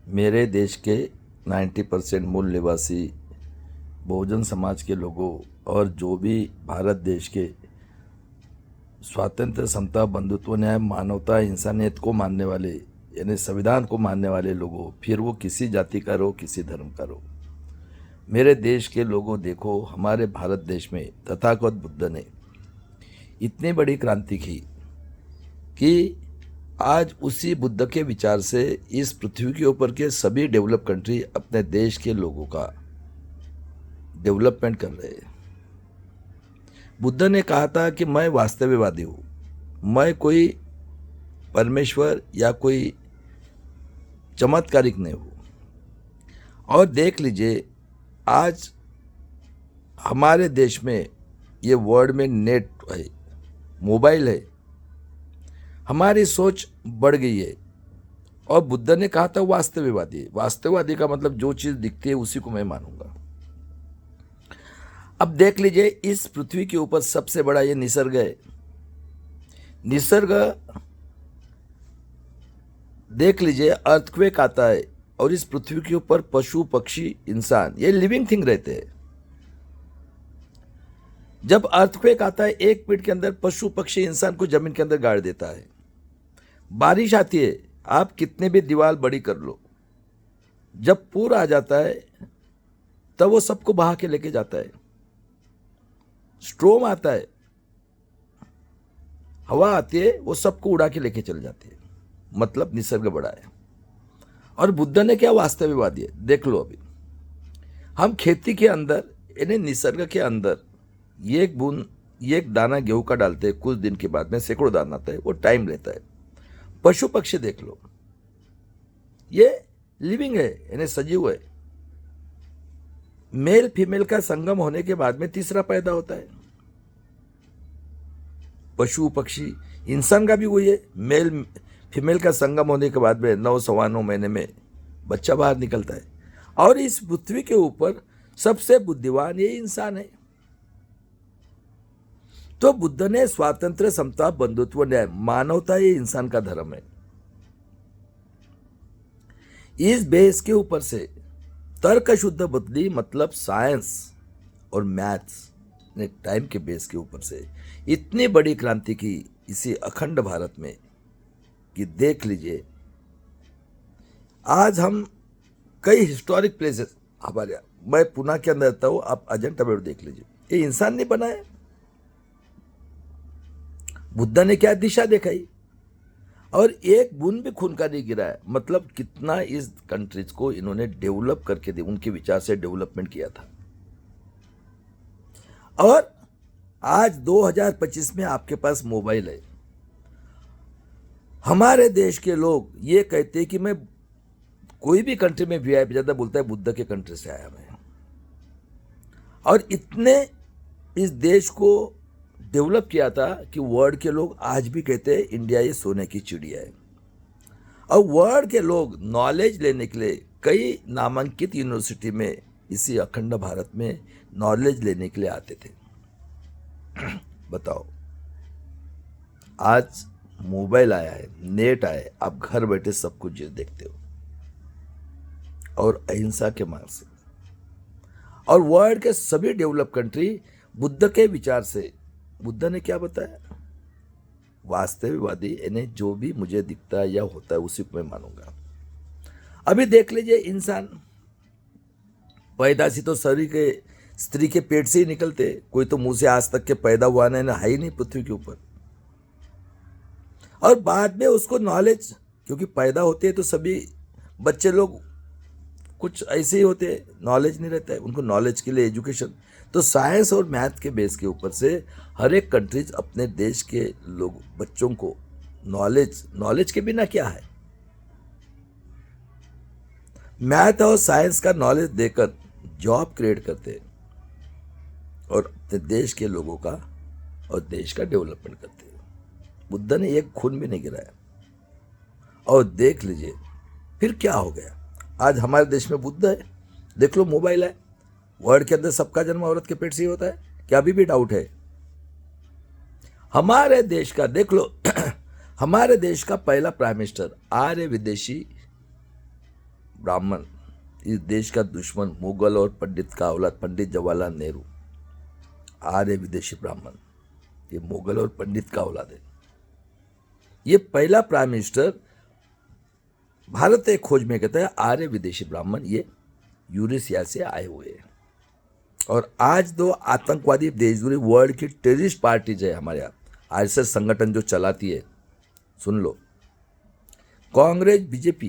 मेरे देश के 90% मूल निवासी बहुजन समाज के लोगों और जो भी भारत देश के स्वातंत्र्य, समता, बंधुत्व, न्याय, मानवता, इंसानियत को मानने वाले यानी संविधान को मानने वाले लोगों, फिर वो किसी जाति का रहो, किसी धर्म का रहो, मेरे देश के लोगों, देखो हमारे भारत देश में तथागत बुद्ध ने इतनी बड़ी क्रांति की कि आज उसी बुद्ध के विचार से इस पृथ्वी के ऊपर के सभी डेवलप कंट्री अपने देश के लोगों का डेवलपमेंट कर रहे हैं। बुद्ध ने कहा था कि मैं वास्तविकवादी हूँ, मैं कोई परमेश्वर या कोई चमत्कारिक नहीं हूँ। और देख लीजिए आज हमारे देश में ये वर्ल्ड में नेट है, मोबाइल है, हमारी सोच बढ़ गई है। और बुद्ध ने कहा था वास्तविकवादी। वास्तविकवादी का मतलब जो चीज़ दिखती है उसी को मैं मानूंगा। अब देख लीजिए इस पृथ्वी के ऊपर सबसे बड़ा ये निसर्ग है। निसर्ग देख लीजिए, अर्थक्वेक आता है और इस पृथ्वी के ऊपर पशु, पक्षी, इंसान ये लिविंग थिंग रहते हैं। जब अर्थक्वेक आता है एक मिनट के अंदर पशु, पक्षी, इंसान को जमीन के अंदर गाड़ देता है। बारिश आती है, आप कितने भी दीवार बड़ी कर लो, जब पूर आ जाता है तब वो सबको बहा के लेके जाता है। स्ट्रोम आता है, हवा आती है, वो सबको उड़ा के लेके चल जाती है। मतलब निसर्ग बड़ा है। और बुद्ध ने क्या वास्तविकवादी है, देख लो। अभी हम खेती के अंदर यानी निसर्ग के अंदर ये एक बूंद, ये एक दाना गेहूं का डालते हैं, कुछ दिन के बाद में सैकड़ों दाना आता है, वो टाइम लेता है। पशु पक्षी देख लो, ये लिविंग है यानी सजीव है। मेल फीमेल का संगम होने के बाद में तीसरा पैदा होता है। पशु पक्षी, इंसान का भी वही है, मेल फीमेल का संगम होने के बाद में 9 सवा 9 महीने में बच्चा बाहर निकलता है। और इस पृथ्वी के ऊपर सबसे बुद्धिमान ये इंसान है। तो बुद्ध ने स्वातंत्र्य, समता, बंधुत्व, न्याय, मानवता ये इंसान का धर्म है। इस बेस के ऊपर से तर्क शुद्ध बुद्धि मतलब साइंस और मैथ्स ने टाइम के बेस के ऊपर से इतनी बड़ी क्रांति की इसी अखंड भारत में कि देख लीजिए आज हम कई हिस्टोरिक प्लेसेस हमारे, मैं पुणे के अंदर रहता हूँ, आप अजंता में देख लीजिए, ये इंसान ने बनाया। बुद्ध ने क्या दिशा दिखाई और एक बूंद भी खून का नहीं गिरा है। मतलब कितना इस कंट्रीज को इन्होंने डेवलप करके दे, उनके विचार से डेवलपमेंट किया था। और आज 2025 में आपके पास मोबाइल है। हमारे देश के लोग ये कहते हैं कि मैं कोई भी कंट्री में वीआईपी ज्यादा बोलता है बुद्ध के कंट्री से आया मैं। और इतने इस देश को डेवलप किया था कि वर्ल्ड के लोग आज भी कहते हैं इंडिया ये सोने की चिड़िया है। और वर्ल्ड के लोग नॉलेज लेने के लिए कई नामांकित यूनिवर्सिटी में इसी अखंड भारत में नॉलेज लेने के लिए आते थे। बताओ, आज मोबाइल आया है, नेट आया है, आप घर बैठे सब कुछ देखते हो और अहिंसा के मार्ग से। और वर्ल्ड के सभी डेवलप कंट्री बुद्ध के विचार से, बुद्ध ने क्या बताया, वास्तविकवादी यानी जो भी मुझे दिखता है या होता है उसी को मैं मानूंगा। अभी देख लीजिए इंसान पैदा से तो शरीर के स्त्री के पेट से ही निकलते, कोई तो मुंह से आज तक के पैदा हुआ नहीं, है ही नहीं पृथ्वी के ऊपर। और बाद में उसको नॉलेज, क्योंकि पैदा होते हैं तो सभी बच्चे लोग कुछ ऐसे ही होते हैं, नॉलेज नहीं रहता है उनको, नॉलेज के लिए एजुकेशन। तो साइंस और मैथ के बेस के ऊपर से हर एक कंट्रीज अपने देश के लोग बच्चों को नॉलेज के बिना क्या है, मैथ और साइंस का नॉलेज देकर जॉब क्रिएट करते हैं और अपने देश के लोगों का और देश का डेवलपमेंट करते हैं। बुद्ध ने एक खून भी नहीं गिराया। और देख लीजिए फिर क्या हो गया, आज हमारे देश में बुद्ध है, देख लो मोबाइल है। वर्ल्ड के अंदर सबका जन्म औरत के पेट से ही होता है, क्या अभी भी डाउट है? हमारे देश का देख लो हमारे देश का पहला प्राइम मिनिस्टर आर्य विदेशी ब्राह्मण इस देश का दुश्मन, मुगल और पंडित का औलाद पंडित जवाहरलाल नेहरू। आर्य विदेशी ब्राह्मण, ये मुगल और पंडित का औलाद है। ये पहला प्राइम मिनिस्टर भारत एक खोज में कहता है आर्य विदेशी ब्राह्मण ये यूरेशिया से आए हुए हैं। और आज दो आतंकवादी देशद्रोही वर्ल्ड की टेररिस्ट पार्टीज है हमारे यहाँ, आरएसएस संगठन जो चलाती है, सुन लो, Congress BJP,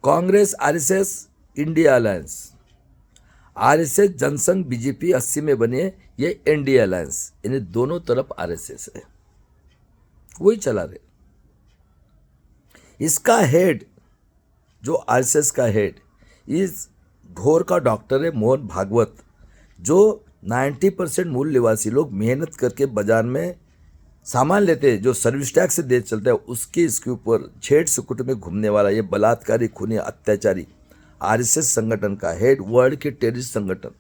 Congress RSS India alliance, RSS Jansangh BJP 80 में बने, ये एनडीए अलायंस, इन्हें दोनों तरफ आरएसएस है, वही चला रहे। इसका हेड जो आरएसएस का हेड इस घोर का डॉक्टर है मोहन भागवत, जो 90% मूल निवासी लोग मेहनत करके बाजार में सामान लेते हैं, जो सर्विस टैक्स से देश चलता है, इसके ऊपर छेड़ सुकुट में घूमने वाला ये बलात्कारी, खूनी, अत्याचारी आरएसएस संगठन का हेड, वर्ल्ड के टेररिस्ट संगठन,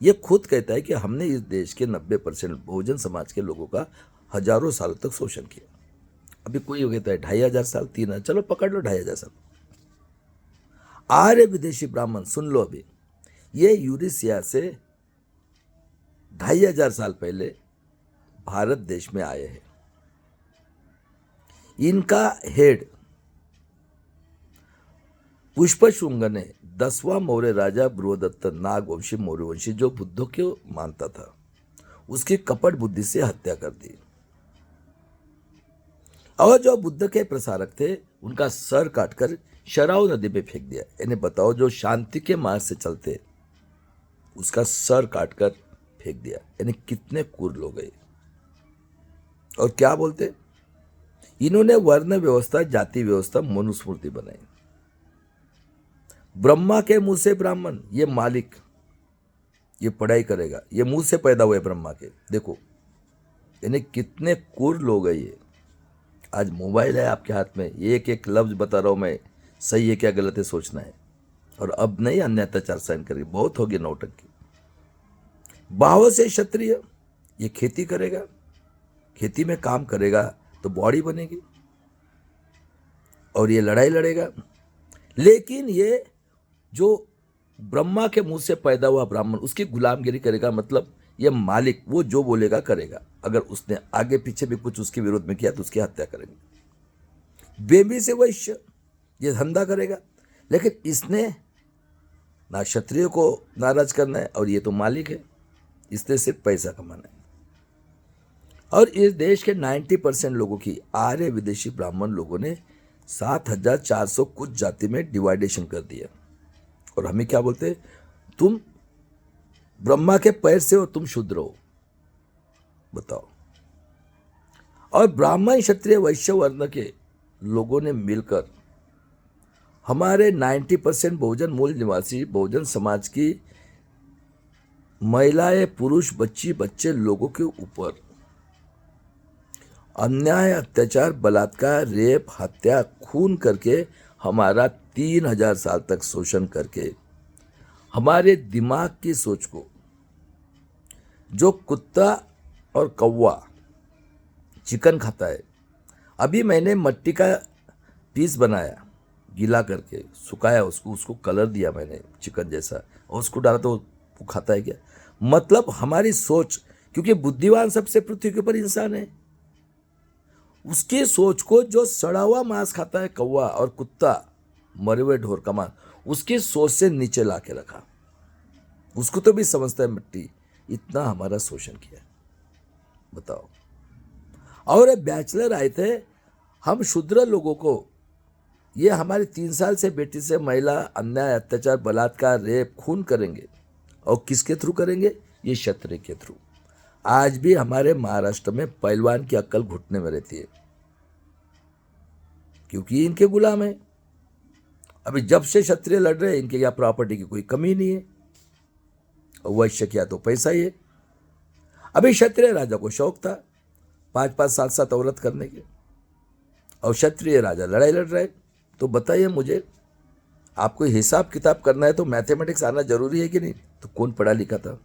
ये खुद कहता है कि हमने इस देश के 90% बहुजन समाज के लोगों का हजारों सालों तक शोषण किया। अभी कोई हो कहता है 2500 साल, 3000, चलो पकड़ लो 2500 साल। आर्य विदेशी ब्राह्मण, सुन लो, अभी ये यूरेशिया से 2500 साल पहले भारत देश में आए हैं। इनका हेड पुष्पशृंग ने 10वां मौर्य राजा बृहदत्त नागवंशी मौर्यवंशी जो बुद्ध को मानता था, उसकी कपट बुद्धि से हत्या कर दी। और जो बुद्ध के प्रसारक थे उनका सर काटकर शराव नदी में फेंक दिया। इन्हें बताओ, जो शांति के मार्ग से चलते उसका सर काटकर फेंक दिया। इन्हें कितने क्रूर लोग गए। और क्या बोलते, इन्होंने वर्ण व्यवस्था, जाति व्यवस्था, मनुस्मृति बनाई। ब्रह्मा के मुंह से ब्राह्मण, ये मालिक, ये पढ़ाई करेगा, ये मुंह से पैदा हुए ब्रह्मा के। देखो इन्हें कितने क्रूर लोग हैं ये। आज मोबाइल है आपके हाथ में, एक एक लफ्ज बता रहा हूं मैं, सही है क्या गलत है सोचना है। और अब नहीं अन्य अत्याचार सहन करेगी, बहुत होगी नौटंकी। बाहों से क्षत्रिय, ये खेती करेगा, खेती में काम करेगा तो बॉडी बनेगी और ये लड़ाई लड़ेगा। लेकिन ये जो ब्रह्मा के मुंह से पैदा हुआ ब्राह्मण, उसकी गुलामगिरी करेगा, मतलब ये मालिक, वो जो बोलेगा करेगा। अगर उसने आगे पीछे भी कुछ उसके विरोध में किया तो उसकी हत्या करेंगे। बेबी से वैश्य, ये धंधा करेगा, लेकिन इसने ना क्षत्रिय को नाराज करना है और ये तो मालिक है, इसने सिर्फ पैसा कमाना है। और इस देश के 90% लोगों की आर्य विदेशी ब्राह्मण लोगों ने 7400 कुछ जाति में डिवाइडेशन कर दिया। और हमें क्या बोलते, तुम ब्रह्मा के पैर से हो, तुम शूद्र हो, बताओ। और ब्राह्मण, क्षत्रिय, वैश्य वर्ण के लोगों ने मिलकर हमारे 90% बहुजन मूल निवासी बहुजन समाज की महिलाएं, पुरुष, बच्चे लोगों के ऊपर अन्याय, अत्याचार, बलात्कार, रेप, हत्या, खून करके हमारा 3000 साल तक शोषण करके हमारे दिमाग की सोच को, जो कुत्ता और कौवा चिकन खाता है, अभी मैंने मट्टी का पीस बनाया, गीला करके सुखाया, उसको कलर दिया मैंने चिकन जैसा, और उसको डाला तो वो खाता है क्या? मतलब हमारी सोच, क्योंकि बुद्धिमान सबसे पृथ्वी के ऊपर इंसान है, उसकी सोच को जो सड़ा हुआ मांस खाता है कौवा और कुत्ता, मरे हुए ढोर का मांस, उसकी सोच से नीचे ला के रखा। उसको तो भी समझता है मिट्टी, इतना हमारा शोषण किया, बताओ। और बैचलर आए थे, हम शूद्र लोगों को, ये हमारी 3 साल से बेटी से महिला अन्याय, अत्याचार, बलात्कार, रेप, खून करेंगे। और किसके थ्रू करेंगे? ये क्षत्रिय के थ्रू। आज भी हमारे महाराष्ट्र में पहलवान की अक्ल घुटने में रहती है, क्योंकि इनके गुलाम है। अभी जब से क्षत्रिय लड़ रहे हैं, इनके यहाँ प्रॉपर्टी की कोई कमी नहीं है, और वैश्य क्या तो पैसा ही है। अभी क्षत्रिय राजा को शौक था 5-5, 7-7 औरत करने के, और क्षत्रिय राजा लड़ाई लड़ रहे। तो बताइए मुझे, आपको हिसाब किताब करना है तो मैथमेटिक्स आना जरूरी है कि नहीं? तो कौन पढ़ा लिखा था?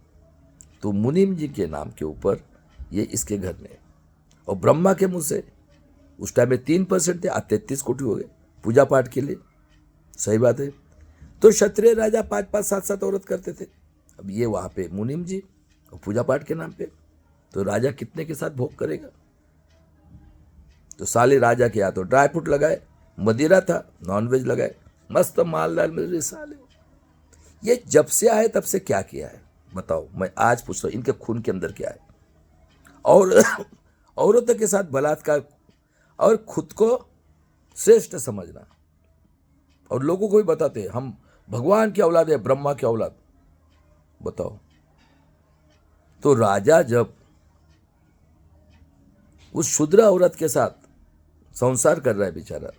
तो मुनीम जी के नाम के ऊपर ये इसके घर में, और ब्रह्मा के मुंह से उस टाइम में 3% थे, आज 33 कोटी हो गए। पूजा पाठ के लिए, सही बात है। तो क्षत्रिय राजा 5-5, 7-7 औरत करते थे। अब ये वहाँ पे मुनिम जी और पूजा पाठ के नाम पे, तो राजा कितने के साथ भोग करेगा। तो साले राजा के यहाँ तो ड्राई फ्रूट लगाए, मदिरा था, नॉनवेज लगाए, मस्त मालदार मेरे साले। ये जब से आए तब से क्या किया है बताओ। मैं आज पूछ रहा हूँ, इनके खून के अंदर क्या है। और औरतों के साथ बलात्कार और खुद को श्रेष्ठ समझना, और लोगों को भी बताते हैं हम भगवान की औलाद है, ब्रह्मा की औलाद। बताओ। तो राजा जब उस शूद्र औरत के साथ संसार कर रहा है बेचारा,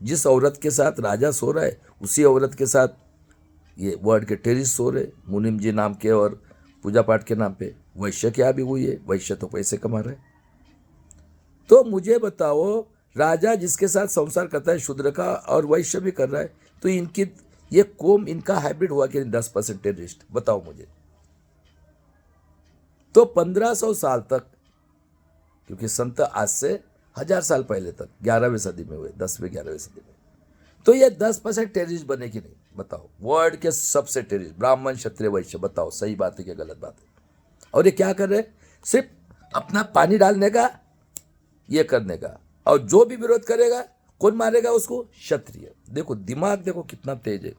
जिस औरत के साथ राजा सो रहा है उसी औरत के साथ ये वर्ड के टेरिस सो रहे मुनिम जी नाम के, और पूजा पाठ के नाम पे वैश्य क्या भी हुई है। वैश्य तो पैसे कमा रहे। तो मुझे बताओ, राजा जिसके साथ संसार करता है शूद्र का, और वैश्य भी कर रहा है, तो इनकी ये कौम, इनका हाइब्रिड हुआ कि 10% टेररिस्ट। बताओ मुझे। तो 1500 साल तक, क्योंकि संत आज से 1000 साल पहले तक 11वीं सदी में हुए, 10वीं 11वीं सदी में, तो ये 10% टेररिस्ट बने कि नहीं। बताओ। वर्ल्ड के सबसे टेररिस्ट ब्राह्मण क्षत्रिय वैश्य। बताओ सही बात है कि गलत बात है। और ये क्या कर रहे हैं, सिर्फ अपना पानी डालने का, ये करने का, और जो भी विरोध करेगा कौन मारेगा उसको, क्षत्रिय। देखो दिमाग देखो कितना तेज है।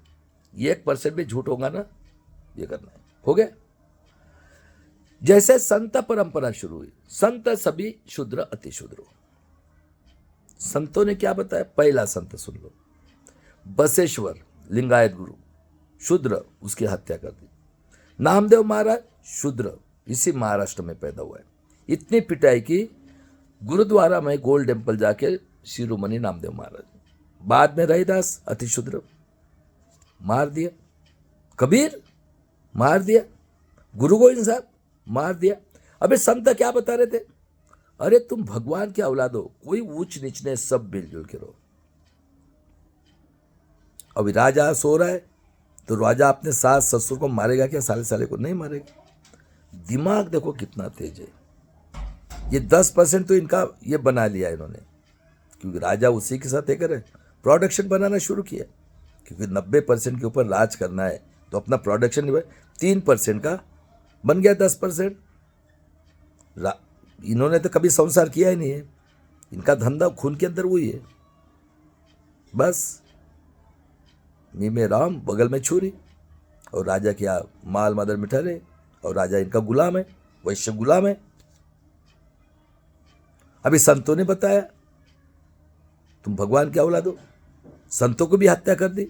1% भी झूठ होगा ना, ये करना है। हो गया। जैसे संत परंपरा शुरू हुई, संत सभी शूद्र अति शूद्र। संतों ने क्या बताया, पहला संत सुन लो, बसेश्वर लिंगायत गुरु, शूद्र, उसकी हत्या कर दी। नामदेव महाराज शूद्र, इसी महाराष्ट्र में पैदा हुआ है। इतनी पिटाई की, गुरुद्वारा में गोल्ड टेम्पल जाके शिरोमणि नामदेव महाराज। बाद में रहीदास अति शूद्र, मार दिया। कबीर मार दिया। गुरु गोविंद साहब मार दिया। अबे संत क्या बता रहे थे, अरे तुम भगवान की औलाद हो, कोई ऊंच नीच ने, सब मिलजुल के रहो। अभी राजा सो रहा है, तो राजा अपने सास ससुर को मारेगा क्या, साले साले को नहीं मारेगा। दिमाग देखो कितना तेज है। ये 10% तो इनका ये बना लिया इन्होंने, क्योंकि राजा उसी के साथ एक प्रोडक्शन बनाना शुरू किया, क्योंकि 90% के ऊपर राज करना है, तो अपना प्रोडक्शन 3% का बन गया 10%। इन्होंने तो कभी संसार किया ही नहीं है, इनका धंधा खून के अंदर हुई है बस। मी में राम बगल में छुरी, और राजा क्या माल मदर मिठा रहे, और राजा इनका गुलाम है, वैश्य गुलाम है। अभी संतों ने बताया तुम भगवान की औलाद हो, संतों को भी हत्या कर दी।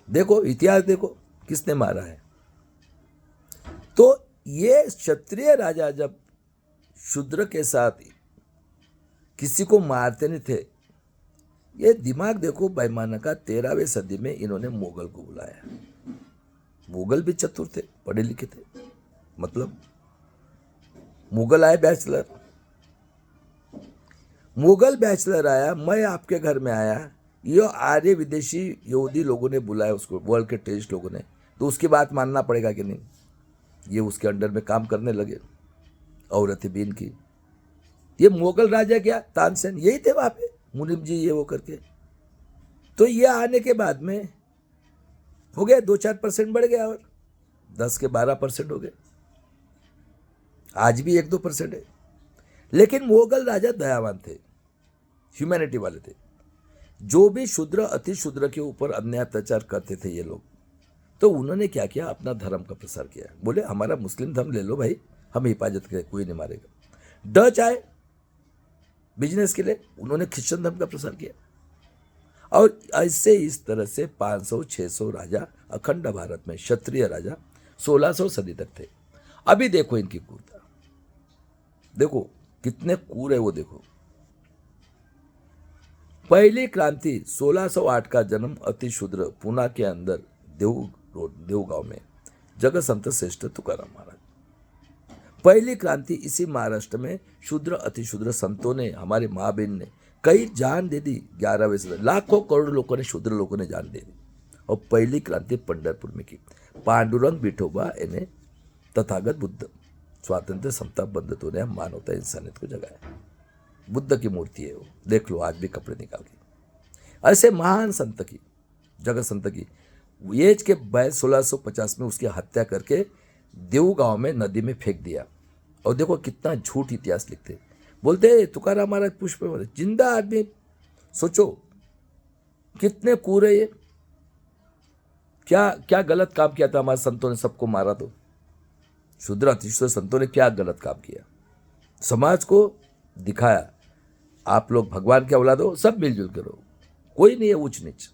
देखो इतिहास देखो किसने मारा है। तो ये क्षत्रिय राजा जब शूद्र के साथ किसी को मारते नहीं थे, ये दिमाग देखो बेईमान का। 13वीं सदी में इन्होंने मुगल को बुलाया। मुगल भी चतुर थे, पढ़े लिखे थे। मतलब मुगल आए बैचलर, मुगल बैचलर आया, मैं आपके घर में आया, ये आर्य विदेशी यहूदी लोगों ने बुलाया उसको, वर्ल्ड के टेस्ट लोगों ने, तो उसकी बात मानना पड़ेगा कि नहीं। ये उसके अंडर में काम करने लगे, औरतें भी इनकी। ये मुगल राजा क्या, तानसेन, यही थे वहाँ पे, मुनिम जी ये वो करके। तो ये आने के बाद में हो गया 2-4% बढ़ गया, और 10 के 12% हो गए। आज भी 1-2% है। लेकिन मुगल राजा दयावान थे, ह्यूमैनिटी वाले थे। जो भी शूद्र अति शूद्र के ऊपर अन्याय अत्याचार करते थे ये लोग, तो उन्होंने क्या किया, अपना धर्म का प्रसार किया। बोले हमारा मुस्लिम धर्म ले लो भाई, हम हिफाजत करें, कोई नहीं मारेगा। डच आए बिजनेस के लिए, उन्होंने क्रिश्चियन धर्म का प्रसार किया। और ऐसे इस तरह से 500-600 राजा अखंड भारत में, क्षत्रिय राजा 1600 सदी तक थे। अभी देखो इनकी क्रूरता, देखो कितने क्रूर है वो। देखो पहली क्रांति 1608 का जन्म अति शूद्र, पुणे के अंदर देवगांव में, जगत संत श्रेष्ठ तुकाराम महाराज। पहली क्रांति इसी महाराष्ट्र में शूद्र अति शूद्र संतों ने, हमारे माँ बहन ने कई जान दे दी। 11वें सदी लाखों करोड़ लोगों ने, शूद्र लोगों ने जान दे दी। और पहली क्रांति पंढरपुर में की। पांडुरंग विठोबा इन्हें तथागत बुद्ध, स्वातंत्र समता बंधुत्व ने मानवता इंसानियत को जगाया। बुद्ध की मूर्ति है वो, देख लो आज भी कपड़े निकाल के। ऐसे महान संत की, जगत संत की एज के 1650 में उसकी हत्या करके देऊ गांव में नदी में फेंक दिया। और देखो कितना झूठ इतिहास लिखते, बोलते तुकाराम महाराज पुष्प में जिंदा आदमी, सोचो कितने कूरे ये, क्या क्या गलत काम किया था हमारे संतों ने, सबको मारा। तो शूद्र अतिशूद्र संतों ने क्या गलत काम किया, समाज को दिखाया आप लोग भगवान के औलाद हो, सब मिलजुल कर रहो, कोई नहीं है ऊंच नीच।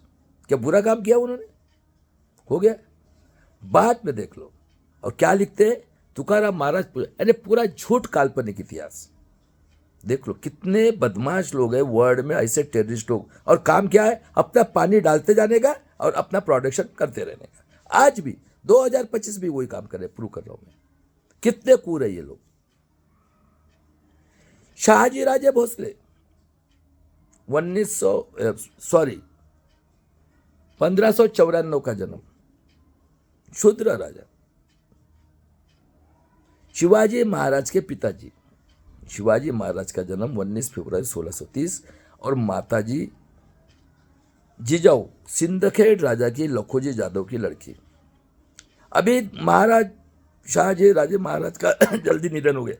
क्या बुरा काम किया उन्होंने, हो गया, बाद में देख लो। और क्या लिखते हैं तुकाराम महाराज, अरे पूरा झूठ काल्पनिक इतिहास देख लो। कितने बदमाश लोग हैं वर्ल्ड में, ऐसे टेररिस्ट लोग, और काम क्या है, अपना पानी डालते जाने का और अपना प्रोडक्शन करते रहने का। आज भी 2025 भी वही काम कर रहे, प्रूव कर रहा हूं मैं, कितने कूर है ये लोग। शाहजी राजे भोसले 1594 का जन्म, शूद्र राजा। शिवाजी महाराज के पिताजी, शिवाजी महाराज का जन्म 19 फरवरी 1630 और माताजी जिजाऊ सिंदखेड़ राजा की लखोजी जादव की लड़की। अभी महाराज शाहजी राजे महाराज का जल्दी निधन हो गया,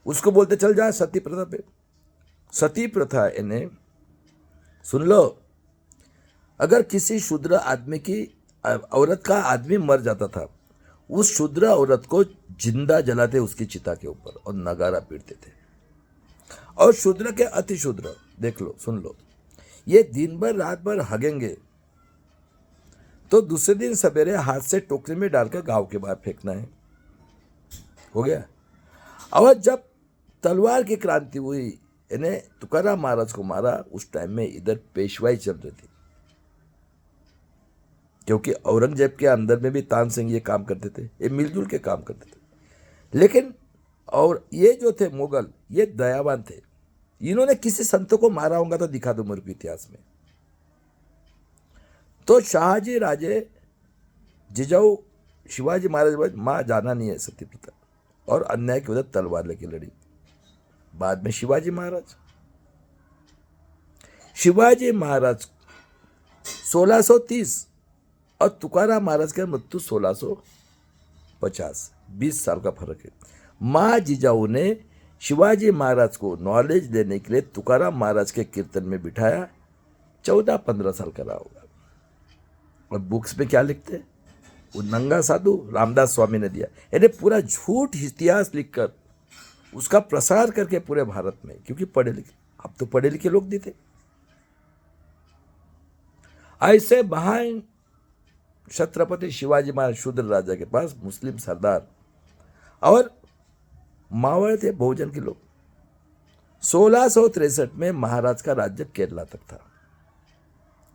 उसको बोलते चल जा सती प्रथा पे। सती प्रथा इन्हें सुन लो, अगर किसी शूद्र आदमी की औरत का आदमी मर जाता था, उस शूद्र औरत को जिंदा जलाते उसकी चिता के ऊपर और नगारा पीटते थे। और शूद्र के अति शूद्र देख लो, सुन लो, ये दिन भर रात भर हगेंगे तो दूसरे दिन सवेरे हाथ से टोकरी में डालकर गांव के बाहर फेंकना है, हो गया। और जब तलवार की क्रांति हुई, इन्हें तुकाराम महाराज को मारा, उस टाइम में इधर पेशवाई चल रही थी, क्योंकि औरंगजेब के अंदर में भी तानसेन ये काम करते थे, ये मिलजुल के काम करते थे। लेकिन और ये जो थे मुगल, ये दयावान थे, इन्होंने किसी संत को मारा होगा तो दिखा दो मेरे को इतिहास में। तो शाहजी राजे जिजाऊ शिवाजी महाराज माँ जाना नहीं है सती प्रथा, और अन्याय की वजह तलवार लेके लड़ी। बाद में शिवाजी महाराज 1630 और तुकाराम महाराज का मृत्यु 1650, 20 साल का फर्क है। माँ जिजाऊ ने शिवाजी महाराज को नॉलेज देने के लिए तुकाराम महाराज के कीर्तन में बिठाया, 14-15 साल का रहा होगा। और बुक्स में क्या लिखते हैं, वो नंगा साधु रामदास स्वामी ने दिया। यानी पूरा झूठ इतिहास लिखकर उसका प्रसार करके पूरे भारत में, क्योंकि पढ़े लिखे, अब तो पढ़े लिखे लोग भी थे। ऐसे महान छत्रपति शिवाजी महाराज शूद्र राजा के पास मुस्लिम सरदार और मावड़ थे, बहुजन के लोग। 1663 में महाराज का राज्य केरला तक था,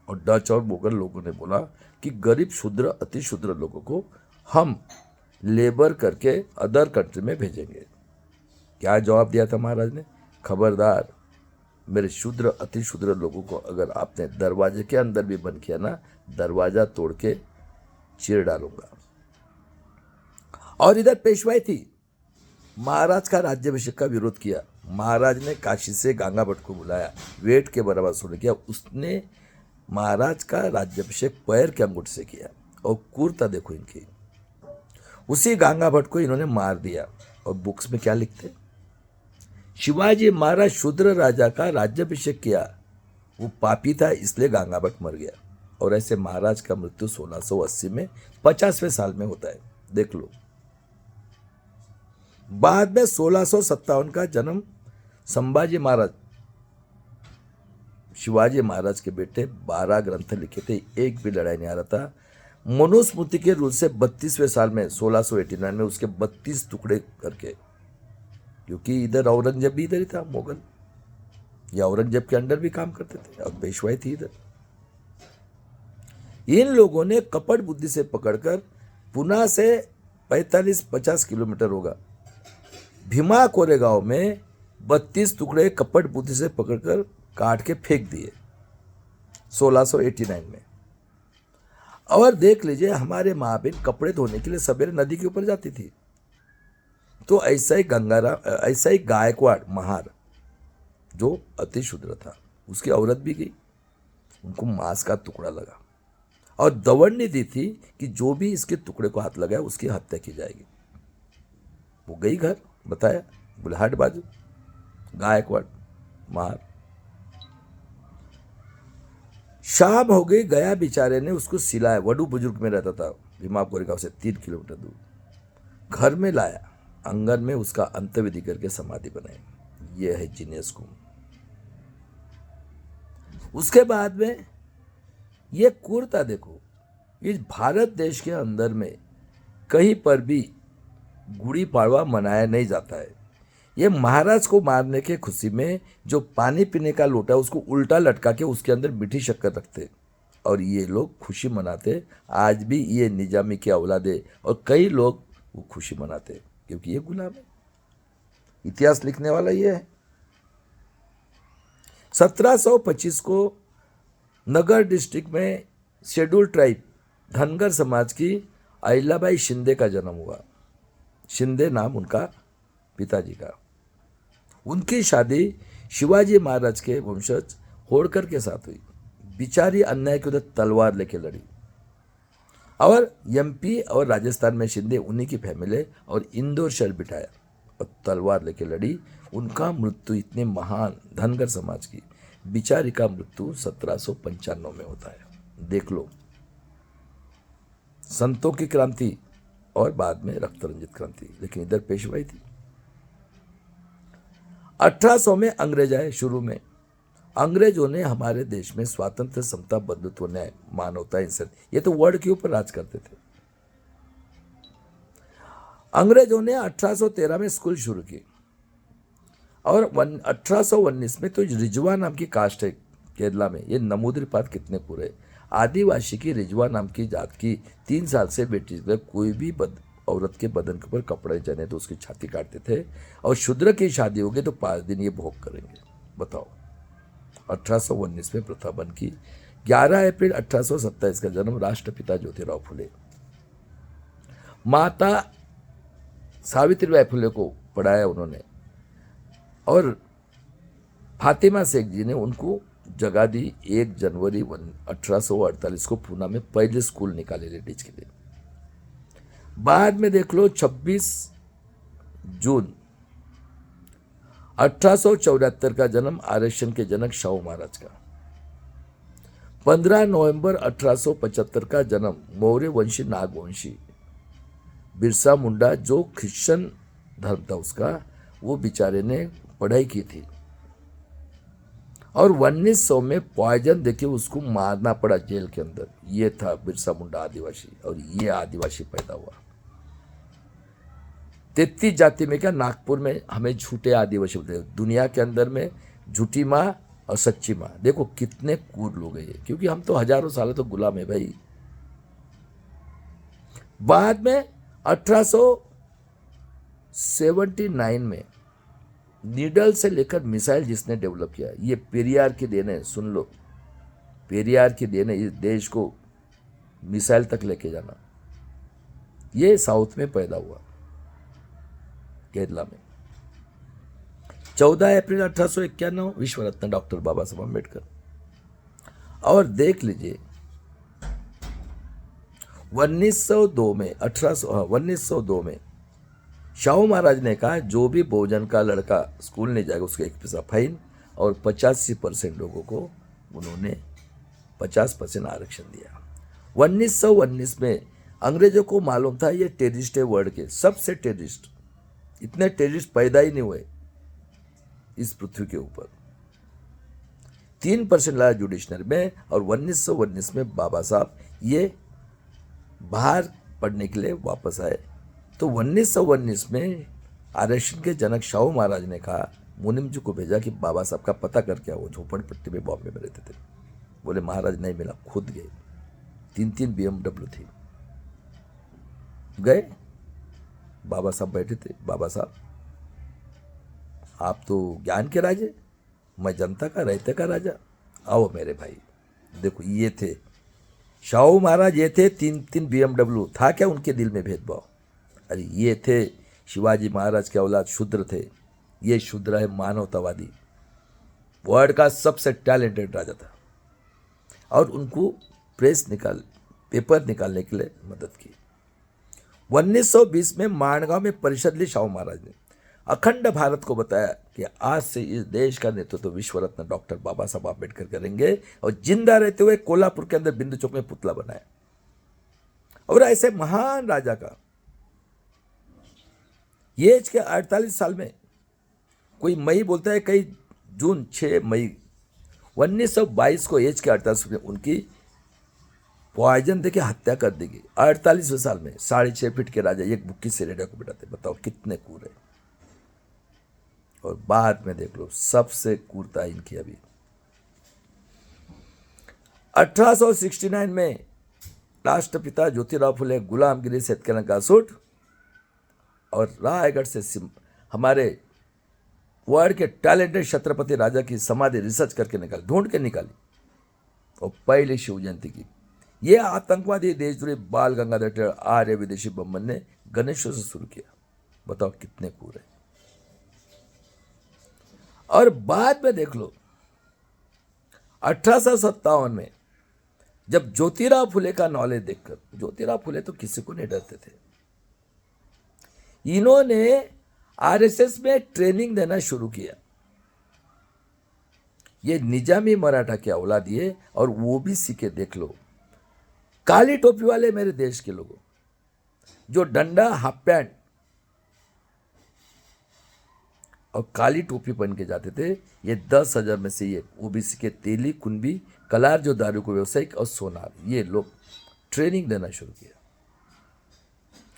और डच और मुगल लोगों ने बोला कि गरीब शूद्र अति शूद्र लोगों को हम लेबर करके अदर कंट्री में भेजेंगे। क्या जवाब दिया था महाराज ने, खबरदार मेरे शूद्र अति शूद्र लोगों को अगर आपने दरवाजे के अंदर भी बंद किया ना, दरवाजा तोड़ के चीर डालूंगा। और इधर पेशवाई थी, महाराज का राज्याभिषेक का विरोध किया। महाराज ने काशी से गंगा भट्ट को बुलाया, वेट के बराबर सुन किया, उसने महाराज का राज्याभिषेक पैर के अंगूठे से किया। और क्रूरता देखो इनकी, उसी गंगा भट्ट को इन्होंने मार दिया। और बुक्स में क्या लिखते, शिवाजी महाराज शूद्र राजा का राज्याभिषेक किया, वो पापी था इसलिए गंगा भट्ट मर गया। और ऐसे महाराज का मृत्यु 1680 में 50वें साल में होता है, देख लो। बाद में 1657 का जन्म संभाजी महाराज, शिवाजी महाराज के बेटे, 12 ग्रंथ लिखे थे, एक भी लड़ाई नहीं आ रहा था। मनुस्मृति के रूल से 32वें साल में 1689 में उसके 32 टुकड़े करके, क्योंकि इधर औरंगजेब भी इधर ही था, मुगल या औरंगजेब के अंडर भी काम करते थे, और पेशवाई थी इधर। इन लोगों ने कपट बुद्धि से पकड़कर पुणे से 45-50 किलोमीटर होगा, भीमा कोरेगांव में 32 टुकड़े कपट बुद्धि से पकड़कर काट के फेंक दिए 1689 में। और देख लीजिए, हमारे माँ बहन कपड़े धोने के लिए सवेरे नदी के ऊपर जाती थी, तो ऐसा ही गायकवाड़ महार जो अति शूद्र था, उसकी औरत भी गई, उनको मांस का टुकड़ा लगा और दवड़नी दी थी कि जो भी इसके टुकड़े को हाथ लगाए उसकी हत्या की जाएगी। वो गई घर, बताया, बोले हट बाजू, गायकवाड़ मार। शाम हो गई, गया बेचारे ने उसको सिलाया, वडू बुजुर्ग में रहता था, भीमा कोरेगांव से 3 किलोमीटर दूर। घर में लाया, आंगन में उसका अंत्यविधि करके समाधि बनाई। ये है जीनियस को। उसके बाद में ये क्रूरता देखो, इस भारत देश के अंदर में कहीं पर भी गुड़ी पाड़वा मनाया नहीं जाता है। ये महाराज को मारने के खुशी में जो पानी पीने का लोटा उसको उल्टा लटका के उसके अंदर मीठी शक्कर रखते और ये लोग खुशी मनाते। आज भी ये निजामी की औलादे और कई लोग वो खुशी मनाते क्योंकि ये गुलाम है। इतिहास लिखने वाला ये है। 1725 को नगर डिस्ट्रिक्ट में शेड्यूल ट्राइब धनगर समाज की अहिल्याबाई शिंदे का जन्म हुआ। शिंदे नाम उनका पिताजी का। उनकी शादी शिवाजी महाराज के वंशज होड़कर के साथ हुई। बिचारी अन्याय के उधर तलवार लेके लड़ी और एमपी और राजस्थान में शिंदे उन्हीं की फैमिली और इंदौर शहर बिठाया और तलवार लेके लड़ी। उनका मृत्यु इतने महान धनगर समाज की बिचारी का मृत्यु 1795 में होता है। देख लो, संतों की क्रांति और बाद में रक्त रंजित क्रांति, लेकिन इधर पेशवाई थी। 1800 में अंग्रेज आए। शुरू में अंग्रेजों ने हमारे देश में स्वातंत्र, समता, बंधुत्व, न्याय, मानवता, इंसान, ये तो वर्ड के ऊपर राज करते थे। अंग्रेजों ने 1813 में स्कूल शुरू की और 1819 में तो रिजवा नाम की कास्ट है केरला में। ये नमूद्रिपात कितने पूरे। आदिवासी की रिजवा नाम की जात की 3 साल से बेटी कोई भी औरत के बदन के ऊपर कपड़े जने तो उसकी छाती काटते थे और शूद्र की शादी होगी तो 5 दिन ये भोग करेंगे। बताओ, 1819 में प्रथा बन की। 11 अप्रैल 1827 का जन्म राष्ट्रपिता ज्योतिराव फुले। माता सावित्रीबाई फुले को पढ़ाया उन्होंने और फातिमा शेख जी ने उनको जगह दी। 1 जनवरी 1848 को पूना में पहले स्कूल निकाले लेडीज के लिए। बाद में देख लो 26 जून 1874 का जन्म आरक्षण के जनक शाहू महाराज का। 15 नवंबर 1875 का जन्म मौर्य वंशी नागवंशी बिरसा मुंडा, जो क्रिश्चियन धर्म था उसका, वो बेचारे ने पढ़ाई की थी और 1900 में पॉइजन देके उसको मारना पड़ा जेल के अंदर। ये था बिरसा मुंडा आदिवासी और ये आदिवासी पैदा हुआ। 33 जाति में क्या, नागपुर में हमें झूठे आदिवासी बोलते हैं। दुनिया के अंदर में झूठी माँ और सच्ची माँ। देखो कितने क्रूर लोग हैं ये, क्योंकि हम तो हजारों सालों तो गुलाम है भाई। बाद में 1879 में नीडल से लेकर मिसाइल जिसने डेवलप किया, ये पेरियार की देन है। सुन लो, पेरियार की देन है इस देश को मिसाइल तक लेके जाना। ये साउथ में पैदा हुआ, केरला में। 14 अप्रैल 1891 विश्व रत्न डॉक्टर बाबा साहब अम्बेडकर। और देख लीजिए 1902 में शाहू महाराज ने कहा जो भी बहुजन का लड़का स्कूल नहीं जाएगा उसको 1 पैसा फाइन और 85% लोगों को उन्होंने 50% आरक्षण दिया। 1919 में अंग्रेजों को मालूम था ये टेररिस्ट है वर्ल्ड के सबसे टेररिस्ट। इतने टेररिस्ट पैदा ही नहीं हुए इस पृथ्वी के ऊपर। 3% लाया जुडिशनरी में और 1919 में बाबा साहब ये बाहर पढ़ने के लिए वापस आए। तो 1919 में आरक्षण के जनक शाहू महाराज ने कहा, मुनिम जी को भेजा कि बाबा साहब का पता करके आओ। झोपड़पट्टी में बॉम्बे में रहते थे। बोले महाराज नहीं मिला, खुद गए। 3 BMW थी, गए। बाबा साहब बैठे थे। बाबा साहब आप तो ज्ञान के राजे, मैं जनता का रहते का राजा, आओ मेरे भाई। देखो ये थे शाहू महाराज, ये थे 3 BMW। था क्या उनके दिल में भेदभाव? अरे ये थे शिवाजी महाराज के औलाद, शूद्र थे। ये शूद्र है मानवतावादी। वर्ल्ड का सबसे टैलेंटेड राजा था और उनको पेपर निकालने के लिए मदद की। 1920 में माणगांव में परिषद ली शाहू महाराज ने अखंड भारत को बताया कि आज से इस देश का नेतृत्व विश्व रत्न डॉक्टर बाबा साहब आम्बेडकर करेंगे और जिंदा रहते हुए कोल्हापुर के अंदर बिंदु चौक में पुतला बनाया। और ऐसे महान राजा का एज के 48 साल में, कोई मई बोलता है, कई जून 6 मई 1922 को एज के 48 में उनकी पॉइजन देके हत्या कर दी गई। 48वें साल में 6.5 फीट के राजा एक बुक्की से रेडियो को बिठाते, बताओ कितने कूर है। और बाद में देख लो सबसे कूरता इनकी अभी 1869 में राष्ट्रपिता ज्योतिराव फुले गुलामगिरी शेतकऱ्यांना का सूट और रायगढ़ से हमारे वर्ल्ड के टैलेंटेड छत्रपति राजा की समाधि रिसर्च करके ढूंढ के निकाली और पहली शिव जयंती की। ये आतंकवादी देशद्रोही बाल गंगाधर तिलक आर्य विदेशी बम्बन ने गणेशों से शुरू किया। बताओ कितने कूर है। और बाद में देख लो 1857 में जब ज्योतिराव फुले का नॉलेज देखकर, ज्योतिराव फुले तो किसी को नहीं डरते थे, इन्होंने आरएसएस में ट्रेनिंग देना शुरू किया। ये निजामी मराठा के औलाद ये, और वो भी सीखे। देख लो काली टोपी वाले मेरे देश के लोगों, जो डंडा हाफ पैंट और काली टोपी पहन के जाते थे, ये 10,000 में से ये ओबीसी के तेली, कुंबी, कलार, जो दारू को व्यवसायिक और सोनार, ये लोग ट्रेनिंग देना शुरू किया।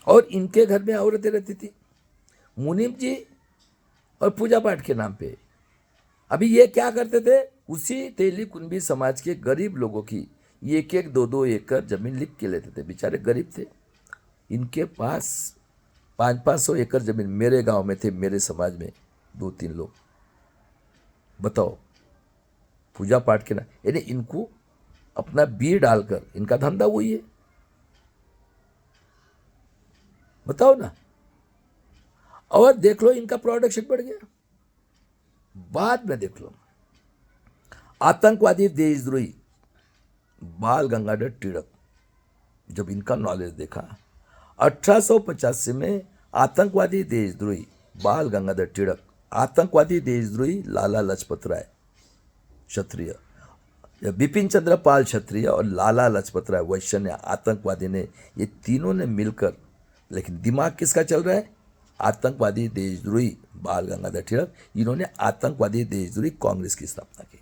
और इनके घर में औरतें रहती थी, मुनीम जी और पूजा पाठ के नाम पे। अभी ये क्या करते थे, उसी तेली कुंबी समाज के गरीब लोगों की 1-1, 2-2 एकड़ जमीन लिख के लेते थे। बेचारे गरीब थे, इनके पास 500-500 एकड़ जमीन मेरे गांव में थे, मेरे समाज में 2-3 लोग। बताओ पूजा पाठ के नाम, यानी इनको अपना बी डालकर इनका धंधा वही है। बताओ ना। और देख लो इनका प्रोडक्शन बढ़ गया। बाद में देख लो आतंकवादी देशद्रोही बाल गंगाधर तिलक, जब इनका नॉलेज देखा 1885 में आतंकवादी देशद्रोही बाल गंगाधर तिलक, आतंकवादी देशद्रोही लाला लजपत राय क्षत्रिय, बिपिन चंद्र पाल क्षत्रिय और लाला लजपत राय वैश्य आतंकवादी ने, ये तीनों ने मिलकर, लेकिन दिमाग किसका चल रहा है, आतंकवादी देशद्रोही बाल गंगाधर तिलक, इन्होंने आतंकवादी देशद्रोही कांग्रेस की स्थापना की।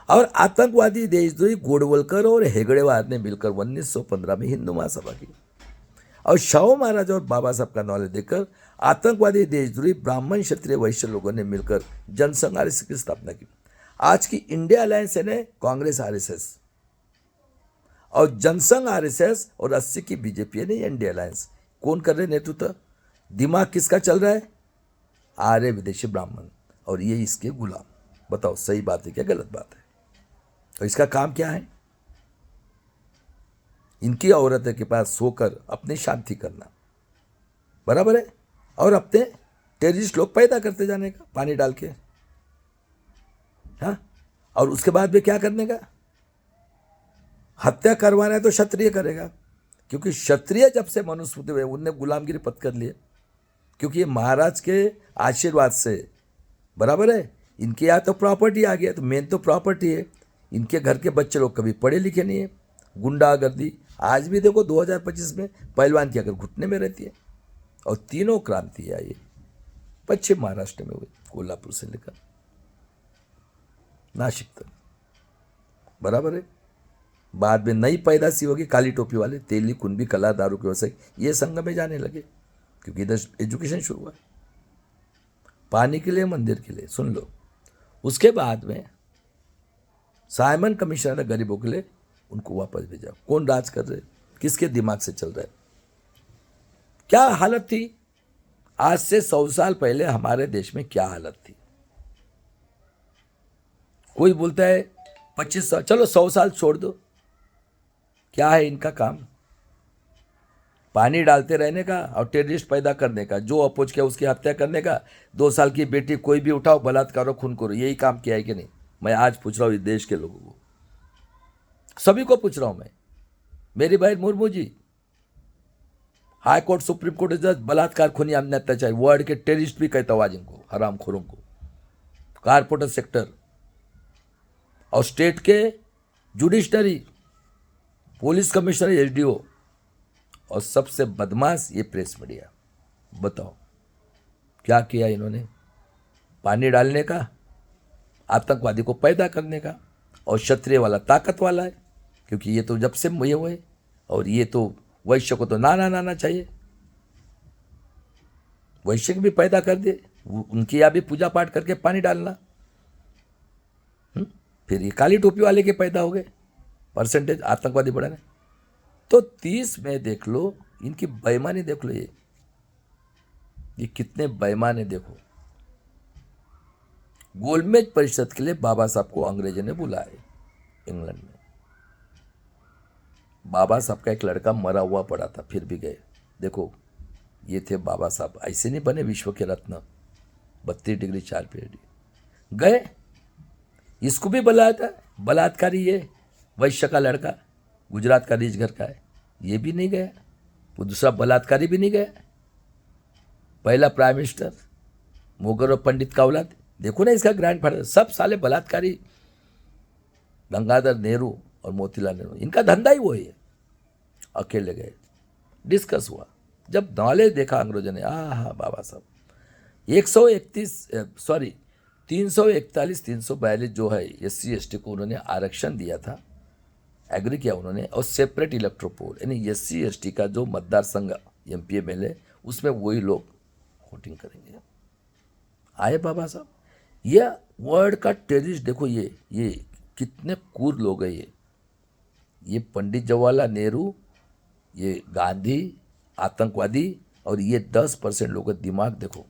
और आतंकवादी देशद्रोही गोडवलकर और हेगड़ेवार ने मिलकर 1915 में हिंदू महासभा की। और शाहू महाराज और बाबा साहब का नॉलेज देकर आतंकवादी देशद्रोही ब्राह्मण, क्षत्रिय, वैश्य लोगों ने मिलकर जनसंघ आरएसएस की स्थापना की। आज की इंडिया अलायंस है कांग्रेस आरएसएस और जनसंघ आरएसएस, और 80 की बीजेपी ने इंडिया अलायंस। कौन कर रहे नेतृत्व, दिमाग किसका चल रहा है, आर्य विदेशी ब्राह्मण, और ये इसके गुलाम। बताओ सही बात है क्या गलत बात है। और इसका काम क्या है, इनकी औरतों के पास सोकर अपनी शांति करना, बराबर है, और अपने टेररिस्ट लोग पैदा करते जाने का पानी डाल के, हाँ। और उसके बाद में क्या करने का, हत्या करवाना है तो क्षत्रिय करेगा, क्योंकि क्षत्रिय जब से मनुस्मृति हुए उनने गुलामगिरी पद कर लिए, क्योंकि ये महाराज के आशीर्वाद से, बराबर है। इनके यहाँ तो प्रॉपर्टी आ गया, तो मेन तो प्रॉपर्टी है। इनके घर के बच्चे लोग कभी पढ़े लिखे नहीं है, गुंडागर्दी। आज भी देखो 2025 में पहलवान की अगर घुटने में रहती है। और तीनों क्रांति आई पश्चिम महाराष्ट्र में हुई, कोल्हापुर से लेकर नासिक तक, बराबर है। बाद में नई पैदाशी होगी, काली टोपी वाले, तेली, कुंबी, कला, दारू के व्यवसायी, ये संघ में जाने लगे, क्योंकि इधर एजुकेशन शुरू हुआ। पानी के लिए, मंदिर के लिए, सुन लो। उसके बाद में साइमन कमीशन ने गरीबों के लिए उनको वापस भेजा। कौन राज कर रहे, किसके दिमाग से चल रहा है, क्या हालत थी आज से 100 साल पहले हमारे देश में, क्या हालत थी। कोई बोलता है 25 साल, चलो 100 साल छोड़ दो, क्या है इनका काम। पानी डालते रहने का और टेररिस्ट पैदा करने का, जो अपोज किया उसकी हत्या करने का, 2 साल की बेटी कोई भी उठाओ, बलात्कारो, खून करो, यही काम किया है कि नहीं? मैं आज पूछ रहा हूँ इस देश के लोगों को, सभी को पूछ रहा हूँ मैं। मेरी बहन Murmu ji, high court supreme court जज, बलात्कार, खूनी, हमने अत्याचार, वर्ल्ड के टेररिस्ट भी कहता हूँ आज इनको, हरामखोरों को। कारपोरेटर सेक्टर और स्टेट के जुडिशनरी, पुलिस कमिश्नर, एसडीओ, और सबसे बदमाश ये प्रेस मीडिया। बताओ क्या किया इन्होंने? पानी डालने का, आतंकवादी को पैदा करने का, और क्षत्रिय वाला ताकत वाला है, क्योंकि ये तो जब से ये हुए, और ये तो वैश्य को तो ना चाहिए, वैश्य भी पैदा कर दे, उनकी यहाँ भी पूजा पाठ करके पानी डालना। फिर ये काली टोपी वाले के पैदा हो गए, परसेंटेज आतंकवादी बढ़ाने। तो 30 में देख लो, इनकी बेईमानी देख लो, ये कितने बेईमान है देखो। गोलमेज परिषद के लिए बाबा साहब को अंग्रेजों ने बुलाया इंग्लैंड में। बाबा साहब का एक लड़का मरा हुआ पड़ा था, फिर भी गए। देखो ये थे बाबा साहब, ऐसे नहीं बने विश्व के रत्न, 32 डिग्री 4 पीएचडी गए। इसको भी बुलाया था, बलात्कारी ये वैश्य का लड़का, गुजरात का रीच घर का है, ये भी नहीं गया। वो दूसरा बलात्कारी भी नहीं गया। पहला प्राइम मिनिस्टर मोगरो पंडित का औलाद, देखो ना इसका ग्रैंडफादर, सब साले बलात्कारी, गंगाधर नेहरू और मोतीलाल नेहरू, इनका धंधा ही वो है। अकेले गए, डिस्कस हुआ, जब नॉलेज देखा अंग्रेजों ने, हाँ बाबा साहब 341 342 जो है SC ST को उन्होंने आरक्षण दिया था, एग्री किया उन्होंने, और सेपरेट इलेक्ट्रो पोल, यानी SC ST का जो मतदार संघ MP MLA, उसमें वही लोग वोटिंग करेंगे। आए बाबा साहब, ये वर्ल्ड का टेररिस्ट देखो, ये कितने क्रूर लोग हैं ये पंडित जवाहरलाल नेहरू, ये गांधी, आतंकवादी, और ये 10% लोगों का दिमाग देखो,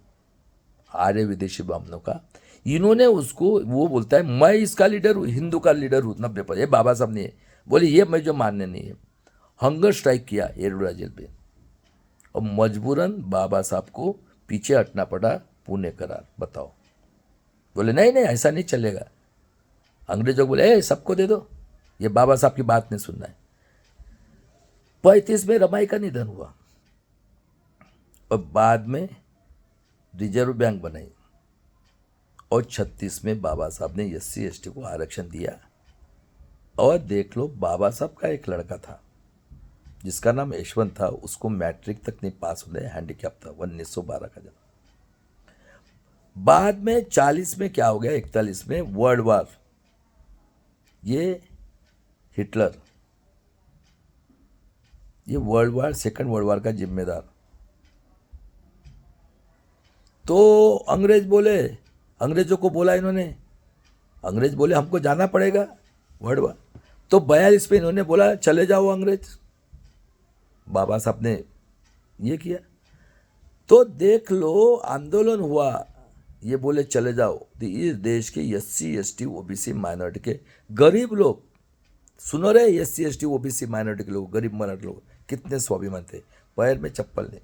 आर्य विदेशी ब्राह्मणों का। इन्होंने उसको, वो बोलता है मैं इसका लीडर हूँ, हिंदू का लीडर हूँ 90%, ये बाबा साहब ने बोले ये मैं जो मानने नहीं है। हंगर स्ट्राइक किया एरोडा जेल पे, और मजबूरन बाबा साहब को पीछे हटना पड़ा, पुणे करार। बताओ, बोले नहीं ऐसा नहीं चलेगा। अंग्रेजों को बोले सबको दे दो, ये बाबा साहब की बात नहीं सुनना है। 35 में रमाई का निधन हुआ, और बाद में रिजर्व बैंक बनाई, और 36 में बाबा साहब ने SC ST को आरक्षण दिया। और देख लो, बाबा साहब का एक लड़का था जिसका नाम यशवंत था, उसको मैट्रिक तक नहीं पास होने, हैंडीकैप था, 1912 का जन्म। बाद में 40 में क्या हो गया, 41 में वर्ल्ड वार, ये हिटलर, ये world war, second world war का जिम्मेदार। तो अंग्रेजों को बोला इन्होंने, अंग्रेज बोले हमको जाना पड़ेगा वर्ल्ड वार। तो 42 में इन्होंने बोला चले जाओ अंग्रेज, बाबा साहब ने ये किया। तो देख लो, आंदोलन हुआ, ये बोले चले जाओ। तो इस देश के SC ST OBC माइनॉरिटी के गरीब लोग, सुनो रे, SC ST OBC माइनॉरिटी के लोग, गरीब मराठी लोग कितने स्वाभिमान थे, पैर में चप्पल नहीं,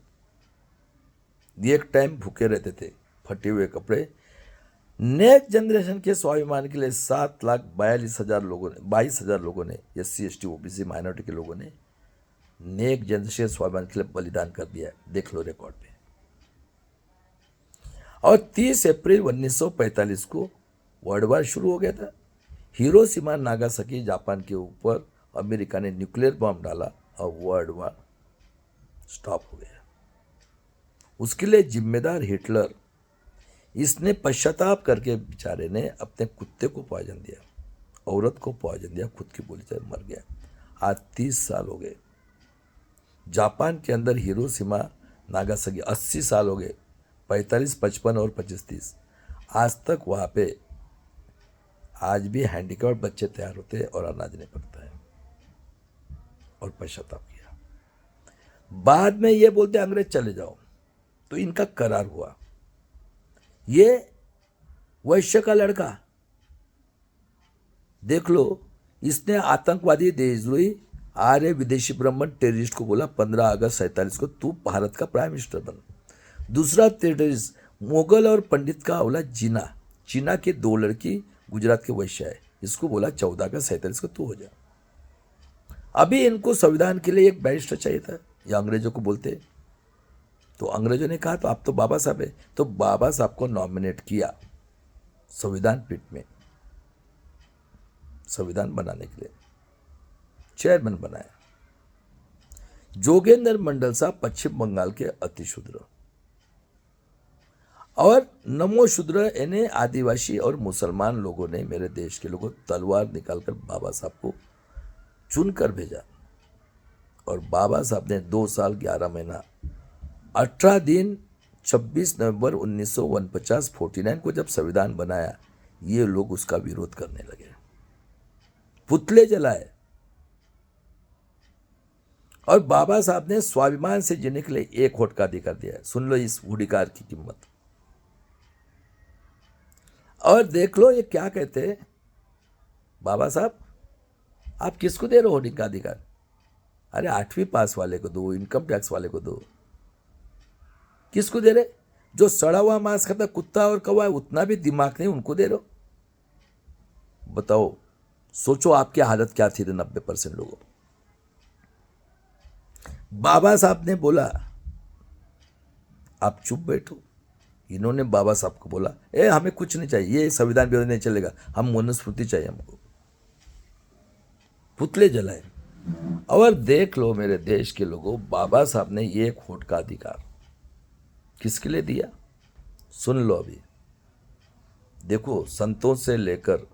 एक टाइम भूखे रहते थे, फटे हुए कपड़े। नेक्स्ट जनरेशन के स्वाभिमान के लिए 7,42,000 लोगों ने, 22,000 लोगों ने, SC ST OBC माइनॉरिटी के लोगों ने नेक्स्ट जनरेशन स्वाभिमान के लिए बलिदान कर दिया, देख लो रिकॉर्ड पे। और 30 अप्रैल 1945 को वर्ल्ड वार शुरू हो गया था। हिरोशिमा नागासाकी जापान के ऊपर अमेरिका ने न्यूक्लियर बम डाला, और वर्ल्ड वार स्टॉप हो गया। उसके लिए जिम्मेदार हिटलर, इसने पश्चाताप करके बेचारे ने अपने कुत्ते को पॉइजन दिया, औरत को पॉइजन दिया, खुद की गोली से मर गया। आज 30 साल हो गए। जापान के अंदर हिरोशिमा नागासाकी 80 साल हो गए, 45, 55 और 25-30। आज तक वहाँ पे आज भी हैंडीकैप्ड बच्चे तैयार होते हैं और अनाज नहीं पकता है, और पश्चाताप किया। बाद में ये बोलते अंग्रेज चले जाओ, तो इनका करार हुआ। ये वैश्य का लड़का, देख लो, इसने आतंकवादी देशद्रोही आर्य विदेशी ब्राह्मण टेररिस्ट को बोला 15 अगस्त 1947 को तू भारत का प्राइम मिनिस्टर बन। दूसरा टेररिस्ट मुगल और पंडित का औलाद जीना, चीना के 2 लड़की गुजरात के वैश्य है, इसको बोला 14 अगस्त 1947 को तू हो जा। अभी इनको संविधान के लिए एक बैरिस्टर चाहिए था, या अंग्रेजों को बोलते, तो अंग्रेजों ने कहा तो आप तो बाबा साहब है, तो बाबा साहब को नॉमिनेट किया संविधान पीठ में संविधान बनाने के लिए, चेयरमैन बनाया। जोगेंद्र मंडल साहब पश्चिम बंगाल के अतिशूद्र, और नमो शूद्र यानी आदिवासी और मुसलमान लोगों ने, मेरे देश के लोगों, तलवार निकालकर बाबा साहब को चुनकर भेजा। और बाबा साहब ने 2 साल 11 महीना 18 दिन 26 नवंबर 1949 49 को जब संविधान बनाया, ये लोग उसका विरोध करने लगे, पुतले जलाए। और बाबा साहब ने स्वाभिमान से जीने के लिए 1 वोट का अधिकार दिया है। सुन लो इस अधिकार की कीमत। और देख लो ये क्या कहते हैं, बाबा साहब आप किसको दे रहे हो वोटिंग का अधिकार? अरे 8वीं पास वाले को दो, इनकम टैक्स वाले को दो। किसको दे रहे? जो सड़ा हुआ मांस खाता कुत्ता और कौवा है, उतना भी दिमाग नहीं, उनको दे रहे हो? बताओ, सोचो आपकी हालत क्या थी 90% लोगों। बाबा साहब ने बोला आप चुप बैठो। इन्होंने बाबा साहब को बोला हमें कुछ नहीं चाहिए, ये संविधान विरोधी नहीं चलेगा, हम मनुस्मृति चाहिए हमको। पुतले जलाए। और देख लो मेरे देश के लोगों, बाबा साहब ने 1 वोट का अधिकार किसके लिए दिया? सुन लो अभी। देखो, संतों से लेकर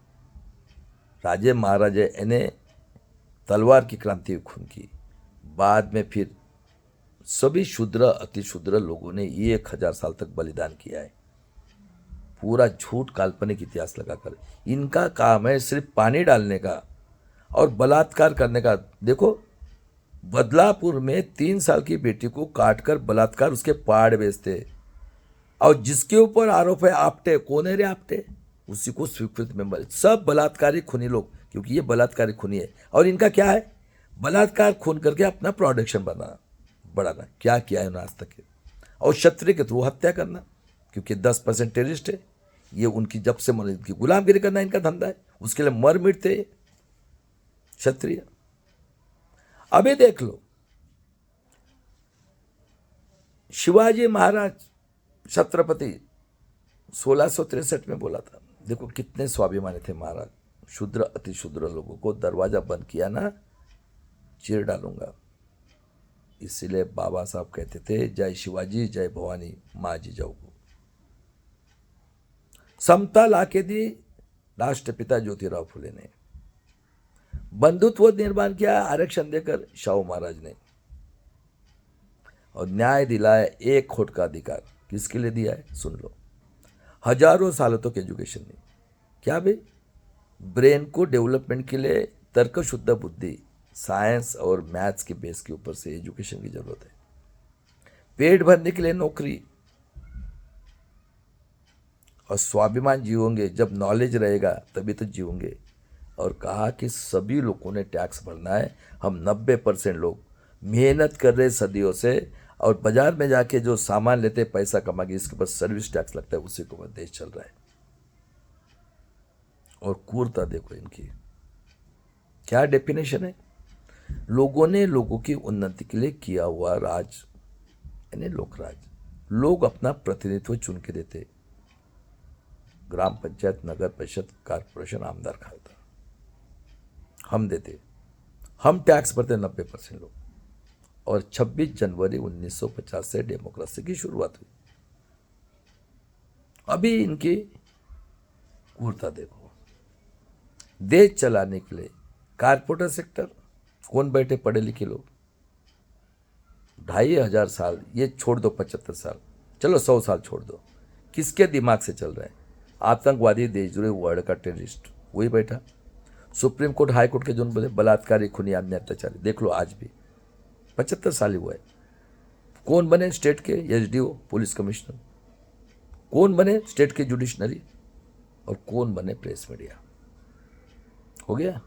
राजे महाराजे इन्हें तलवार की क्रांति खून की, बाद में फिर सभी शूद्र अति शूद्र लोगों ने 1000 साल तक बलिदान किया है, पूरा झूठ काल्पनिक इतिहास लगाकर। इनका काम है सिर्फ पानी डालने का और बलात्कार करने का। देखो, बदलापुर में 3 साल की बेटी को काटकर बलात्कार, उसके पाड़ बेचते, और जिसके ऊपर आरोप है आपटे, कौन है रे आपटे? उसी को स्वीकृत मेंबर। सब बलात्कारी खूनी लोग, क्योंकि ये बलात्कारी खूनी है। और इनका क्या है? बलात्कार खून करके अपना प्रोडक्शन बढ़ाना। क्या किया है उन्होंने आज तक? और क्षत्रिय के थ्रू हत्या करना, क्योंकि 10% टेररिस्ट है ये, उनकी जब से की गुलामगिरी करना इनका धंधा है, उसके लिए मर मिटते क्षत्रिय। अभी देख लो, शिवाजी महाराज छत्रपति 1663 में बोला था, देखो कितने स्वाभिमानी थे महाराज, शूद्र अति शूद्र लोगों को दरवाजा बंद किया ना, चीर डालूंगा। इसीलिए बाबा साहब कहते थे जय शिवाजी जय भवानी माँ जी जाओ को। समता लाके दी राष्ट्रपिता ज्योतिराव फुले ने। बंधुत्व निर्माण किया आरक्षण देकर शाहू महाराज ने। और न्याय दिलाया 1 वोट का अधिकार, किसके लिए दिया है? सुन लो। हजारों सालों तक एजुकेशन नहीं, क्या भाई? ब्रेन को डेवलपमेंट के लिए तर्क शुद्ध बुद्धि, साइंस और मैथ्स के बेस के ऊपर से एजुकेशन की जरूरत है। पेट भरने के लिए नौकरी, और स्वाभिमान जीवोगे जब नॉलेज रहेगा तभी तो जीवोगे। और कहा कि सभी लोगों ने टैक्स भरना है। हम 90% लोग मेहनत कर रहे सदियों से, और बाजार में जाके जो सामान लेते पैसा कमा के, इसके ऊपर सर्विस टैक्स लगता है, उसी के ऊपर देश चल रहा है। और क्रूरता देखो इनकी, क्या डेफिनेशन है? लोगों ने लोगों की उन्नति के लिए किया हुआ राज, यानी लोकराज। लोग अपना प्रतिनिधित्व चुन के देते, ग्राम पंचायत, नगर परिषद, कारपोरेशन, आमदार खाता, हम देते, हम टैक्स भरते 90% लोग। और 26 जनवरी 1950 से डेमोक्रेसी की शुरुआत हुई। अभी इनकी क्रूरता देखो। देश चलाने के लिए कारपोरेटर सेक्टर, कौन बैठे? पढ़े लिखे लोग। 2500 साल, ये छोड़ दो 75 साल, चलो 100 साल छोड़ दो, किसके दिमाग से चल रहा है? आतंकवादी, देशद्रोही, वर्ल्ड का टेररिस्ट, वही बैठा। सुप्रीम कोर्ट, हाई कोर्ट के जो बोले बलात्कारी, खूनी, आदमी, अत्याचारी, देख लो आज भी 75 साल ही हुआ है। कौन बने स्टेट के एसडीओ, पुलिस कमिश्नर? कौन बने स्टेट के जुडिशनरी? और कौन बने प्रेस मीडिया? हो गया।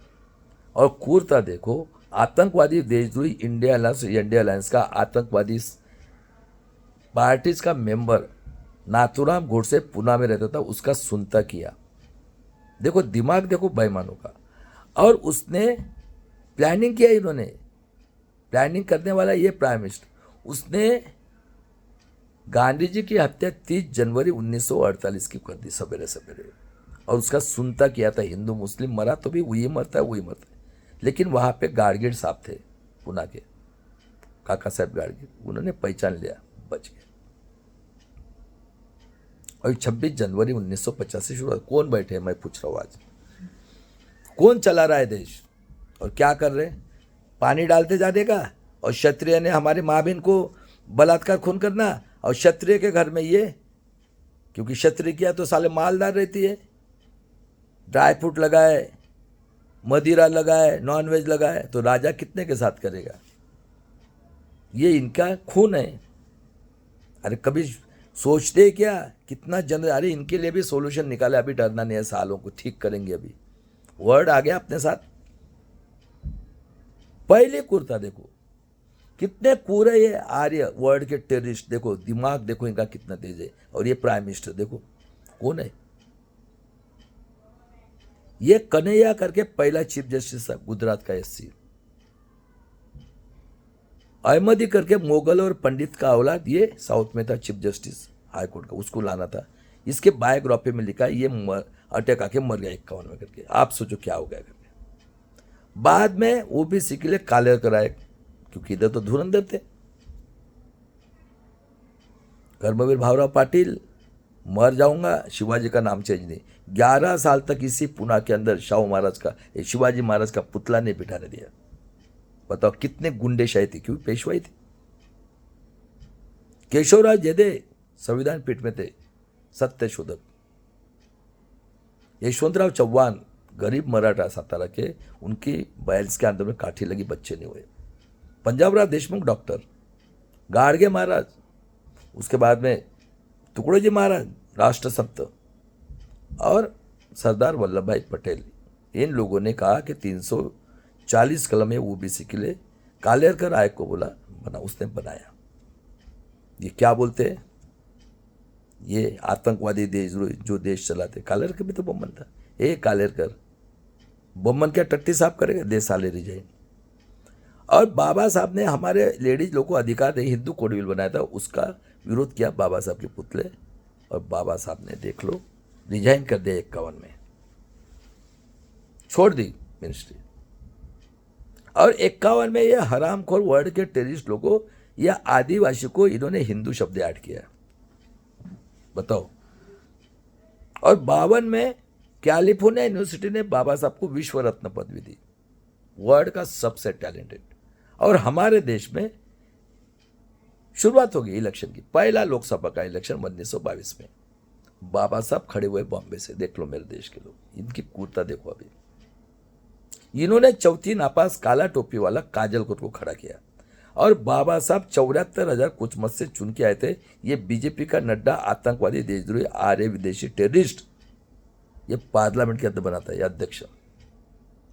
और क्रूरता देखो, आतंकवादी देशद्रोही इंडिया अलायंस का आतंकवादी पार्टीज का मेंबर नाथूराम गोडसे पुणे में रहता था, उसका सुनता किया। देखो दिमाग देखो बेईमानों का। और उसने प्लानिंग किया, इन्होंने प्लानिंग करने वाला ये प्राइम मिनिस्टर, उसने गांधी जी की हत्या 30 जनवरी 1948 की कर दी सवेरे सवेरे। और उसका सुनता किया था। हिंदू मुस्लिम मरा तो भी वही मरता है, वही मरता है। लेकिन वहाँ पे गाडगिल साहब थे पुणे के, काका साहब गाडगिल, उन्होंने पहचान लिया, बच गए। और 26 जनवरी 1950 से शुरू। कौन बैठे हैं मैं पूछ रहा हूँ आज, कौन चला रहा है देश और क्या कर रहे हैं? पानी डालते जाने का, और क्षत्रिय ने हमारे माँ बहन को बलात्कार खून करना, और क्षत्रिय के घर में ये, क्योंकि क्षत्रिय किया तो साले मालदार रहती है, ड्राई फ्रूट लगाए, मदिरा लगाए, नॉनवेज लगाए, तो राजा कितने के साथ करेगा? ये इनका खून है। अरे कभी सोचते क्या कितना अरे इनके लिए भी सॉल्यूशन निकाले, अभी डरना नहीं है, सालों को ठीक करेंगे। अभी वर्ड आ गया अपने साथ। पहले कुर्ता देखो कितने पूरे ये आर्य वर्ल्ड के टेररिस्ट, देखो दिमाग देखो इनका कितना तेज है। और ये प्राइम मिनिस्टर देखो कौन है, ये कन्हैया करके पहला चीफ जस्टिस था गुजरात का, एससी। अहमदी करके मोगल और पंडित का औलाद, ये साउथ में था चीफ जस्टिस हाई कोर्ट का, उसको लाना था। इसके बायोग्राफी में लिखा है ये अटैक आके मर गया 51 में करके। आप सोचो क्या हो गया करके। बाद में ओबीसी के लिए काले कराए, क्योंकि इधर तो धुरंधर थे। कर्मवीर भावराव पाटिल, मर जाऊंगा, शिवाजी का नाम चेंज नहीं। 11 साल तक इसी पुणे के अंदर शाहू महाराज का, शिवाजी महाराज का पुतला नहीं बिठाने दिया। बताओ कितने गुंडेशाही थी, क्योंकि पेशवाई थी। केशवराज जेदे संविधान पीठ में थे, सत्य शोधक। यशवंतराव चौहान गरीब मराठा सातारा के, उनकी 42 के अंदर में काठी लगी, बच्चे नहीं हुए। पंजाबराव देशमुख डॉक्टर, गाडगे महाराज, उसके बाद में टुकड़ोजी महाराज राष्ट्रसंत, और सरदार वल्लभ भाई पटेल। इन लोगों ने कहा कि 340 कलम है ओबीसी के लिए, कालेरकर आयोग को बोला बना, उसने बनाया। ये क्या बोलते हैं, ये आतंकवादी देश जो देश चलाते। कालेरकर भी तो बम्बन था। ए कालेरकर बम्बन क्या टट्टी साफ करेगा, दे साले रिजाइन। और बाबा साहब ने हमारे लेडीज लोगों को अधिकार दे, हिंदू कोड बिल बनाया था, उसका विरोध किया बाबा साहब के पुतले। और बाबा साहब ने देख लो रिजाइन कर दिया 51 में, छोड़ दी मिनिस्ट्री। और 51 में ये हरामखोर वर्ल्ड के टेररिस्ट लोगों या आदिवासी को इन्होंने हिंदू शब्द ऐड किया, बताओ। और 52 में कैलिफोर्निया यूनिवर्सिटी ने बाबा साहब को विश्व रत्न पदवी दी, वर्ल्ड का सबसे टैलेंटेड। और हमारे देश में शुरुआत हो गई इलेक्शन की, पहला लोकसभा का इलेक्शन 1922 में। बाबा साहब खड़े हुए बॉम्बे से, देख लो मेरे देश के लोग, इनकी क्रूरता देखो। अभी इन्होंने चौथी नापास काला टोपी वाला काजल को खड़ा किया। और बाबा साहब 74,000 कुछ मत से चुन के आए थे। ये बीजेपी का नड्डा आतंकवादी देशद्रोही आर्य विदेशी टेररिस्ट, ये पार्लियामेंट के अंदर बनाता है अध्यक्ष।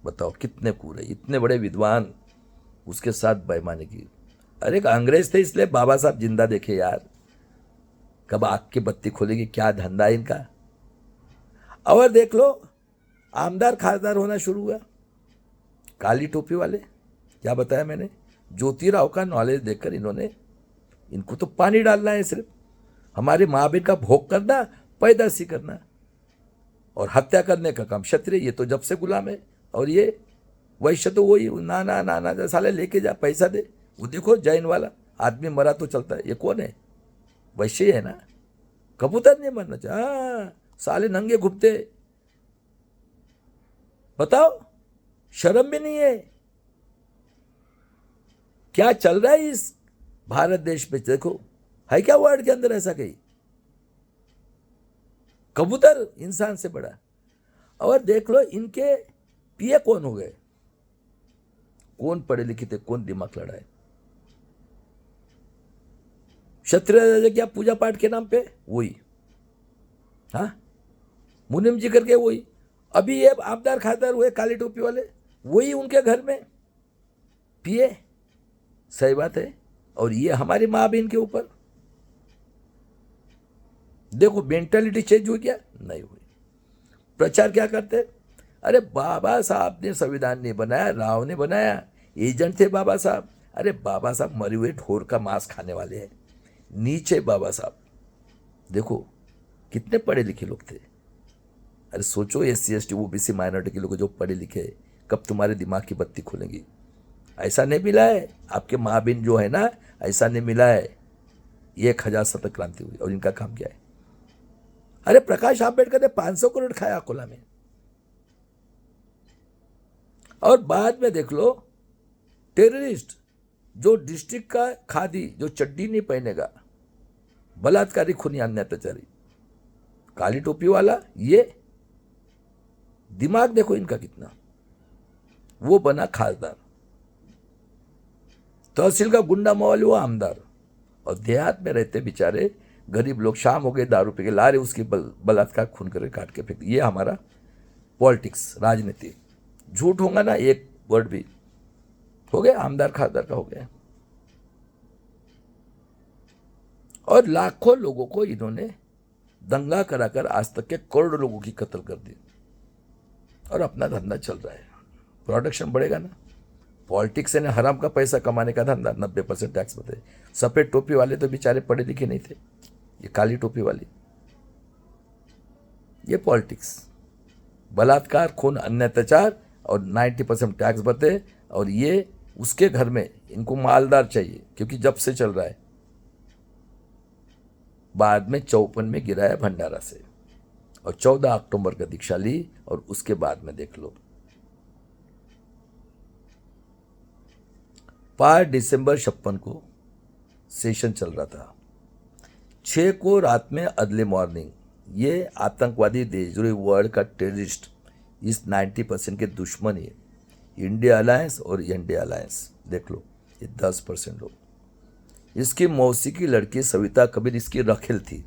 बताओ कितने पूरे, इतने बड़े विद्वान, उसके साथ बेईमानी की। अरे अंग्रेज थे इसलिए बाबा साहब जिंदा देखे यार, कब आग की बत्ती खोलेगी, क्या धंधा है इनका। और देख लो आमदार खासदार होना शुरू हुआ, काली टोपी वाले। क्या बताया मैंने, ज्योतिराव का नॉलेज देखकर इनको तो पानी डालना है, सिर्फ हमारे माँ बहन का भोग करना, पैदाशी करना और हत्या करने का काम। क्षत्रिय ये तो जब से गुलाम है, और ये वैश्य तो वही नाना नाना साले लेके जा, पैसा दे। वो देखो जैन वाला आदमी मरा तो चलता है, ये कौन है, वैश्य है ना। कबूतर नहीं मरना चाहिए, हाँ साले नंगे घुपते, बताओ शर्म भी नहीं है। क्या चल रहा है इस भारत देश में, देखो है क्या वर्ल्ड के अंदर ऐसा कहीं, कबूतर इंसान से बड़ा। और देख लो इनके पीए कौन हो गए, कौन पढ़े लिखे थे, कौन दिमाग लड़ा है। क्षत्रिय क्या पूजा पाठ के नाम पे वही, हाँ मुनिम जी करके वही। अभी ये आबदार खासदार हुए काली टोपी वाले, वही उनके घर में पिए, सही बात है। और ये हमारी माँ बहन के ऊपर देखो, मेंटालिटी चेंज हुई क्या? नहीं हुई। प्रचार क्या करते? अरे बाबा साहब ने संविधान नहीं बनाया, राव ने बनाया, एजेंट थे बाबा साहब। अरे बाबा साहब मरे हुए ढोर का मांस खाने वाले हैं, नीचे बाबा साहब। देखो कितने पढ़े लिखे लोग थे। अरे सोचो, SC ST OBC माइनॉरिटी के लोग जो पढ़े लिखे, कब तुम्हारे दिमाग की बत्ती खुलेंगी? ऐसा नहीं मिला है आपके माँ बहन जो है ना, ऐसा नहीं मिला है। 1000 शतक क्रांति हुई और इनका काम क्या है? अरे प्रकाश आंबेडकर ने 500 करोड़ खाया अकोला में। और बाद में देख लो, टेररिस्ट जो डिस्ट्रिक्ट का खादी, जो चड्डी नहीं पहनेगा, बलात्कारी, खूनी, अन्य अत्याचारी, काली टोपी वाला, ये दिमाग देखो इनका कितना। वो बना खासदार, तहसील का गुंडा मवाली वो आमदार, और देहात में रहते बेचारे गरीब लोग शाम हो गए दारू पी के ला रहे, उसकी बलात्कार खून करके काट के फेंक। ये हमारा पॉलिटिक्स, राजनीति। झूठ होगा ना एक वर्ड भी, हो गया आमदार खासदार का हो गया। और लाखों लोगों को इन्होंने दंगा कराकर आज तक के करोड़ों लोगों की कत्ल कर दी, और अपना धंधा चल रहा है। प्रोडक्शन बढ़ेगा ना। पॉलिटिक्स ने हराम का पैसा कमाने का धंधा, 90% टैक्स बताए। सफेद टोपी वाले तो बेचारे पढ़े लिखे नहीं थे, ये काली टोपी वाली, ये पॉलिटिक्स, बलात्कार, खून, अन्य अत्याचार, और 90% टैक्स बते। और ये उसके घर में इनको मालदार चाहिए, क्योंकि जब से चल रहा है। बाद में 54 में गिराया भंडारा से, और 14 अक्टूबर का दीक्षा ली, और उसके बाद में देख लो 5 दिसंबर 56 को सेशन चल रहा था। 6 को रात में अर्ली मॉर्निंग ये आतंकवादी देशद्रोही वर्ल्ड का टेररिस्ट, इस 90% के दुश्मन है इंडिया अलायंस और एनडीए अलायंस। देख लो ये 10% लोग। इसकी मौसी की लड़की सविता कबीर इसकी रखेल थी।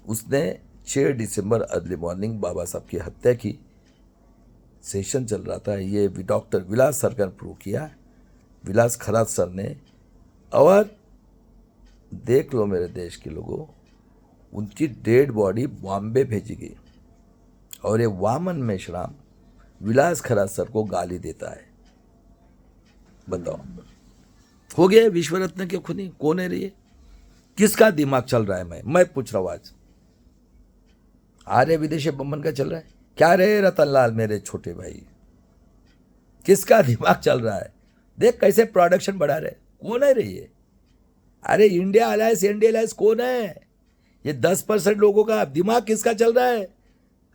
उसने 6 दिसंबर अर्ली मॉर्निंग बाबा साहब की हत्या की। सेशन चल रहा था, ये डॉक्टर विलास सर ने प्रूव किया, विलास खरात सर ने। और देख लो मेरे देश के लोगों, उनकी डेड बॉडी बॉम्बे भेजी गई, और ये वामन मेश्राम विलास खरात सर को गाली देता है। बताओ, हो गया विश्व रत्न के खूनी? कौन है रे? किसका दिमाग चल रहा है? मैं पूछ रहा हूं आज। आर्य विदेशी बम्बन का चल रहा है क्या रे रतनलाल मेरे छोटे भाई? किसका दिमाग चल रहा है? देख कैसे प्रोडक्शन बढ़ा रहे। कौन है रे ये? अरे इंडिया अलायंस, एनडीए अलायंस कौन है? ये 10% लोगों का दिमाग किसका चल रहा है?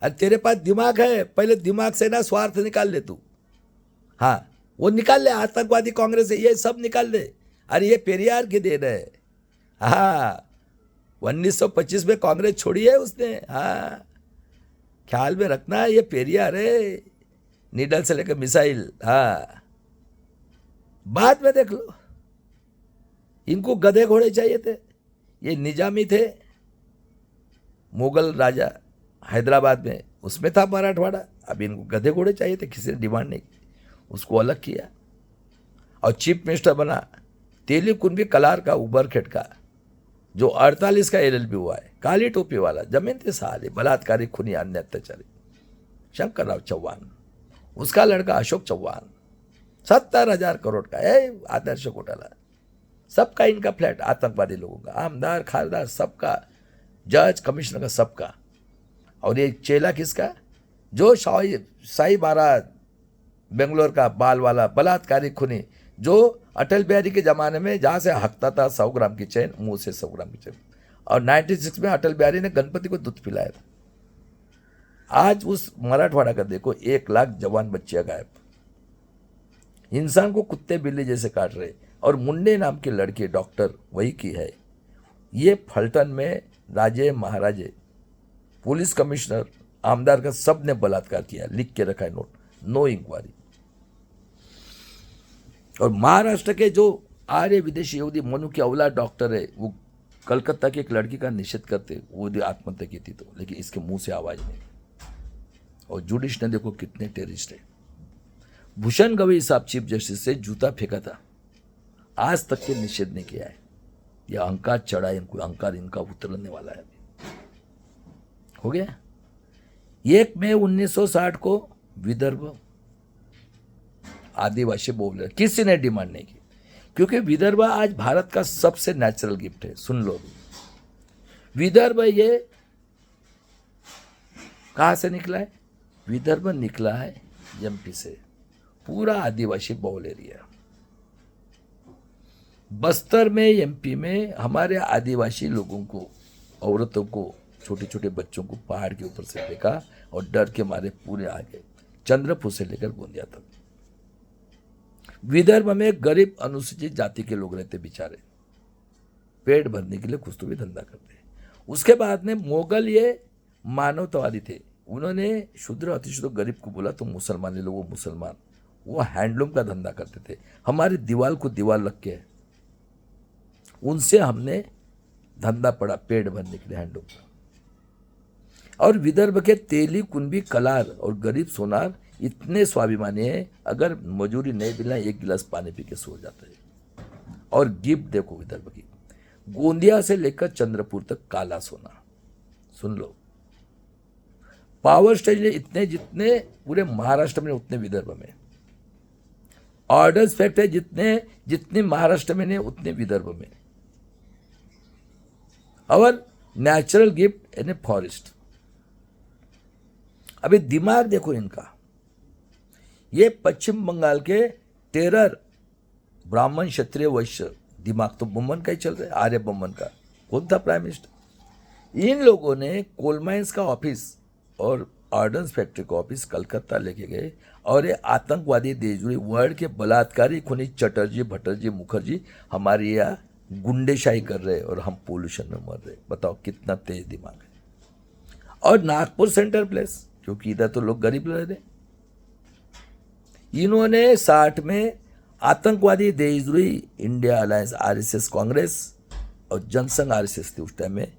अरे तेरे पास दिमाग है, पहले दिमाग से ना स्वार्थ निकाल ले तू। हाँ वो निकाल ले, आतंकवादी कांग्रेस है ये सब निकाल ले। अरे ये पेरियार की देन है। हाँ 1925 में कांग्रेस छोड़ी है उसने। हाँ ख्याल में रखना, ये पेरियार है, नीडल से लेकर मिसाइल। हाँ बाद में देख लो, इनको गधे घोड़े चाहिए थे। ये निजामी थे, मुगल राजा हैदराबाद में, उसमें था मराठवाड़ा। अब इनको गधे घोड़े चाहिए थे, किसी ने डिमांड नहीं की, उसको अलग किया। और चीफ मिनिस्टर बना तेलीकुंबी कलार का, उबरखेट का, जो 48 का LLB हुआ है, काली टोपी वाला, जमीन थे साले, बलात्कारी, खूनी, अन्य अत्याचारी, शंकरराव चौहान। उसका लड़का अशोक चौहान, 70,000 करोड़ का है आदर्श घोटाला। सबका इनका फ्लैट, आतंकवादी लोगों का, आमदार खासदार सबका, जज कमिश्नर का सबका। और ये चेला किसका? जो साई बारात बेंगलोर का बाल वाला बलात्कारी खूनी, जो अटल बिहारी के ज़माने में जहाँ से हकता था 100 ग्राम की चैन, मुंह से 100 ग्राम की चैन। और 96 में अटल बिहारी ने गणपति को दूध पिलाया था। आज उस मराठवाड़ा का देखो 1 लाख जवान बच्चियां गायब, इंसान को कुत्ते बिल्ली जैसे काट रहे। और मुन्ने नाम की लड़की डॉक्टर वही की है। ये फलटन में राजे महाराजे, पुलिस कमिश्नर, आमदार का सब ने बलात्कार किया, लिख के रखा है नोट, नो इंक्वायरी। और महाराष्ट्र के जो आर्य विदेशी यहूदी मनु की औलाद डॉक्टर है, वो कलकत्ता की एक लड़की का निषेध करते, वो आत्महत्या की थी तो, लेकिन इसके मुंह से आवाज नहीं। और जुडिश ने देखो कितने टेररिस्ट है। भूषण गवई साहब चीफ जस्टिस से जूता फेंका था, आज तक के निषेध नहीं किया है। यह अहंकार चढ़ा है इनको, अहंकार इनका उतरने वाला है। हो गया 1 मई 1960 को विदर्भ आदिवासी बहुल किसी ने डिमांड नहीं की, क्योंकि विदर्भ आज भारत का सबसे नेचुरल गिफ्ट है। सुन लो, विदर्भ ये कहां से निकला है? विदर्भ निकला है एमपी से, पूरा आदिवासी बहुल एरिया। बस्तर में, एमपी में हमारे आदिवासी लोगों को, औरतों को, छोटे छोटे बच्चों को पहाड़ के ऊपर से फेंका और डर के मारे पूरे आ गए, चंद्रपुर से लेकर गोंदिया तक। विदर्भ में गरीब अनुसूचित जाति के लोग रहते बेचारे, पेट भरने के लिए कुछ तो भी धंधा करते। उसके बाद में मोगल ये मानवतावादी थे, उन्होंने शूद्र अतिशुद्ध गरीब को बोला तो मुसलमान ले लो, वो मुसलमान, वो हैंडलूम का धंधा करते थे। हमारी दीवार को दीवार लग के, उनसे हमने धंधा पड़ा पेट भरने के लिए हैंडलूम का। और विदर्भ के तेली, कुंभी, कलार और गरीब सोनार इतने स्वाभिमानी है, अगर मजूरी नहीं मिला 1 गिलास पानी पी के सो जाता है। और गिफ्ट देखो विदर्भ की, गोंदिया से लेकर चंद्रपुर तक काला सोना। सुन लो, पावर स्टेशन इतने जितने पूरे महाराष्ट्र में उतने विदर्भ में, ऑर्डर्स फैक्ट्री जितने महाराष्ट्र में नहीं उतने विदर्भ में। और नेचुरल गिफ्ट यानी फॉरेस्ट। अभी दिमाग देखो इनका, ये पश्चिम बंगाल के टेरर ब्राह्मण क्षत्रिय वैश्य, दिमाग तो बम्बन का ही चल रहा है, आर्य बम्बन का। कौन था प्राइम मिनिस्टर? इन लोगों ने कोल माइंस का ऑफिस और ऑर्डन्स फैक्ट्री का ऑफिस कलकत्ता लेके गए, और ये आतंकवादी देशद्रोही वर्ल्ड के बलात्कारी खूनी चटर्जी, भटर्जी, मुखर्जी हमारे यहाँ गुंडेशाही कर रहे हैं और हम पोल्यूशन में मर रहे। बताओ कितना तेज दिमाग है। और नागपुर सेंटर प्लेस, क्योंकि इधर तो लोग गरीब रह रहे। इन्होंने 60 में आतंकवादी देशद्रोही इंडिया अलायंस आरएसएस कांग्रेस और जनसंघ आरएसएस थी उस टाइम में,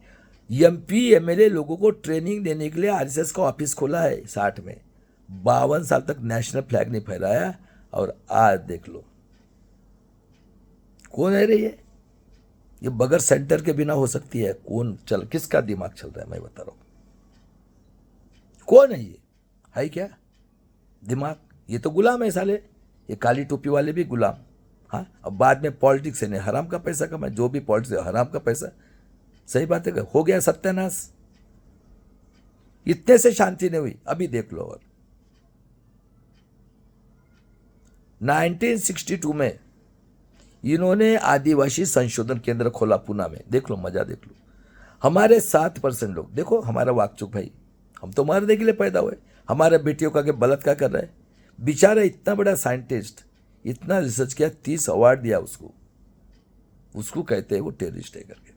एमपी एमएलए लोगों को ट्रेनिंग देने के लिए आरएसएस का ऑफिस खोला है 60 में। 52 साल तक नेशनल फ्लैग नहीं फहराया, और आज देख लो कौन है रे ये बगैर सेंटर के बिना हो सकती है? किसका दिमाग चल रहा है मैं बता रहा हूं। कौन है ये? है क्या दिमाग? ये तो गुलाम है साले, ये काली टोपी वाले भी गुलाम। हाँ, अब बाद में पॉलिटिक्स ने हराम का पैसा कमाया, जो भी पॉलिटिक्स है हराम का पैसा। सही बात है, हो गया सत्यानाश। इतने से शांति नहीं हुई, अभी देख लो। और 1962 में इन्होंने आदिवासी संशोधन केंद्र खोला पुणे में। देख लो, मजा देख लो। हमारे 7% लोग, देखो हमारा वाकचुक भाई, हम तो मारने के लिए पैदा हुए, हमारे बेटियों का के बलात्कार कर रहा है बेचारा। इतना बड़ा साइंटिस्ट, इतना रिसर्च किया, 30 अवार्ड दिया उसको कहते हैं वो टेररिस्ट है करके।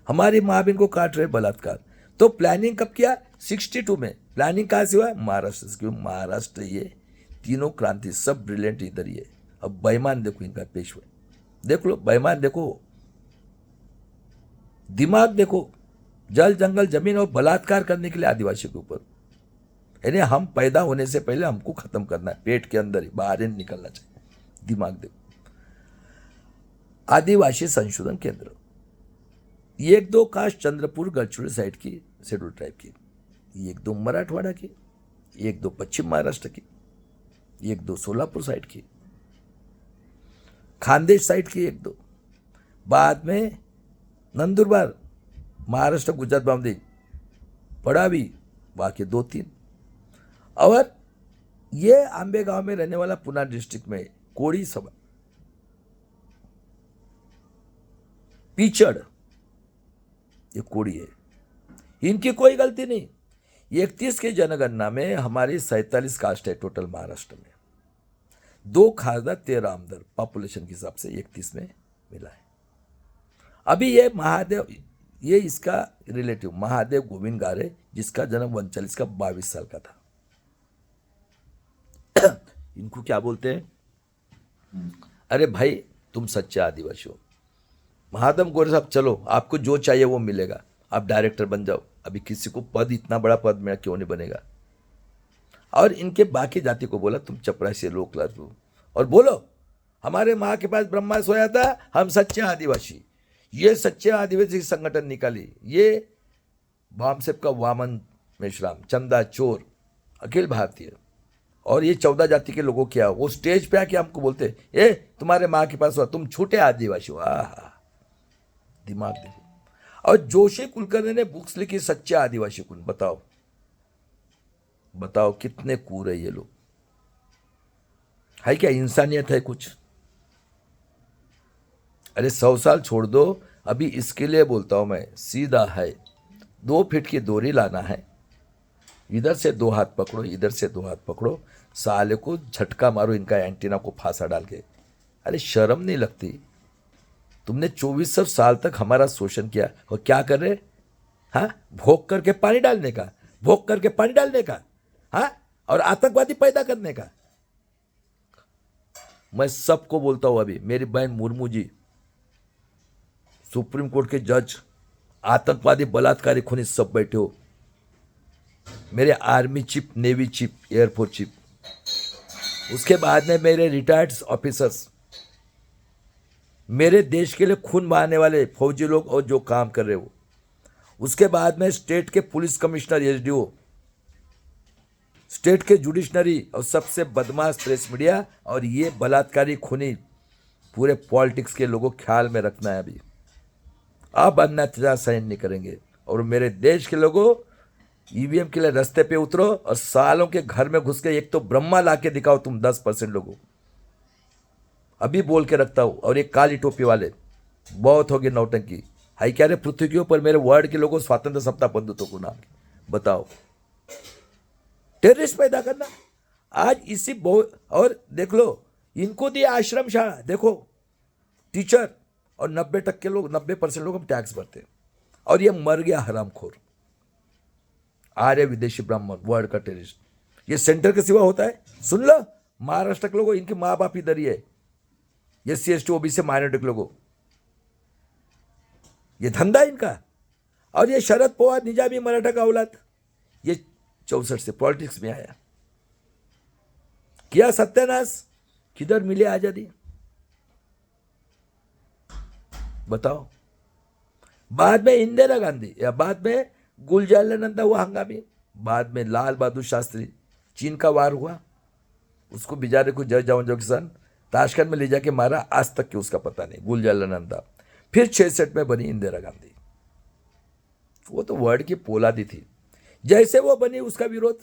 हमारी माँ बहन को काट रहे बलात्कार। तो प्लानिंग कब किया? 62 में। प्लानिंग कहाँ से हुआ? महाराष्ट्र से। क्यों? महाराष्ट्र ये तीनों क्रांति सब ब्रिलियंट इधर ही है। अब बेईमान देखो इनका पेशवे, देख लो बेईमान देखो, दिमाग देखो, जल जंगल जमीन और बलात्कार करने के लिए आदिवासी के ऊपर। यानी हम पैदा होने से पहले हमको खत्म करना है, पेट के अंदर ही, बाहर ही निकलना चाहिए। दिमाग देखो। आदिवासी संशोधन केंद्र, 1-2 कास्ट चंद्रपुर गढ़चिरोली साइड की शेड्यूल ट्राइब की, 1-2 मराठवाड़ा की, 1-2 पश्चिम महाराष्ट्र की, 1-2 सोलापुर साइड की, खानदेश साइड की 1-2, बाद में नंदुरबार महाराष्ट्र गुजरात बामदी पड़ावी बाकी 2-3। और ये आंबेगांव में रहने वाला पुणे डिस्ट्रिक्ट में कोड़ी सभा पीचड़, ये कोड़ी है, इनकी कोई गलती नहीं। 31 की जनगणना में हमारी 47 कास्ट है टोटल महाराष्ट्र में, 2 खासदार 13 आमदार पॉपुलेशन के हिसाब से 31 में मिला है। अभी ये महादेव, ये इसका रिलेटिव महादेव गोविंद गारे, जिसका जन्म 39 का 22 साल का था। इनको क्या बोलते हैं? अरे भाई तुम सच्चे आदिवासी हो। महादेव गोरे साहब, चलो आपको जो चाहिए वो मिलेगा, आप डायरेक्टर बन जाओ। अभी किसी को पद, इतना बड़ा पद मेरा क्यों नहीं बनेगा? और इनके बाकी जाति को बोला तुम चपरासी लोग क्लास लो और बोलो हमारे माँ के पास ब्रह्मा सोया था, हम सच्चे आदिवासी। ये सच्चे आदिवासी संगठन निकाली, ये भामसेप का वामन मेश्राम, चंदा चोर, अखिल भारतीय, और ये 14 जाति के लोगों क्या वो स्टेज पे आके हमको बोलते ए तुम्हारे माँ के पास हुआ, तुम छूटे आदिवासी हो। आहा, दिमाग देखो। और जोशी कुलकर्णी ने बुक्स लिखी सच्चे आदिवासी कौन, बताओ बताओ कितने कूर है ये लोग। है क्या इंसानियत है कुछ? अरे 100 साल छोड़ दो, अभी इसके लिए बोलता हूं मैं, सीधा है 2 फीट की डोरी लाना है, इधर से 2 हाथ पकड़ो, इधर से 2 हाथ पकड़ो, साले को झटका मारो इनका एंटीना को फांसा डाल के। अरे शर्म नहीं लगती? तुमने 2400 साल तक हमारा शोषण किया और क्या कर रहे? हाँ, भोग करके पानी डालने का, भोग करके पानी डालने का, हाँ, और आतंकवादी पैदा करने का। मैं सबको बोलता हूं, अभी मेरी बहन मुर्मू जी सुप्रीम कोर्ट के जज, आतंकवादी बलात्कारी खूनी सब बैठे हो, मेरे army chief, navy chief, air force chief, उसके बाद में मेरे रिटायर्ड ऑफिसर्स, मेरे देश के लिए खून बहाने वाले फौजी लोग और जो काम कर रहे हो, उसके बाद में स्टेट के पुलिस कमिश्नर, एसडीओ, स्टेट के जुडिशनरी, और सबसे बदमाश प्रेस मीडिया, और ये बलात्कारी खूनी पूरे पॉलिटिक्स के लोगों को ख्याल में रखना है। अभी अब अत्याचार सहन नहीं करेंगे। और मेरे देश के लोगों, ईवीएम के लिए रास्ते पे उतरो और सालों के घर में घुस के एक तो ब्रह्मा ला के दिखाओ तुम 10% लोगों। अभी बोल के रखता हूं। और एक काली टोपी वाले, बहुत हो गई नौटंकी। हाई क्या रे पृथ्वी के ऊपर मेरे वर्ड के लोगों स्वातंत्र सप्ताह बंधुत्व को नाम, बताओ टेररिस्ट पैदा करना आज इसी और देख लो इनको दिए आश्रम शाला, देखो टीचर, और 90% लोग, 90% लोग हम टैक्स भरते, और ये मर गया हरामखोर आर्य विदेशी ब्राह्मण, वर्ल्ड का टेररिस्ट। ये सेंटर के सिवा होता है? सुन लो, महाराष्ट्र के लोगों, इनके माँ बाप इधर ही है, SC ST OBC माइनॉरिटी के लोगों, ये धंधा इनका। और ये शरद पवार निजामी मराठा का औलाद, ये 64 से पॉलिटिक्स में आया, किया सत्यानाश, किधर मिली आजादी बताओ? बाद में इंदिरा गांधी, या बाद में गुलजारनंदा हुआ हंगामी, बाद में लाल बहादुर शास्त्री, चीन का वार हुआ, उसको बेचारे को जय जवान जो किसान ताशकंद में ले जाके मारा, आज तक के उसका पता नहीं, गुलजारनंदा। फिर 66 में बनी इंदिरा गांधी, वो तो वर्ड की पोलादी थी। जैसे वो बनी उसका विरोध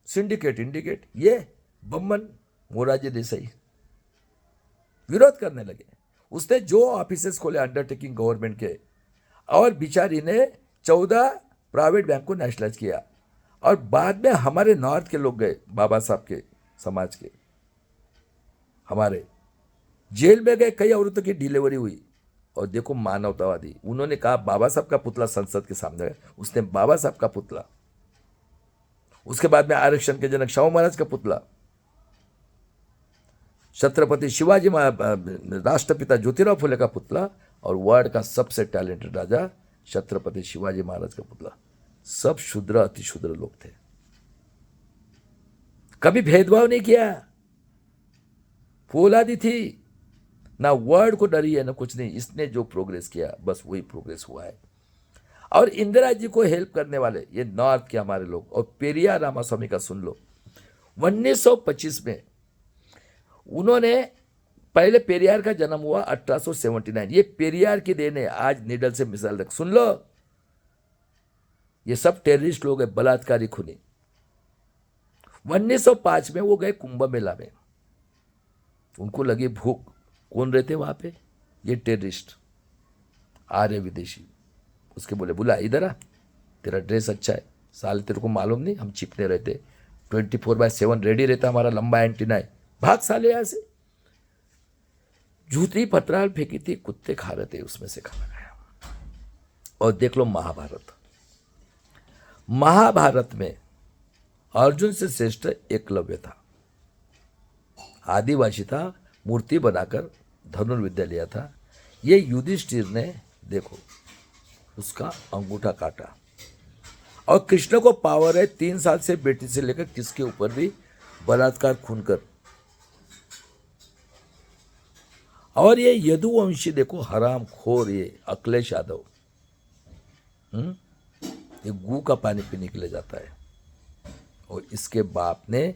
सिंडिकेट, इंडिकेट, ये बम्बन मोरारजी देसाई विरोध करने लगे। उसने जो ऑफिसेस खोले अंडरटेकिंग गवर्नमेंट के, और बिचारी ने 14 प्राइवेट बैंक को नेशनलाइज किया। और बाद में हमारे नॉर्थ के लोग गए, बाबा साहब के समाज के, हमारे जेल में गए, कई औरतों की डिलीवरी हुई। और देखो मानवतावादी, उन्होंने कहा बाबा साहब का पुतला संसद के सामने है, उसने बाबा साहब का पुतला, उसके बाद में आरक्षण के जनक शाहू महाराज का पुतला, छत्रपति शिवाजी राष्ट्रपिता ज्योतिराव फुले का पुतला, और वर्ल्ड का सबसे टैलेंटेड राजा छत्रपति शिवाजी महाराज का पुतला। सब शूद्र अतिशूद्र लोग थे, कभी भेदभाव नहीं किया, फौलादी थी ना, वर्ड को डरी है ना कुछ नहीं। इसने जो प्रोग्रेस किया बस वही प्रोग्रेस हुआ है। और इंदिरा जी को हेल्प करने वाले ये नॉर्थ के हमारे लोग। और पेरियार रामास्वामी का सुन लो, 1925 में उन्होंने, पहले पेरियार का जन्म हुआ 1879, ये पेरियार की देन है। आज निडल से मिसाल रख, सुन लो, ये सब टेररिस्ट लोग हैं, बलात्कारी खूनी। 1905 में वो गए कुंभ मेला में, उनको लगी भूख, कौन रहते वहां पे? ये टेररिस्ट आर्य विदेशी। उसके बोले बुला इधर आ, तेरा ड्रेस अच्छा है, साल तेरे को मालूम नहीं हम चिपने रहते, 24/7 रेडी रहता, हमारा लंबा एंटीना है, भाग साले यहां से। जूती पतराल फेंकी थी, कुत्ते खा रहे थे, उसमें से खाना खाया। और देख लो महाभारत, महाभारत में अर्जुन से श्रेष्ठ एकलव्य था, आदिवासी था, मूर्ति बनाकर धनुर्विद्या लिया था। ये युधिष्ठिर ने देखो उसका अंगूठा काटा, और कृष्ण को पावर है 3 साल से बेटी से लेकर किसके ऊपर भी बलात्कार खून कर। और ये यदुवंशी देखो हराम खोर, ये अखिलेश यादव ये गू का पानी पीने के लिए जाता है। और इसके बाप ने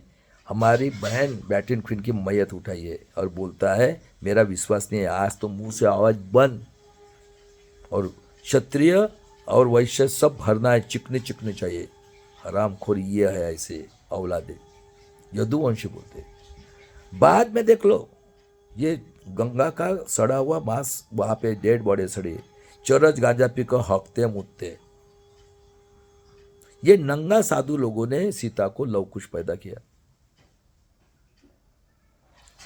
हमारी बहन बैटिन क्वीन की मैयत उठाई है और बोलता है मेरा विश्वास नहीं है। आज तो मुंह से आवाज बंद, और क्षत्रिय और वैश्य सब भरना है, चिकने चिकने चाहिए। हराम खोर ये है, ऐसे औलादे यदुवंशी बोलते। बाद में देख लो ये गंगा का सड़ा हुआ मांस, वहां पे डेड बॉडी सड़ी, चरस गांजा पी कर हकते मुतते। ये नंगा साधु लोगों ने सीता को लव कुश पैदा किया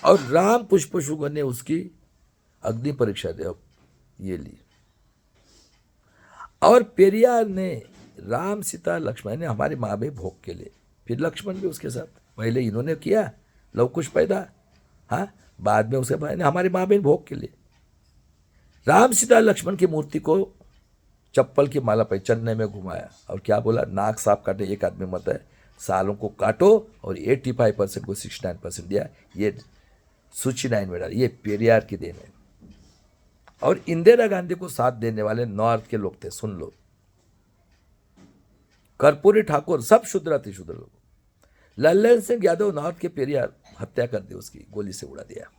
और राम पुष्पशुगर ने उसकी अग्नि परीक्षा दे ये ली। और पेरियार ने राम सीता लक्ष्मण ने हमारे माँ बहन भोग के लिए, फिर लक्ष्मण भी उसके साथ, पहले इन्होंने किया लव कुश पैदा, हाँ, बाद में उसके भाई ने हमारे माँ बहन भोग के लिए। राम सीता लक्ष्मण की मूर्ति को चप्पल की माला पर चन्नई में घुमाया और क्या बोला, नाक साफ काटे एक आदमी मत है, सालों को काटो, और 85% को 69% दिया। ये सूची 9 में डाल, ये पेरियार की देन है। और इंदिरा गांधी को साथ देने वाले नॉर्थ के लोग थे, सुन लो, कर्पूरी ठाकुर, सब शुद्र शुद्र लोग। लल्लन सिंह यादव नॉर्थ के पेरियार, हत्या कर दी, उसकी गोली से उड़ा दिया।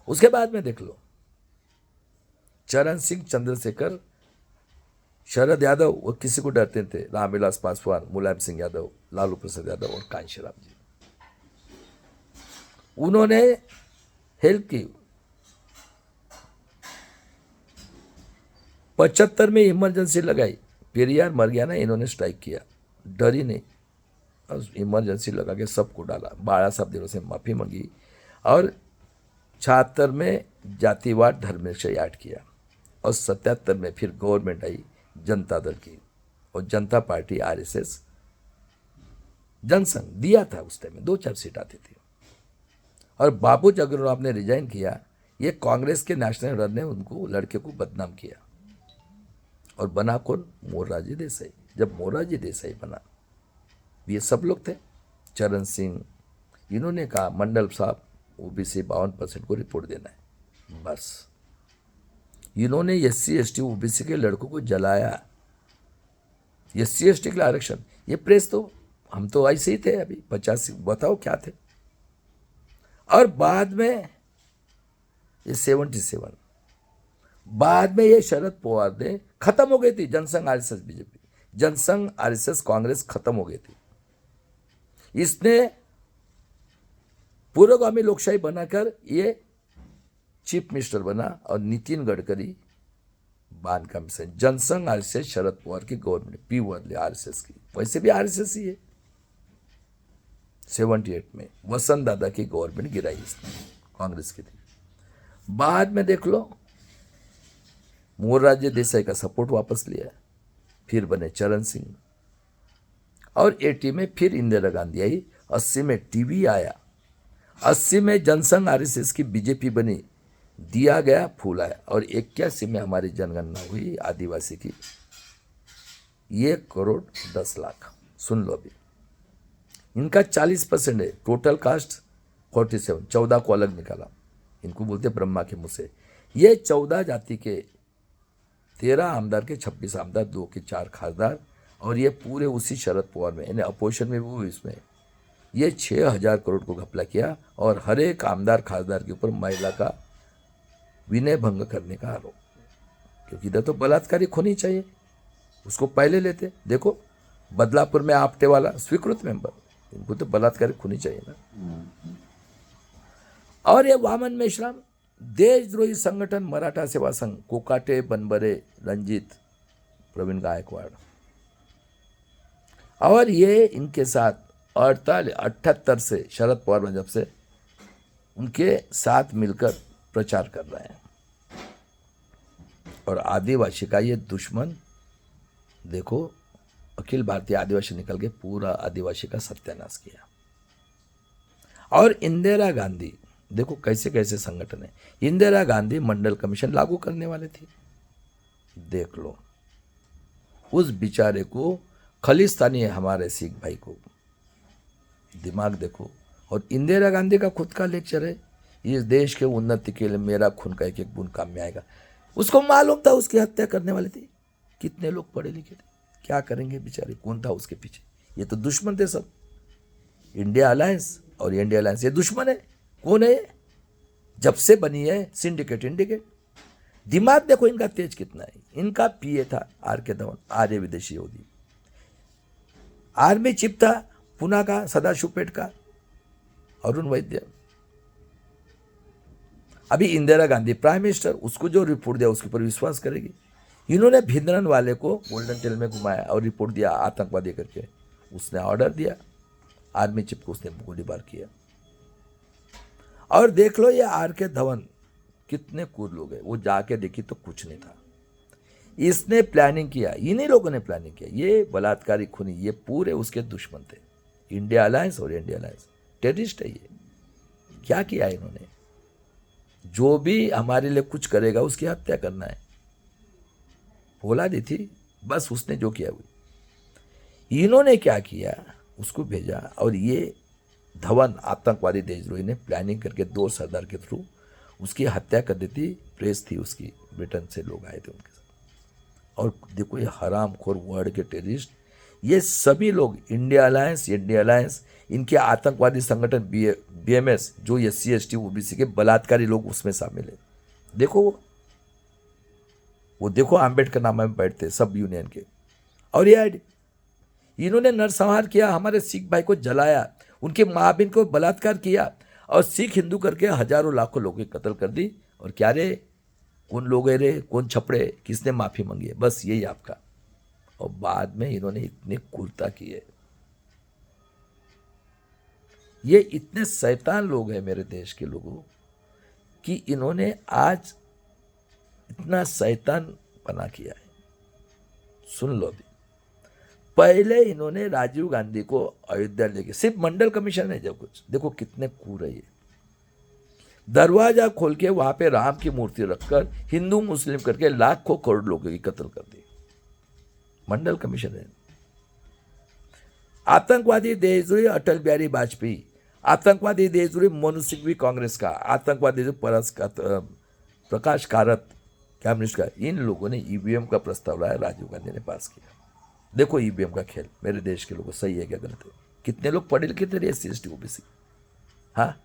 उसके बाद में देख लो चरण सिंह, चंद्रशेखर, शरद यादव, वो किसी को डरते थे, रामविलास पासवान, मुलायम सिंह यादव, लालू प्रसाद यादव और कांशीराम जी, उन्होंने हेल्प की। 75 में इमरजेंसी लगाई, पेरियार मर गया ना, इन्होंने स्ट्राइक किया, डर ही नहीं, और इमरजेंसी लगा के सबको डाला। 12 साहब दिनों से माफ़ी मांगी। और 76 में जातिवाद धर्म से ऐड किया, और 77 में फिर गवर्नमेंट आई जनता दल की, और जनता पार्टी आरएसएस जनसंघ दिया था उस टाइम में, 2-4 सीट आती थी। और बाबू जगन्नाथ ने रिजाइन किया, ये कांग्रेस के नेशनल रन ने उनको, लड़के को बदनाम किया, और बना कौन, मोरारजी देसाई। जब मोरारजी देसाई बना, ये सब लोग थे, चरण सिंह, इन्होंने कहा मंडल साहब ओबीसी 52% को रिपोर्ट देना है, बस। इन्होंने SC ST ओबीसी के लड़कों को जलाया, SC ST के लिए आरक्षण। ये प्रेस तो, हम तो ऐसे ही थे अभी 50, बताओ क्या थे। और बाद में ये 77, बाद में ये शरद पवार ने, खत्म हो गई थी Jana Sangh RSS BJP, Jana Sangh RSS Congress खत्म हो गई थी। इसने पूर्वगामी लोकशाही बनाकर ये चीफ मिनिस्टर बना, और नितिन गडकरी बांधकाम से, जनसंघ आरएसएस शरद पवार की गवर्नमेंट, पी बदले आरएसएस की, वैसे भी आरएसएस ही है। 78 में वसंत दादा की गवर्नमेंट गिराई इसने, कांग्रेस की थी। बाद में देख लो मोरारजी देसाई का सपोर्ट वापस लिया, फिर बने चरण सिंह। और 80 में फिर इंदिरा गांधी आई, 80 में टीवी आया, 80 में जनसंघ आरएसएस की बीजेपी बनी, दिया गया फूल आया। और 81 में हमारी जनगणना हुई आदिवासी की, 1,10,00,000। सुन लो अभी, इनका 40% है, टोटल कास्ट 47, 14 को अलग निकाला, इनको बोलते ब्रह्मा के मुँह से। ये 14 जाति के 13 आमदार के 26 आमदार, 2 के 4 खासदार, और ये पूरे उसी शरद पवार में, यानी अपोजिशन में वो, इसमें ये 6,000 करोड़ को घपला किया, और हर एक आमदार खासदार के ऊपर महिला का विनय भंग करने का आरोप, क्योंकि इधर तो बलात्कारी होनी चाहिए, उसको पहले लेते। देखो बदलापुर में आपटे वाला स्वीकृत मेंबर, इनको तो बलात्कारी होनी चाहिए ना। और ये वामन मेश्राम, देशद्रोही संगठन मराठा सेवा संघ, कोकाटे, बनबरे, रंजीत, प्रवीण गायकवाड़, और ये इनके साथ 78 से शरद पवार जब से उनके साथ मिलकर प्रचार कर रहे हैं। और आदिवासी का ये दुश्मन, देखो अखिल भारतीय आदिवासी निकल के पूरा आदिवासी का सत्यानाश किया। और इंदिरा गांधी, देखो कैसे कैसे संगठन है। इंदिरा गांधी मंडल कमीशन लागू करने वाले थे, देख लो, उस बेचारे को खालिस्तानी है हमारे सिख भाई को। दिमाग देखो। और इंदिरा गांधी का खुद का लेक्चर है, इस देश के उन्नति के लिए मेरा खून का एक एक बूंद काम में आएगा। उसको मालूम था उसकी हत्या करने वाले थे। कितने लोग पढ़े लिखे थे, क्या करेंगे बेचारे, कौन था उसके पीछे? ये तो दुश्मन थे सब। इंडिया अलायंस और इंडिया अलायंस ये दुश्मन है। कौन है ये? जब से बनी है सिंडिकेट इंडिकेट। दिमाग देखो इनका तेज कितना है। इनका पीए था आर.के. धवन, आर्य विदेशी योगी। आर्मी चीफ था पुना का सदाशिव पेट का अरुण वैद्य। अभी इंदिरा गांधी प्राइम मिनिस्टर, उसको जो रिपोर्ट दिया उसके ऊपर विश्वास करेगी? इन्होंने भिंद्रन वाले को गोल्डन टेल में घुमाया और रिपोर्ट दिया आतंकवादी करके। उसने ऑर्डर दिया, आर्मी चीफ को उसने गोलीबार किया। और देख लो ये आर.के. धवन कितने कूल लोग हैं। वो जाके देखी तो कुछ नहीं था। इसने प्लानिंग किया, इन्हीं लोगों ने प्लानिंग किया। ये बलात्कारी खूनी ये पूरे उसके दुश्मन थे। इंडिया अलायंस और इंडिया अलायंस टेररिस्ट है ये। क्या किया इन्होंने? जो भी हमारे लिए कुछ करेगा उसकी हत्या करना है, बोला दी थी। बस उसने जो किया हुई। इन्होंने क्या किया, उसको भेजा। और ये धवन आतंकवादी देशद्रोही ने प्लानिंग करके 2 सरदार के थ्रू उसकी हत्या कर दी थी। प्रेस थी उसकी, ब्रिटेन से लोग आए थे उनके साथ। और देखो ये हरामखोर वर्ल्ड के टेररिस्ट, ये सभी लोग इंडिया अलायंस इनके आतंकवादी संगठन बीएमएस जो SC ST OBC के बलात्कारी लोग उसमें शामिल है। देखो वो देखो आम्बेडकर नामा में बैठते सब यूनियन के। और ये इन्होंने नरसंहार किया, हमारे सिख भाई को जलाया, उनके माँ बहन को बलात्कार किया और सिख हिंदू करके हजारों लाखों लोगों की कत्ल कर दी। और क्या रे, कौन लोग है रे, कौन छपड़े, किसने माफी मांगी है? बस यही आपका। और बाद में इन्होंने इतनी क्रूरता की है। ये इतने शैतान लोग हैं मेरे देश के लोगों कि इन्होंने आज इतना शैतान बना किया है। सुन लो अभी। पहले इन्होंने राजीव गांधी को अयोध्या लेके, सिर्फ मंडल कमीशन है जब कुछ, देखो कितने कूर है ये। दरवाजा खोल के वहां पे राम की मूर्ति रखकर हिंदू मुस्लिम करके लाखों करोड़ लोगों की कत्ल कर दी। मंडल कमीशन है। आतंकवादी देशद्रोही अटल बिहारी वाजपेयी, आतंकवादी देशद्रोही मनु सिंघवी कांग्रेस का, आतंकवादी प्रकाश कारत कैबिनेट का, इन लोगों ने ईवीएम का प्रस्ताव लाया, राजीव गांधी ने पास किया। देखो ईवीएम का खेल मेरे देश के लोगों, सही है क्या गलत है? कितने लोग पढ़े लिखे थे SC ST OBC। हाँ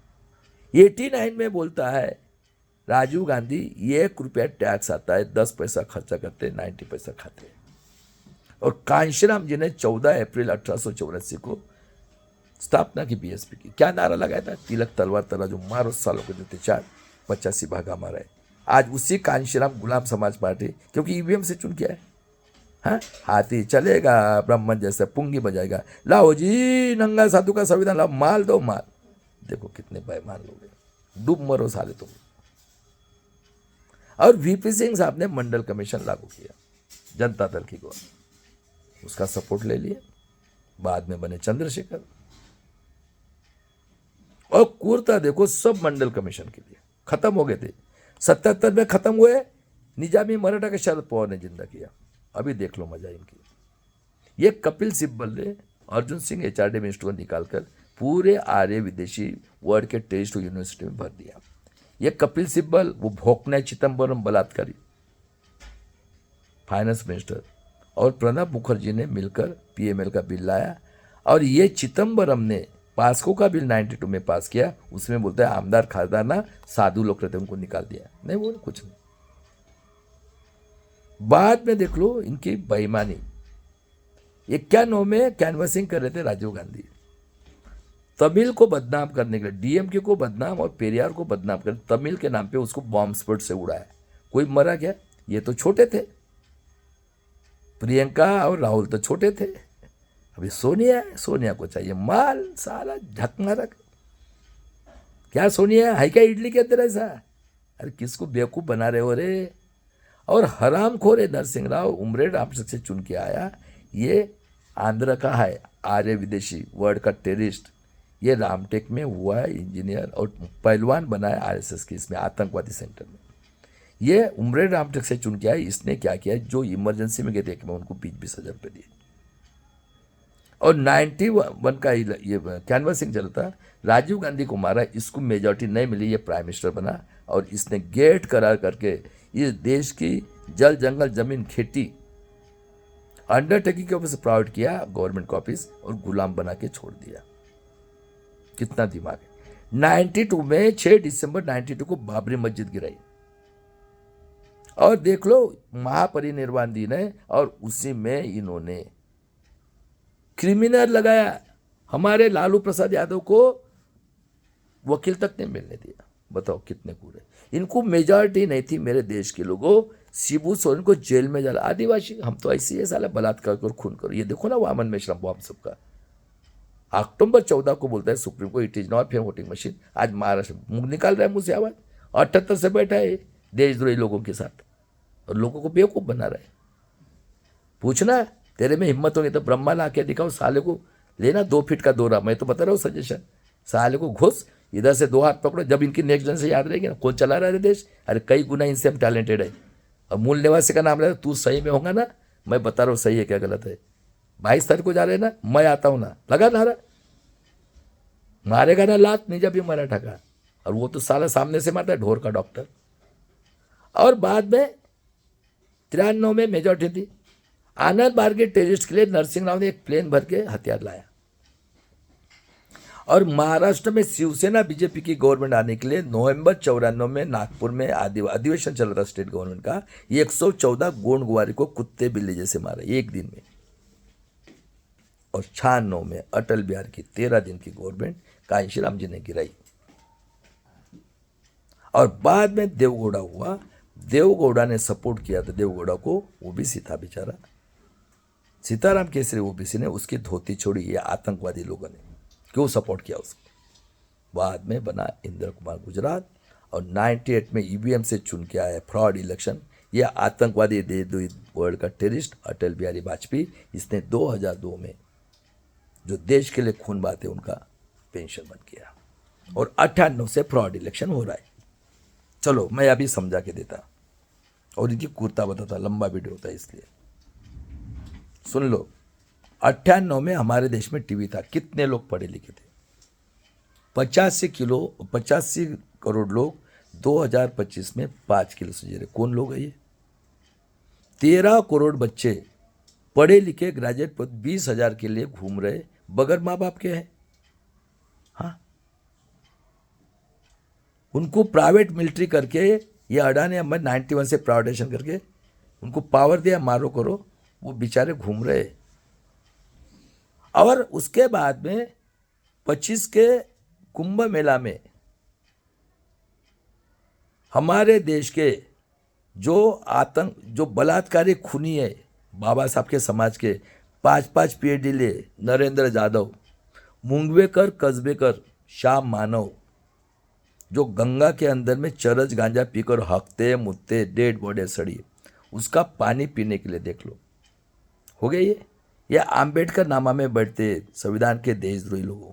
89 में बोलता है राजीव गांधी, 1 रुपया टैक्स आता है, 10 पैसा खर्चा करते, 90 पैसा खाते हैं। और कांशीराम जी ने 14 अप्रैल 1884 को स्थापना की BSP की। क्या नारा लगाया था? तिलक तलवार तराजू मारो सालों को देते 4, 85 भागा मारा है। आज उसी कांशीराम गुलाम समाज पार्टी, क्योंकि ईवीएम से चुन किया है। हाँ, हाथी चलेगा ब्राह्मण जैसे पुंगी बजाएगा, लाओ जी नंगा साधु का संविधान लाओ, माल दो माल। देखो कितने बेईमान लोग हैं, डूब मरो साले तुम। और VP सिंह साहब ने मंडल कमीशन लागू किया, जनता दल की गवर्नमेंट, उसका सपोर्ट ले लिया। बाद में बने चंद्रशेखर। और कूरता देखो, सब मंडल कमीशन के लिए खत्म हो गए थे। 77 में खत्म हुए, निजामी मराठा के शरद पवार ने जिंदा किया। अभी देख लो मजा इनकी। ये कपिल सिब्बल ने अर्जुन सिंह HRD मिनिस्टर को निकालकर पूरे आर्य विदेशी वर्ल्ड के टेस्ट यूनिवर्सिटी में भर दिया। ये कपिल सिब्बल, वो भोकना चिदम्बरम बलात्कारी फाइनेंस मिनिस्टर, और प्रणब मुखर्जी ने मिलकर PML का बिल लाया। और ये चिदम्बरम ने पास्को का बिल 92 में पास किया। उसमें बोलता है आमदार खासदार साधु लोग रहते, उनको निकाल दिया। नहीं, वो कुछ नहीं। बाद में देख लो इनकी बेईमानी। 91 में कैनवसिंग कर रहे थे राजीव गांधी, तमिल को बदनाम करने के लिए, DMK को बदनाम और पेरियार को बदनाम कर, तमिल के नाम पे उसको बॉम्ब स्फोट से उड़ाया। कोई मरा क्या? ये तो छोटे थे, प्रियंका और राहुल तो छोटे थे। अभी सोनिया को चाहिए माल, साला झक मारक। क्या सोनिया है क्या इडली के अंदर ऐसा? अरे किसको बेवकूफ बना रहे हो रे? और हरामखोर है नरसिंह राव, उमरे रामचक से चुन के आया। ये आंध्र का है, आर्य विदेशी वर्ल्ड का टेररिस्ट। ये रामटेक में हुआ है इंजीनियर और पहलवान बना है RSS की इसमें आतंकवादी सेंटर में। ये उमरे रामटेक से चुन के आया। इसने क्या किया, जो इमरजेंसी में गए थे मैं उनको 20-20 हज़ार रुपये दिए। और 91 का ये कैनवसिंग चला था, राजीव गांधी को मारा, इसको मेजॉरिटी नहीं मिली, ये प्राइम मिनिस्टर बना और इसने गेट करार करके इस देश की जल जंगल जमीन खेती अंडरटेकिंग के ऑफिस प्राइवेट किया, गवर्नमेंट का ऑफिस, और गुलाम बना के छोड़ दिया। कितना दिमाग है। 92 में 6 दिसंबर 92 को बाबरी मस्जिद गिराई और देख लो महापरिनिर्वाण दिन है और उसी में इन्होंने क्रिमिनल लगाया। हमारे लालू प्रसाद यादव को वकील तक नहीं मिलने दिया। बताओ कितने कूड़े। इनको मेजॉरिटी नहीं थी मेरे देश के लोगों, शिबू सोरेन को जेल में डाला। आदिवासी हम तो ऐसे ही साला बलात्कार करो, खून करो। ये देखो ना वामन मेश्राम बॉम्ब सबका। अक्टूबर 14 को बोलता है supreme court, it is not fair voting machine. आज महाराष्ट्र मुंह निकाल रहा है मुंह से आवाज। 78 से बैठा है देशद्रोही लोगों के साथ और लोगों को बेवकूफ बना रहा है। पूछना तेरे में हिम्मत होगी तो ब्रह्मा ला के दिखाओ, साले को लेना 2 फीट का दौरा। मैं तो बता रहा हूँ सजेशन, साले को घुस इधर से 2 हाथ पकड़ो। जब इनकी नेक्स्ट जनरेशन याद रहेगी ना कौन चला रहा है देश, अरे कई गुना इनसे हम टैलेंटेड है। और मूल निवासी का नाम ले, तू सही में होगा ना, मैं बता रहा हूँ सही है क्या गलत है। 22 तारीख को जा रहे हैं ना, मैं आता हूँ ना, लगा नारा, मारेगा ना लात नहीं जब भी मराठा का। और वो तो साला सामने से मारता है ढोर का डॉक्टर। और बाद में 93 में मेजॉरिटी थी। आनंद मार्ग के टेररिस्ट के लिए नरसिंह राव ने एक प्लेन भर के हथियार लाया और महाराष्ट्र में शिवसेना बीजेपी की गवर्नमेंट आने के लिए नवंबर 94 में नागपुर में अधिवेशन चल रहा था स्टेट गवर्नमेंट का। 114 गोंडगुवारी को कुत्ते बिल्ली जैसे मारा एक दिन में। और 96 में अटल बिहारी की 13 दिन की गवर्नमेंट कांशीराम जी ने गिराई। और बाद में देवगौड़ा हुआ, देवगौड़ा ने सपोर्ट किया था देवगौड़ा को, ओबीसी था बेचारा, सीताराम केसरी ओबीसी ने उसकी धोती छोड़ी। ये आतंकवादी लोगों ने क्यों सपोर्ट किया उसको। बाद में बना इंद्र कुमार गुजरात और 98 में ईवीएम से चुन के आया फ्रॉड इलेक्शन। ये आतंकवादी देशद्रोही वर्ल्ड का टेररिस्ट अटल बिहारी वाजपेयी, इसने 2002 में जो देश के लिए खून बहाते उनका पेंशन बंद किया और 98 से फ्रॉड इलेक्शन हो रहा है। चलो मैं अभी समझा के देता और इनकी कुर्ता बताता, लंबा वीडियो होता है इसलिए सुन लो। 98 में हमारे देश में टीवी था, कितने लोग पढ़े लिखे थे? 85 करोड़ लोग 2025 में 5 किलो से जी रहे। कौन लोग है ये? 13 करोड़ बच्चे पढ़े लिखे ग्रेजुएट 20,000 के लिए घूम रहे बगैर माँ बाप के हैं। हाँ, उनको प्राइवेट मिलिट्री करके ये अडानी अंबानी 91 से प्राइवेटाइजेशन करके उनको पावर दिया, मारो करो, वो बेचारे घूम रहे। और उसके बाद में 25 के कुंभ मेला में हमारे देश के जो बलात्कारी खूनी है बाबा साहब के समाज के 5-5 पीएचडी ले नरेंद्र यादव, मुंगवेकर, कस्बेकर, श्याम मानव, जो गंगा के अंदर में चरस गांजा पीकर हकते मुत्ते डेड बॉडी सड़ी, उसका पानी पीने के लिए देख लो हो गया ये आम्बेडकर नामा में बैठते संविधान के देशद्रोही लोगों।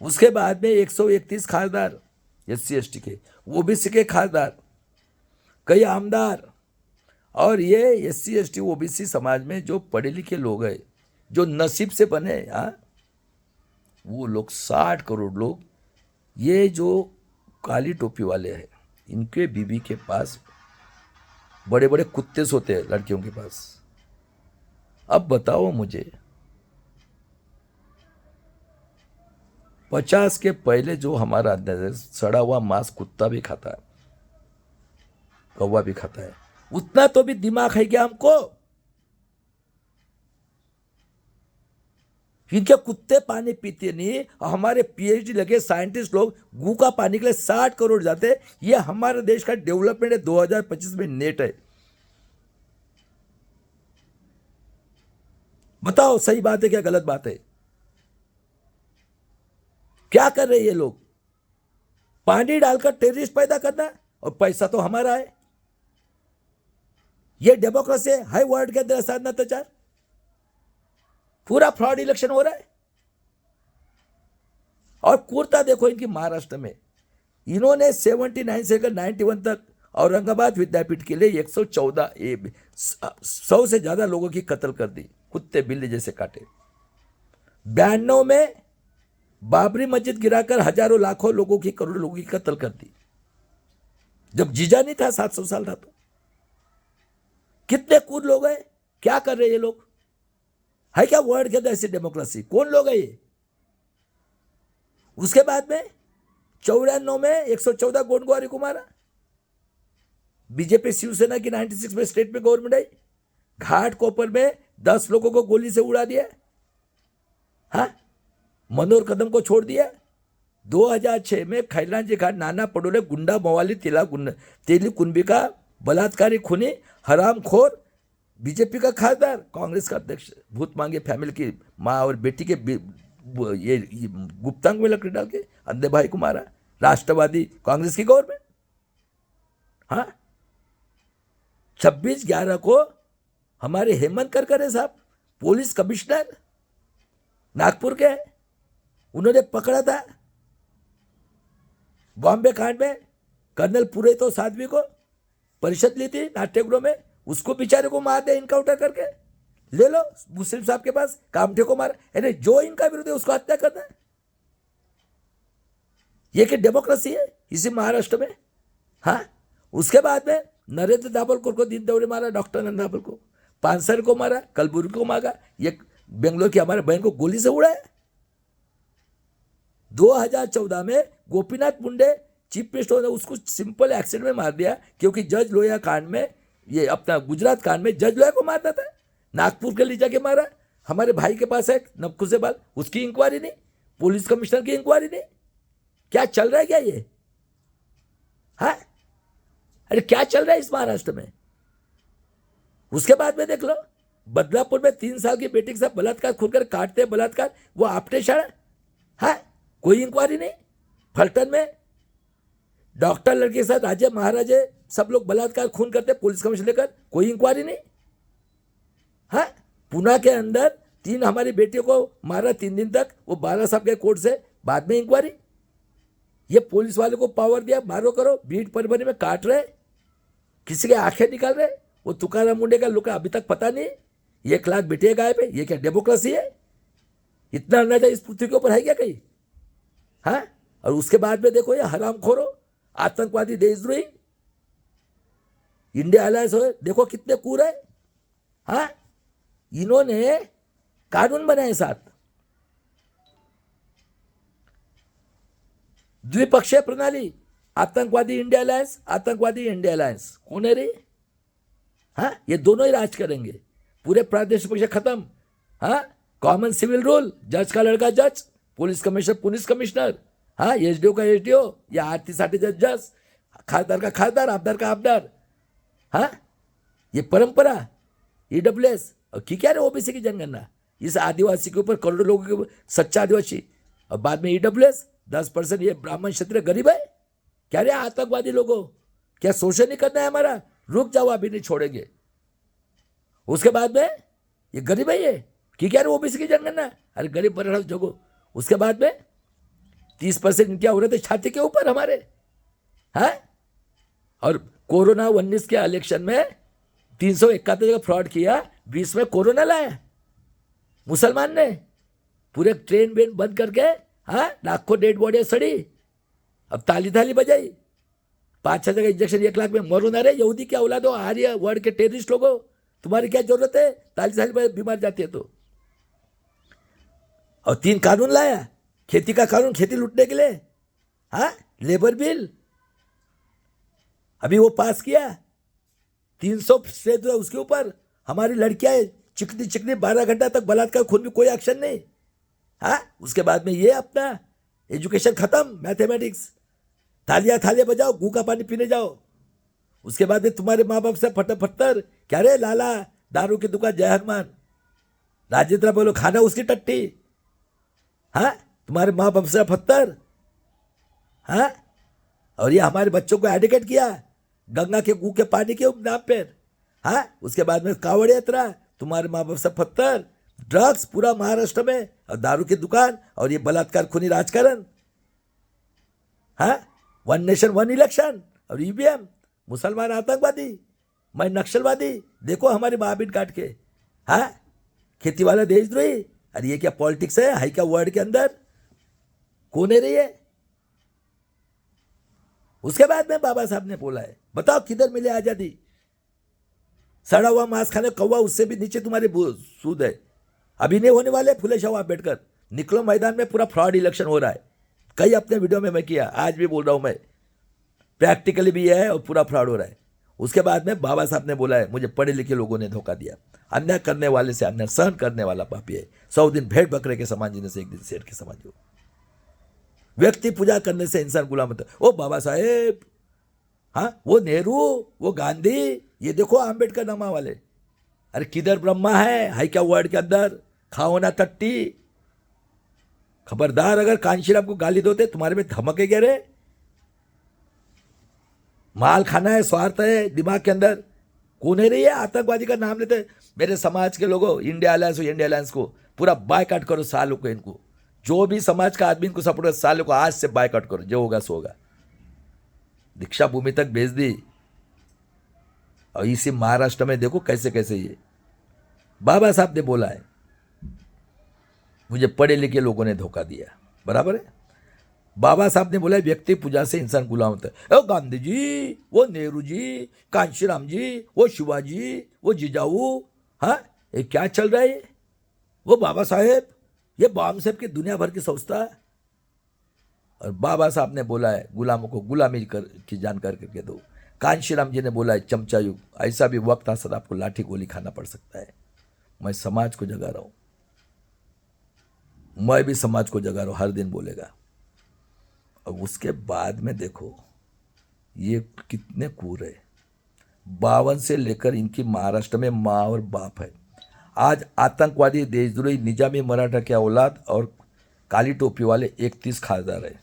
उसके बाद में 131 खासदार SC ST के, ओबीसी के खासदार, कई आमदार, और ये SC ST ओबीसी समाज में जो पढ़े लिखे लोग हैं जो नसीब से बने, वो लोग 60 करोड़ लोग, ये जो काली टोपी वाले हैं इनके बीबी के पास बड़े बड़े कुत्ते सोते हैं लड़कियों के पास। अब बताओ मुझे 50 के पहले जो हमारा सड़ा हुआ मांस कुत्ता भी खाता है, कौवा भी खाता है, उतना तो भी दिमाग है क्या हमको? इनके कुत्ते पानी पीते नहीं और हमारे PhD लगे साइंटिस्ट लोग गू का पानी के लिए 60 करोड़ जाते। ये हमारे देश का डेवलपमेंट है। 2025 में नेट है। बताओ सही बात है क्या गलत बात है? क्या कर रहे ये लोग? पानी डालकर टेररिस्ट पैदा करना और पैसा तो हमारा है। ये डेमोक्रेसी है? हाई वर्ड के अंदर साधना अत्याचार, पूरा फ्रॉड इलेक्शन हो रहा है। और कुर्ता देखो इनकी महाराष्ट्र में, इन्होंने 79 से लेकर 91 तक औरंगाबाद विद्यापीठ के लिए 100 से ज्यादा लोगों की कत्ल कर दी। कुत्ते बिल्ली जैसे काटे। 92 में बाबरी मस्जिद गिराकर हजारों लाखों लोगों की, करोड़ों लोगों की कत्ल कर दी, जब जीजा नहीं था, 700 साल था। तो कितने कूद लोग हैं, क्या कर रहे हैं ये लोग? है क्या वर्ल्ड के अंदर ऐसी डेमोक्रेसी? कौन लोग है ये? उसके बाद में 94 में 114 गोंडवारी को मारा। बीजेपी शिवसेना की 96 में स्टेट में गवर्नमेंट आई। घाट कोपर में 10 लोगों को गोली से उड़ा दिया। हाँ, मनोहर कदम को छोड़ दिया। 2006 में खैलांजी घाट नाना पटोले गुंडा मवाली तेली कुंभी का बलात्कारी खूनी हरामखोर बीजेपी का खासदार, कांग्रेस का अध्यक्ष, भूत मांगे फैमिली की माँ और बेटी के ये गुप्तांग में लकड़ी डाल के अंधे भाई को मारा। राष्ट्रवादी कांग्रेस की गवर्नमेंट। हाँ, 26/11 को हमारे हेमंत करकरे साहब, पुलिस कमिश्नर नागपुर के, उन्होंने पकड़ा था बॉम्बे कांड में कर्नल पुरे तो साध्वी को, परिषद ली थी नाट्यगृह में, उसको बेचारे को मार दे इनकाउंटर करके। ले लो मुस्लिम साहब के पास, कामठे को मार, यानी जो इनका विरोध है उसको हत्या करना है। ये क्या डेमोक्रेसी है इसी महाराष्ट्र में? हाँ, उसके बाद में नरेंद्र दाभोलकर को दिन दौड़े मारा, डॉक्टर नंद दाभोलकर को, पानसर को मारा, कलबुर्गी को मारा, ये बेंगलोर की हमारे बहन को गोली से उड़ाया। 2014 में गोपीनाथ मुंडे चीफ मिनिस्टर ने उसको सिंपल एक्सीडेंट में मार दिया, क्योंकि जज लोहिया कांड में, ये अपना गुजरात कांड में जज लोहिया को मारता था, नागपुर के लिए जाके मारा। हमारे भाई के पास है नबकुसेबाल, उसकी इंक्वायरी नहीं, पुलिस कमिश्नर की इंक्वायरी नहीं। क्या चल रहा है क्या ये? हाँ, अरे क्या चल रहा है इस महाराष्ट्र में? उसके बाद में देख लो, बदलापुर में 3 साल की बेटी के साथ बलात्कार, खुलकर काटते बलात्कार, वो आपने शाड़ा। हाँ, कोई इंक्वायरी नहीं। फलटन में डॉक्टर लड़के के साथ राजे महाराजे सब लोग बलात्कार खून करते, पुलिस कमिश्नर लेकर, कोई इंक्वायरी नहीं। हाँ, पुणे के अंदर 3 हमारी बेटियों को मारा 3 दिन तक, वो 12 साहब के कोर्ट से, बाद में इंक्वायरी। ये पुलिस वाले को पावर दिया, मारो करो, बीट परभनी में काट रहे, किसी के आंखें निकाल रहे। वो तुकाराम मुंडे का लोग अभी तक पता नहीं, 1 लाख बेटियां गायब है। ये क्या डेमोक्रेसी है? इतना अन्याय इस पृथ्वी के ऊपर है क्या कहीं? हाँ, और उसके बाद में देखो ये हरामखोरो, आतंकवादी, देशद्रोही, इंडिया अलायंस हो, देखो कितने कूर है। हाँ, इन्होंने कानून बनाए 7, द्विपक्षीय प्रणाली, आतंकवादी इंडिया अलायंस, आतंकवादी इंडिया अलायंस, कौन है रे? हाँ, ये दोनों ही राज करेंगे, पूरे प्रादेशिक पक्ष खत्म। हाँ, कॉमन सिविल रूल, जज का लड़का जज, पुलिस कमिश्नर पुलिस कमिश्नर, हाँ, एसडीओ का एसडीओ, या आरती साठी जज, खासदार का खासदार, आबदार का आबदार। हाँ, ये परंपरा, ईडब्ल्यूएस, और क्या रे ओबीसी की जनगणना, इस आदिवासी के ऊपर, करोड़ों लोगों के ऊपर, सच्चा आदिवासी, और बाद में ईडब्ल्यूएस 10%, ये ब्राह्मण क्षत्रिय गरीब है। क्या रे आतंकवादी लोगों, क्या शोषण नहीं करना है हमारा? रुक जाओ, अभी नहीं छोड़ेंगे। उसके बाद में ये गरीब है, ये कि क्या रे ओबीसी की जनगणना, अरे गरीब बना जगो। उसके बाद में 30% क्या हो रहे थे छाती के ऊपर हमारे। हाँ, और कोरोना 19 के इलेक्शन में 371 जगह फ्रॉड किया, 20 में कोरोना लाया मुसलमान ने, पूरे ट्रेन वेन बंद करके। हाँ, लाखों डेड बॉडी सड़ी, अब ताली थाली बजाई, 5-6 जगह इंजेक्शन, 1 लाख में मरो ना रे यहूदी क्या औलादो, आर्य वर्ड के टेररिस्ट लोगों, तुम्हारी क्या जरूरत है? ताली थाली बीमार जाती है तो। और 3 कानून लाया, खेती का कानून, खेती लूटने के लिए। हाँ, लेबर बिल अभी वो पास किया, 300 से तो उसके ऊपर हमारी लड़कियां चिकनी चिकनी 12 घंटा तक बलात्कार, खून भी कोई एक्शन नहीं। हाँ, उसके बाद में ये अपना एजुकेशन खत्म, मैथमेटिक्स, थालियां थालियां बजाओ, गू का पानी पीने जाओ। उसके बाद में तुम्हारे माँ बाप से फटर, क्या रे लाला, दारू की दुकान, जय हनुमान, राजेंद्र बोलो, खाना उसकी टट्टी। हाँ, तुम्हारे माँ बाप से पत्थर। हाँ, और ये हमारे बच्चों को एडिकेट किया गंगा के गू के पानी के नाम पर। हाँ, उसके बाद में कावड़ यात्रा, तुम्हारे माँ बाप से पत्थर, ड्रग्स पूरा महाराष्ट्र में, और दारू की दुकान, और ये बलात्कार खूनी राजकारण। हाँ, 1 नेशन 1 इलेक्शन, और ईवीएम, मुसलमान आतंकवादी, मैं नक्सलवादी, देखो हमारी महाबीन काट के। हाँ, खेती वाला देशद्रोही। अरे ये क्या पॉलिटिक्स है? हाई क्या वर्ड के अंदर कौन है रही है? उसके बाद में बाबा साहब ने बोला है, बताओ किधर मिले आजादी? सड़ा हुआ मांस खाने कौवा, उससे भी नीचे तुम्हारे सूद है। अभी नहीं होने वाले फुले शाह अम्बेडकर, निकलो मैदान में, पूरा फ्रॉड इलेक्शन हो रहा है। कई अपने वीडियो में मैं किया, आज भी बोल रहा हूं मैं, प्रैक्टिकली भी है और पूरा फ्रॉड हो रहा है। उसके बाद में बाबा साहब ने बोला है, मुझे पढ़े लिखे लोगों ने धोखा दिया, अन्याय करने वाले से अन्याय सहन करने वाला पापी है। 100 दिन भेड़ बकरे के समान जीने से एक दिन शेर के समान जियो। व्यक्ति पूजा करने से इंसान गुलाम होता है। ओ बाबा साहेब, हाँ, वो नेहरू, वो गांधी, ये देखो आम्बेडकर नामा वाले। अरे किधर ब्रह्मा है हाई क्या वर्ड के अंदर? खाओ ना टट्टी। खबरदार, अगर कांशीराम को गाली दोते तुम्हारे में धमके क्या रे? माल खाना है, स्वार्थ है दिमाग के अंदर। कौन है रही है आतंकवादी का नाम लेते? मेरे समाज के लोगों, इंडिया अलायंस को पूरा बायकॉट करो सालों को। इनको जो भी समाज का आदमी इनको सपोर्ट, सालों को आज से बायकॉट करो, जो होगा सो होगा। दीक्षा भूमि तक भेज दी। और इसी महाराष्ट्र में देखो कैसे कैसे ये बाबा साहब ने बोला है, मुझे पढ़े लिखे लोगों ने धोखा दिया। बराबर है। बाबा साहब ने बोला व्यक्ति पूजा से इंसान गुलाम होता है। ओ गांधी जी, वो नेहरू जी, कांशीराम जी, वो शिवाजी, वो जिजाऊ, हाँ, ये क्या चल रहा है? वो बाबा साहेब, ये बाम साहब की दुनिया भर की संस्था है। और बाबा साहब ने बोला है गुलामों को गुलामी की जानकारी करके दो। कांशीराम जी ने बोला है चमचा युग, ऐसा भी वक्त आ सकता आपको लाठी गोली खाना पड़ सकता है। मैं समाज को जगा रहा हूं, मैं भी समाज को जगा रहा हूं, हर दिन बोलेगा। और उसके बाद में देखो ये कितने कूर है। 52 से लेकर इनकी महाराष्ट्र में माँ और बाप है। आज आतंकवादी देशद्रोही निजामी मराठा के औलाद और काली टोपी वाले 31 खासदार है।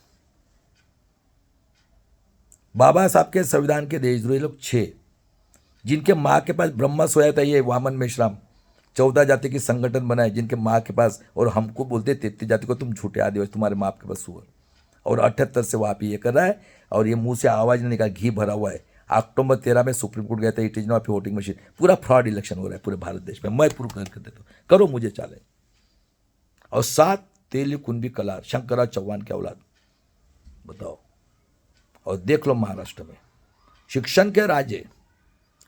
बाबा साहब के संविधान के देशद्रोही लोग 6, जिनके माँ के पास ब्रह्मा सोया था, ये वामन मेश्राम 14 जाति की संगठन बनाए, जिनके माँ के पास, और हमको बोलते 33 जाति को तुम झूठे आदिवासी, तुम्हारे माँ के पास सुअर। और 78 से वहाँ पे ये कर रहा है, और ये मुंह से आवाज़ नहीं निकाल, घी भरा हुआ है। अक्टूबर 13 में सुप्रीम कोर्ट गया था, it is not voting machine. पूरा फ्रॉड इलेक्शन हो रहा है पूरे भारत देश में। मैं प्रूव करके देता हूँ, करो मुझे चाले। और 7 तेली कुंभी कलार, शंकरराव चौहान के औलाद, बताओ। और देख लो महाराष्ट्र में शिक्षण के राजे,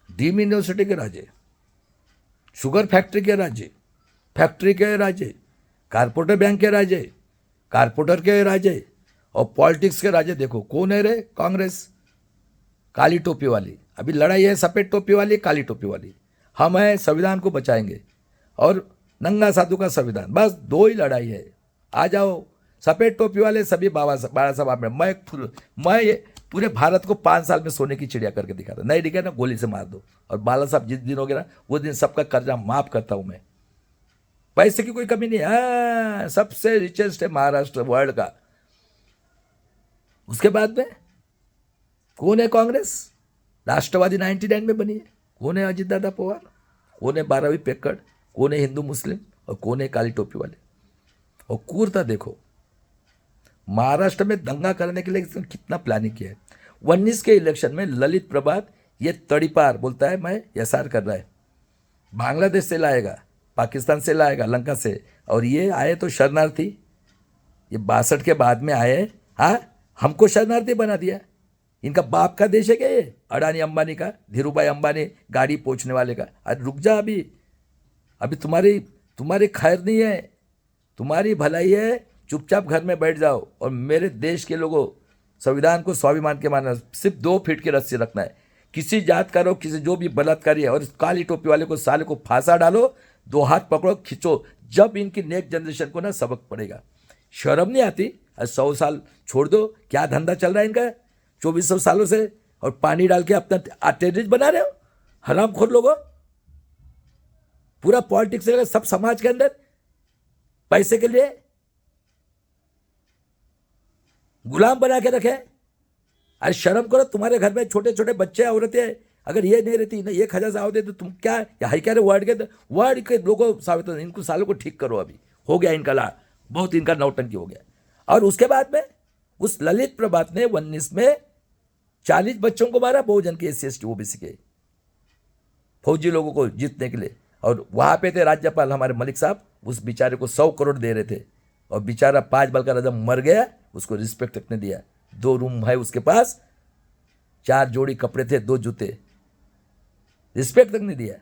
डीम यूनिवर्सिटी के राजे, शुगर फैक्ट्री के राजे, फैक्ट्री के राजे, कारपोरेटर बैंक के राजे, कारपोरेटर के राजे, और पॉलिटिक्स के राजे देखो कौन है रे? कांग्रेस, काली टोपी वाली। अभी लड़ाई है सफेद टोपी वाली, काली टोपी वाली। हम हैं संविधान को बचाएंगे और नंगा साधु का संविधान, बस 2 ही लड़ाई है। आ जाओ सफेद टोपी वाले सभी बाबा साहब में। मैं पूरे भारत को 5 साल में सोने की चिड़िया करके दिखाता, नहीं दिखा ना गोली से मार दो। और बाला साहब जिस दिन हो गया ना, वो दिन सबका कर्जा माफ करता हूं मैं। पैसे की कोई कमी नहीं है, सबसे रिचेस्ट है महाराष्ट्र वर्ल्ड का। उसके बाद में कौन है? कांग्रेस, राष्ट्रवादी 99 में बनी है। कौन है? अजित दादा पवार। कौन है? 12वीं पेक्कड़। कौन है? हिंदू मुस्लिम। और कौन है? काली टोपी वाले। और क्रूरता देखो, महाराष्ट्र में दंगा करने के लिए इसने कितना प्लानिंग किया है। 19 के इलेक्शन में ललित प्रभात ये तड़ीपार बोलता है, मैं एसआर कर रहा है, बांग्लादेश से लाएगा, पाकिस्तान से लाएगा, लंका से। और ये आए तो शरणार्थी, ये 62 के बाद में आए, हाँ, हमको शरणार्थी बना दिया। इनका बाप का देश है क्या ये? अडानी अंबानी का, धीरूभाई अंबानी गाड़ी पोंछने वाले का। अरे रुक जा, अभी तुम्हारी खैर नहीं है, तुम्हारी भलाई है। चुपचाप घर में बैठ जाओ और मेरे देश के लोगों, संविधान को स्वाभिमान के मानना, सिर्फ 2 फीट की रस्सी रखना है। किसी जात का रो, किसी जो भी बलात्कारी है, और इस काली टोपी वाले को साले को फांसा डालो, 2 हाथ पकड़ो, खींचो। जब इनकी नेक्स्ट जनरेशन को ना सबक पड़ेगा। शर्म नहीं आती? 100 साल छोड़ दो, क्या धंधा चल रहा है इनका 2400 सालों से, और पानी डाल के अपना टेररिस्ट बना रहे हो, हरामखोर लोगों। पूरा पॉलिटिक्स सब समाज के अंदर पैसे के लिए गुलाम बना के रखे। अरे शर्म करो, तुम्हारे घर में छोटे छोटे बच्चे औरतें, अगर ये नहीं रहती ना 1000 साल होते तो तुम क्या हाई क्या वर्ड के लोगों साबित हो। इनको सालों को ठीक करो, अभी हो गया इनका लाड़, बहुत इनका नौटंकी हो गया। और उसके बाद में उस ललित प्रभात ने 19 में 40 बच्चों को मारा, बहुजन के SC ST OBC के फौजी लोगों को जीतने के लिए। और वहाँ पे थे राज्यपाल हमारे मलिक साहब, उस बेचारे को 100 करोड़ दे रहे थे, और बेचारा 5 बाल का राजा मर गया, उसको रिस्पेक्ट तक नहीं दिया। 2 रूम है उसके पास, 4 जोड़ी कपड़े थे, 2 जूते, रिस्पेक्ट तक नहीं दिया।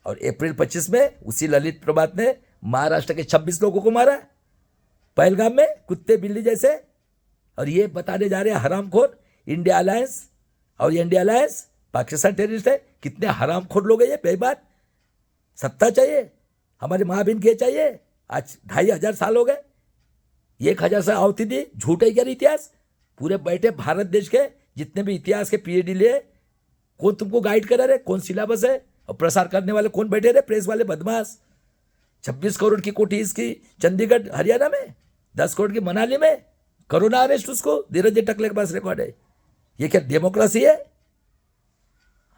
और अप्रैल 25 में उसी ललित प्रभात ने महाराष्ट्र के 26 लोगों को मारा पहलगाम में, कुत्ते बिल्ली जैसे। और ये बताने जा रहे हैं हरामखोर इंडिया अलायंस, और ये इंडिया अलायंस पाकिस्तान टेररिस्ट है। कितने हरामखोर लोग हैं ये। पहली बात, सत्ता चाहिए, हमारे माँ बहन के चाहिए। आज 2500 साल हो गए, 1000 साल आवती थी, झूठे क्या इतिहास। पूरे बैठे भारत देश के जितने भी इतिहास के पीएचडी लिए, कौन तुमको गाइड करा रहे, कौन सिलेबस है, और प्रसार करने वाले कौन बैठे रहे, प्रेस वाले बदमाश। 26 करोड़ की कोठी इसकी चंडीगढ़ हरियाणा में, 10 करोड़ की मनाली में, कोरोना अरेस्ट उसको धीरज टकले के पास रिकॉर्ड है। ये क्या डेमोक्रेसी है?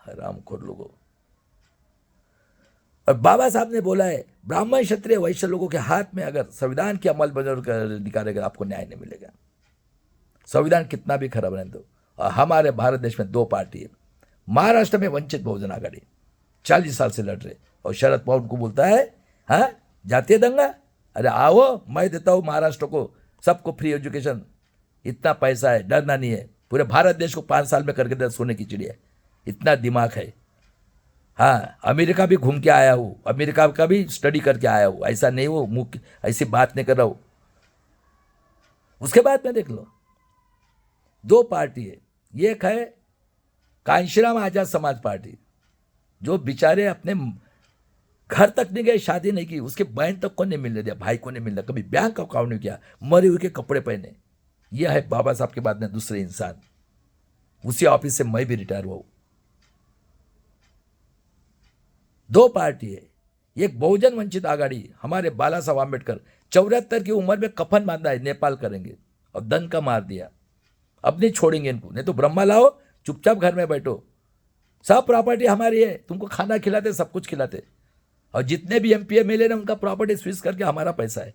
हरामखोर लोगों। और बाबा साहब ने बोला है, ब्राह्मण क्षत्रिय वैश्य लोगों के हाथ में अगर संविधान की अमल बजावट निकालेगा आपको न्याय नहीं मिलेगा। संविधान कितना भी खराब रहने दो। और हमारे भारत देश में 2 पार्टी है। महाराष्ट्र में वंचित बहुजन आघाड़ी 40 साल से लड़ रहे, और शरद पवार उनको बोलता है, हाँ जातीय दंगा, अरे आओ मैं देता हूँ महाराष्ट्र को सबको फ्री एजुकेशन, इतना पैसा है, डरना नहीं है। पूरे भारत देश को 5 साल में करके दे, सोने की चिड़िया, इतना दिमाग है। हाँ, अमेरिका भी घूम के आया हूँ, अमेरिका का भी स्टडी करके आया हूँ, ऐसा नहीं हो मुख्य ऐसी बात नहीं कर रहा हूँ। उसके बाद में देख लो 2 पार्टी है। एक है कांशीराम आजाद समाज पार्टी, जो बेचारे अपने घर तक नहीं गए, शादी नहीं की, उसके बहन तक को नहीं मिलने दिया, भाई को नहीं मिलने, कभी बैंक अकाउंट नहीं किया, मरे हुए के कपड़े पहने। यह है बाबा साहब के बाद में दूसरे इंसान। उसी ऑफिस से मैं भी रिटायर हुआ हूं। 2 पार्टी है। एक बहुजन वंचित आघाड़ी, हमारे बाला साहब आम्बेडकर 74 की उम्र में कफन बांधा है, नेपाल करेंगे, और दन का मार दिया। अब नहीं छोड़ेंगे इनको, नहीं तो ब्रह्मा लाओ, चुपचाप घर में बैठो, सब प्रॉपर्टी हमारी है, तुमको खाना खिलाते, सब कुछ खिलाते। और जितने भी एमपी एमएलए ने उनका प्रॉपर्टी स्विच करके हमारा पैसा है।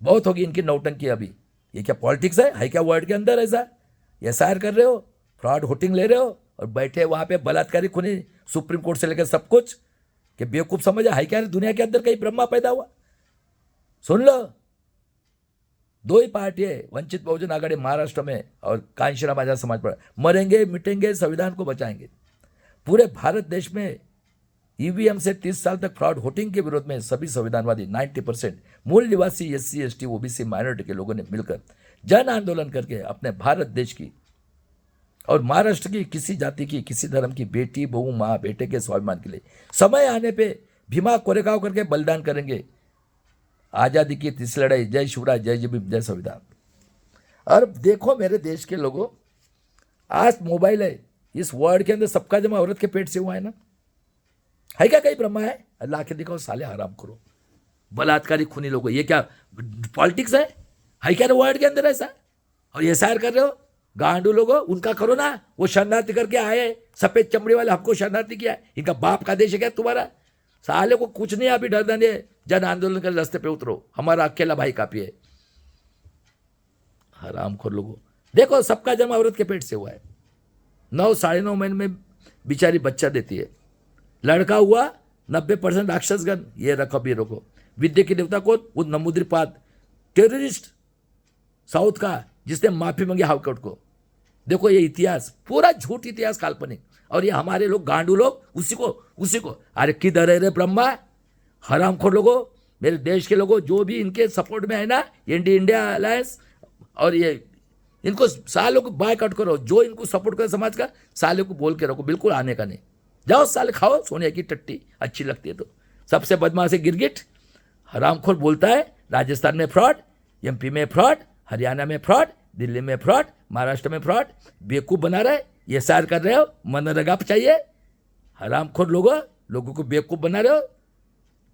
बहुत होगी इनकी नौटंकी अभी। ये क्या पॉलिटिक्स है क्या वर्ल्ड के अंदर? ऐसा एसआईआर कर रहे हो, फ्रॉड वोटिंग ले रहे हो, और बैठे वहां पे बलात्कारी खुनी, सुप्रीम कोर्ट से लेकर सब कुछ, कि बेवकूफ समझा है क्या दुनिया के अंदर कहीं ब्रह्मा पैदा हुआ? सुन लो, 2 ही पार्टी है, वंचित बहुजन आघाड़ी महाराष्ट्र में और कांशीराम आजाद समाज पर। मरेंगे मिटेंगे, संविधान को बचाएंगे। पूरे भारत देश में ईवीएम से 30 साल तक फ्रॉड वोटिंग के विरोध में सभी संविधानवादी 90% मूल निवासी एससी एसटी ओबीसी माइनॉरिटी के लोगों ने मिलकर जन आंदोलन करके अपने भारत देश की और महाराष्ट्र की किसी जाति की, किसी धर्म की बेटी बहू माँ बेटे के स्वाभिमान के लिए समय आने पे भीमा कोरेगांव करके बलिदान करेंगे। आज़ादी की तीसरी लड़ाई। जय शिवराज, जय भीम, जय संविधान। और देखो मेरे देश के लोगों, आज मोबाइल है, इस वर्ल्ड के अंदर सबका जमा औरत के पेट से हुआ है ना? है क्या कहीं ब्रह्मा है? अल्लाह के दिखाओ साले, आराम करो। बलात्कारी खूनी लोगों, ये क्या पॉलिटिक्स है क्या वर्ल्ड के अंदर ऐसा? और ये सायर कर रहे हो गांडू लोगों, उनका करो ना। वो शरणार्थी करके आए, सफेद चमड़ी वाले, हमको शरणार्थी किया। इनका बाप का देश है क्या तुम्हारा? साले को कुछ नहीं, अभी डरना नहीं है। जन आंदोलन के रास्ते पे उतरो, हमारा अकेला भाई काफी है। हरामखोर लोगों, देखो सबका जन्म औरत के पेट से हुआ है। 9 साढ़े 9 महीने में बेचारी बच्चा देती है। लड़का हुआ 90% राक्षसगण। ये रखो भी रखो। विद्या के देवता को वो नमूद्रीपाद टेररिस्ट साउथ का, जिसने माफी मांगी हाईकोर्ट को। देखो ये इतिहास पूरा झूठ इतिहास, काल्पनिक। और ये हमारे लोग गांडू लोग उसी को अरे किधर है रे ब्रह्मा? हरामखोर लोगों, मेरे देश के लोगों, जो भी इनके सपोर्ट में है ना, इंडिया अलायंस, और ये इनको सालों को बायकॉट करो। जो इनको सपोर्ट करे समाज का, साले को बोल के रखो बिल्कुल आने का नहीं। जाओ साले, खाओ सोनिया की टट्टी, अच्छी लगती है तो। सबसे बदमाश है गिरगिट, हरामखोर बोलता है राजस्थान में फ्रॉड, एमपी में फ्रॉड, हरियाणा में फ्रॉड, दिल्ली में फ्रॉड, महाराष्ट्र में फ्रॉड। बेवकूफ़ बना रहे, ये सार कर रहे हो, मनरेगा चाहिए। हरामखोर लोगों को बेवकूफ़ बना रहे हो।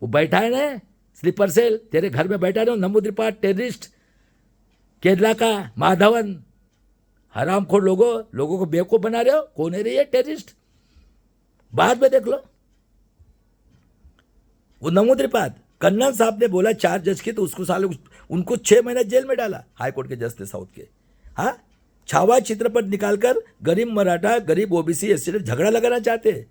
वो बैठा है ना स्लीपर सेल, तेरे घर में बैठा रहे हो नमूद्रीपाद टेररिस्ट, केरला का माधवन। हरामखोर लोगों को बेवकूफ़ बना रहे हो। कौन है रे ये टेररिस्ट? बाद में देख लो। वो नमूद्रीपाद कन्नन साहब ने बोला 4 जज की, तो उसको साले उनको 6 महीने जेल में डाला, हाईकोर्ट के जज थे साउथ के। हाँ, छावा चित्रपट निकालकर गरीब मराठा, गरीब ओबीसी एससी झगड़ा लगाना चाहते हैं।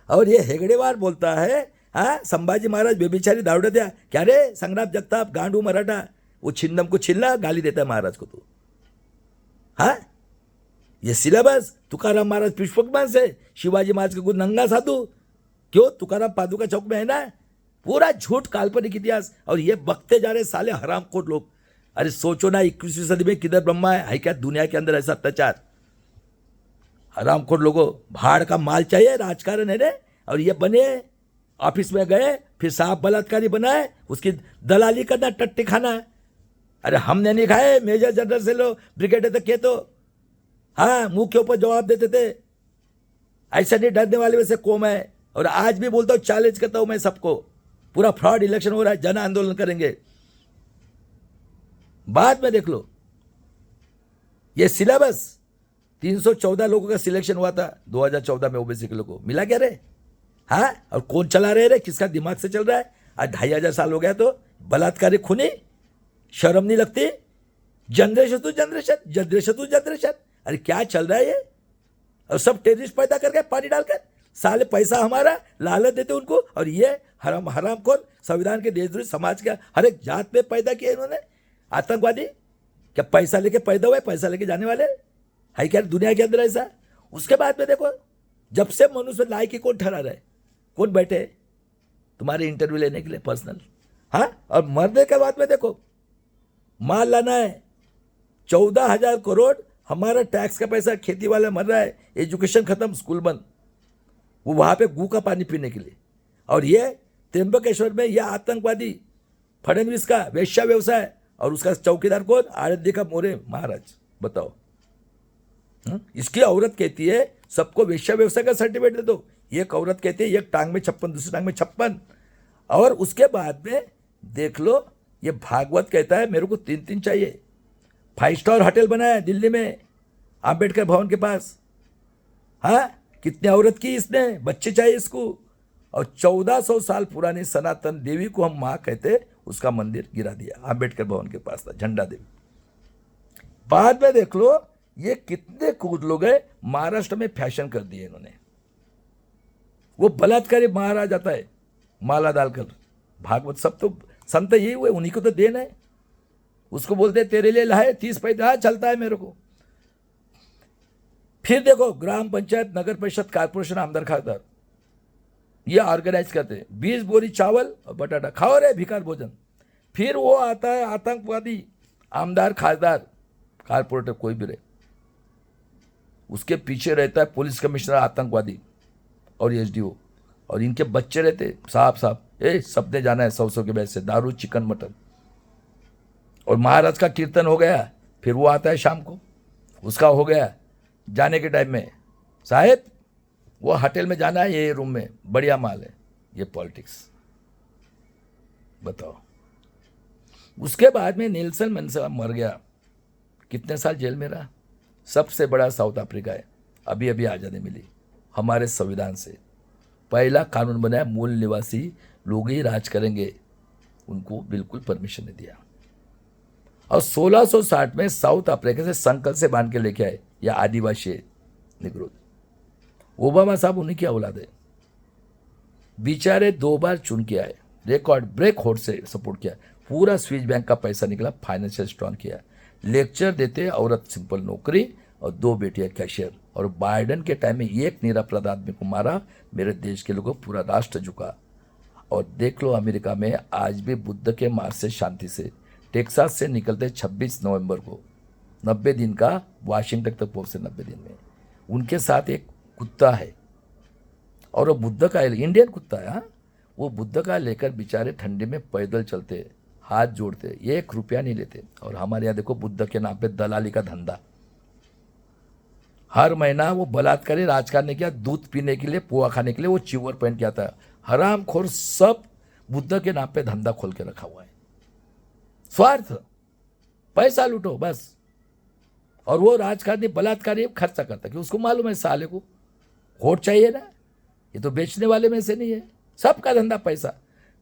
और ये हेगड़ेवार बोलता है हाँ, संभाजी महाराज बेबिचारी दावडे द्या, क्या रे संग्राम जगताप गांडू मराठा, वो छिन्नम को छिल्ला गाली देता है महाराज को तू। हाँ, ये सिलेबस तुकाराम महाराज पुष्पकमान से, शिवाजी महाराज के कुछ नंगा साधु, क्यों तुकाराम पादुका चौक में है ना, पूरा झूठ काल्पनिक इतिहास, और ये बकते जा रहे साले हरामखोर लोग। अरे सोचो ना, 21वीं सदी में किधर ब्रह्मा है क्या दुनिया के अंदर ऐसा अत्याचार? हरामखोर लोगों, भाड़ का माल चाहिए राजकारण है ने, और ये बने ऑफिस में गए, फिर साहब बलात्कारी बनाए, उसकी दलाली करना, टट्टी खाना। अरे हमने नहीं खाए, मेजर जनरल से लो ब्रिगेडियर तक के तो हाँ मुंह के ऊपर जवाब देते थे। ऐसा नहीं डरने वाले वैसे कौम है, और आज भी बोलता हूँ, चैलेंज करता हूं मैं सबको, पूरा फ्रॉड इलेक्शन हो रहा है, जन आंदोलन करेंगे। बाद में देख लो, ये सिलेबस 314 लोगों का सिलेक्शन हुआ था 2014 में ओबीसी के लोगों को, मिला क्या रे? हाँ, और कौन चला रहे रे, किसका दिमाग से चल रहा है? आज 2500 साल हो गया तो बलात्कारी खूनी, शर्म नहीं लगती? Generation to generation, generation to generation, अरे क्या चल रहा है ये? और सब टेररिस्ट पैदा करके पानी डालकर, साले पैसा हमारा, लालच देते उनको, और ये हरामखोर संविधान के देशद्रोही समाज का हर एक जात में पैदा किया इन्होंने आतंकवादी। क्या पैसा लेके पैदा हुए, पैसा लेके जाने वाले है क्या दुनिया के अंदर ऐसा? उसके बाद में देखो, जब से मनुष्य लायक ही कौन ठहरा रहा है, कौन बैठे तुम्हारे इंटरव्यू लेने के लिए पर्सनल? हाँ, और मरने के बाद में देखो, माल लाना है 14,000 करोड़ हमारा टैक्स का पैसा, खेती वाला मर रहा है, एजुकेशन खत्म, स्कूल बंद, वो वहां पे गू का पानी पीने के लिए। और ये त्र्यंबकेश्वर में यह आतंकवादी फडणवीस का वेश्या व्यवसाय, और उसका चौकीदार कौन? आरध्य का मोरे महाराज। बताओ, इसकी औरत कहती है सबको वेश्या व्यवसाय का सर्टिफिकेट दे दो, एक औरत कहती है एक टांग में 56, दूसरी टांग में 56। और उसके बाद में देख लो, ये भागवत कहता है मेरे को 3-3 चाहिए, 5 स्टार होटल बनाया दिल्ली में आंबेडकर भवन के पास। हाँ, कितने औरत की इसने, बच्चे चाहिए इसको। और 1400 साल पुरानी सनातन देवी को हम माँ कहते, उसका मंदिर गिरा दिया, आंबेडकर भवन के पास था, झंडा देवी। बाद में देख लो, ये कितने कूद लोग हैं, महाराष्ट्र में फैशन कर दिए इन्होंने। वो बलात्कारी महाराज आता है माला डालकर, भागवत सब तो संत यही हुए, उन्हीं को तो देना है। उसको बोलते तेरे लिए लाए 30 पैसा, चलता है मेरे को। फिर देखो, ग्राम पंचायत, नगर परिषद, कारपोरेशन, आमदार खासदार, ये ऑर्गेनाइज करते हैं, 20 बोरी चावल और बटाटा, खाओ रे भिकार भोजन। फिर वो आता है आतंकवादी, आमदार खासदार, कारपोरेटर कोई भी रहे, उसके पीछे रहता है पुलिस कमिश्नर आतंकवादी और एसडीओ, और इनके बच्चे रहते साहब सबने जाना है 100 के बैच से, दारू, चिकन, मटन। और महाराज का कीर्तन हो गया, फिर वो आता है शाम को, उसका हो गया जाने के टाइम में, साहेब वो होटल में जाना है, ये रूम में बढ़िया माल है। ये पॉलिटिक्स बताओ। उसके बाद में नेल्सन मंडेला मर गया, कितने साल जेल में रहा, सबसे बड़ा साउथ अफ्रीका है, अभी अभी आज़ादी मिली हमारे संविधान से। पहला कानून बनाया, मूल निवासी लोग ही राज करेंगे, उनको बिल्कुल परमिशन नहीं दिया। और 1660 में साउथ अफ्रीका से संकल्प से बांध के लेके आए, या आदिवासी निग्रो। ओबामा साहब उन्हीं की औलाद है, बेचारे 2 बार चुन के आए, रिकॉर्ड ब्रेक होल्ड से सपोर्ट किया, पूरा स्विस बैंक का पैसा निकला, फाइनेंशियल स्ट्रॉन्ग किया, लेक्चर देते, औरत सिंपल नौकरी, और 2 बेटियां कैशियर। और बाइडेन के टाइम में एक निरपराध आदमी को मारा, मेरे देश के लोगों पूरा राष्ट्र झुका। और देख लो, अमेरिका में आज भी बुद्ध के मार्ग से शांति से टेक्सास से निकलते 26 नवंबर को 90 दिन का, वाशिंगटन तक पहुंचते 90 दिन में। उनके साथ एक कुत्ता है, और वो बुद्ध का इंडियन कुत्ता है। हाँ, वो बुद्ध का लेकर बेचारे ठंडी में पैदल चलते, हाथ जोड़ते, 1 रुपया नहीं लेते। और हमारे यहाँ देखो, बुद्ध के नाम पे दलाली का धंधा, हर महीना वो बलात्कारी राजकारण ने किया, दूध पीने के लिए, पोहा खाने के लिए वो चिवर पहन के आता है। हरामखोर सब बुद्ध के नाम पे धंधा खोल के रखा हुआ है, स्वार्थ, पैसा लूटो बस। और वो राजकारणी बलात्कारी खर्चा करता, कि उसको मालूम है साले को वोट चाहिए ना, ये तो बेचने वाले में से नहीं है, सबका धंधा पैसा।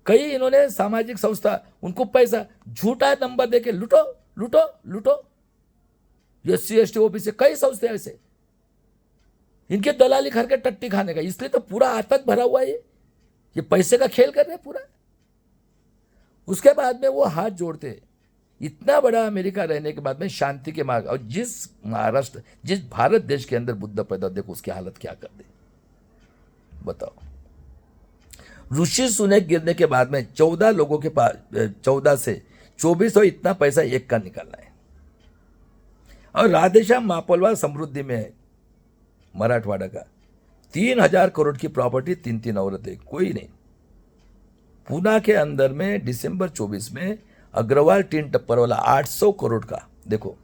कई इन्होंने सामाजिक संस्था, उनको पैसा झूठा नंबर देके लूटो लूटो लूटो, SC ST OBC कई संस्था ऐसे, इनके दलाली घर के टट्टी खाने का, इसलिए तो पूरा आतंक भरा हुआ है। ये पैसे का खेल कर रहे हैं पूरा। उसके बाद में वो हाथ जोड़ते, इतना बड़ा अमेरिका रहने के बाद में शांति के मार्ग, और जिस महाराष्ट्र, जिस भारत देश के अंदर बुद्ध पैदा, देखो उसकी हालत क्या कर दी, बताओ। ऋषि सुनक गिरने के बाद में 14 लोगों के पास 14 से 24 और इतना पैसा एक का निकालना है। और राधेश्याम मापोलवा समृद्धि में है, मराठवाड़ा का 3000 करोड़ की प्रॉपर्टी, 3 औरतें, कोई नहीं। पूना के अंदर में दिसंबर 24 में अग्रवाल टीन टप्पर वाला 800 करोड़ का, देखो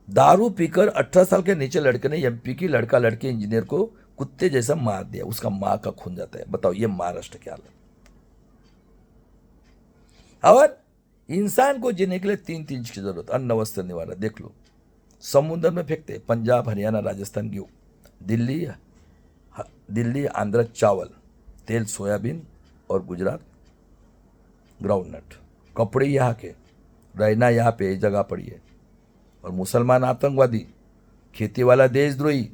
दारू पीकर 18 साल के नीचे लड़के ने एमपी की लड़का लड़की इंजीनियर को कुत्ते जैसा मार दिया, उसका मां का खून जाता है। बताओ ये महाराष्ट्र की हालत। और इंसान को जीने के लिए 3 चीज की जरूरत, अन्न वस्त्र निवारा। देख लो समुद्र में फेंकते, पंजाब हरियाणा राजस्थान गेहूं, दिल्ली आंध्र चावल, तेल सोयाबीन, और गुजरात ग्राउंडनट। कपड़े यहाँ के, रहना यहाँ पे जगह पड़ी है। और मुसलमान आतंकवादी, खेती वाला देशद्रोही,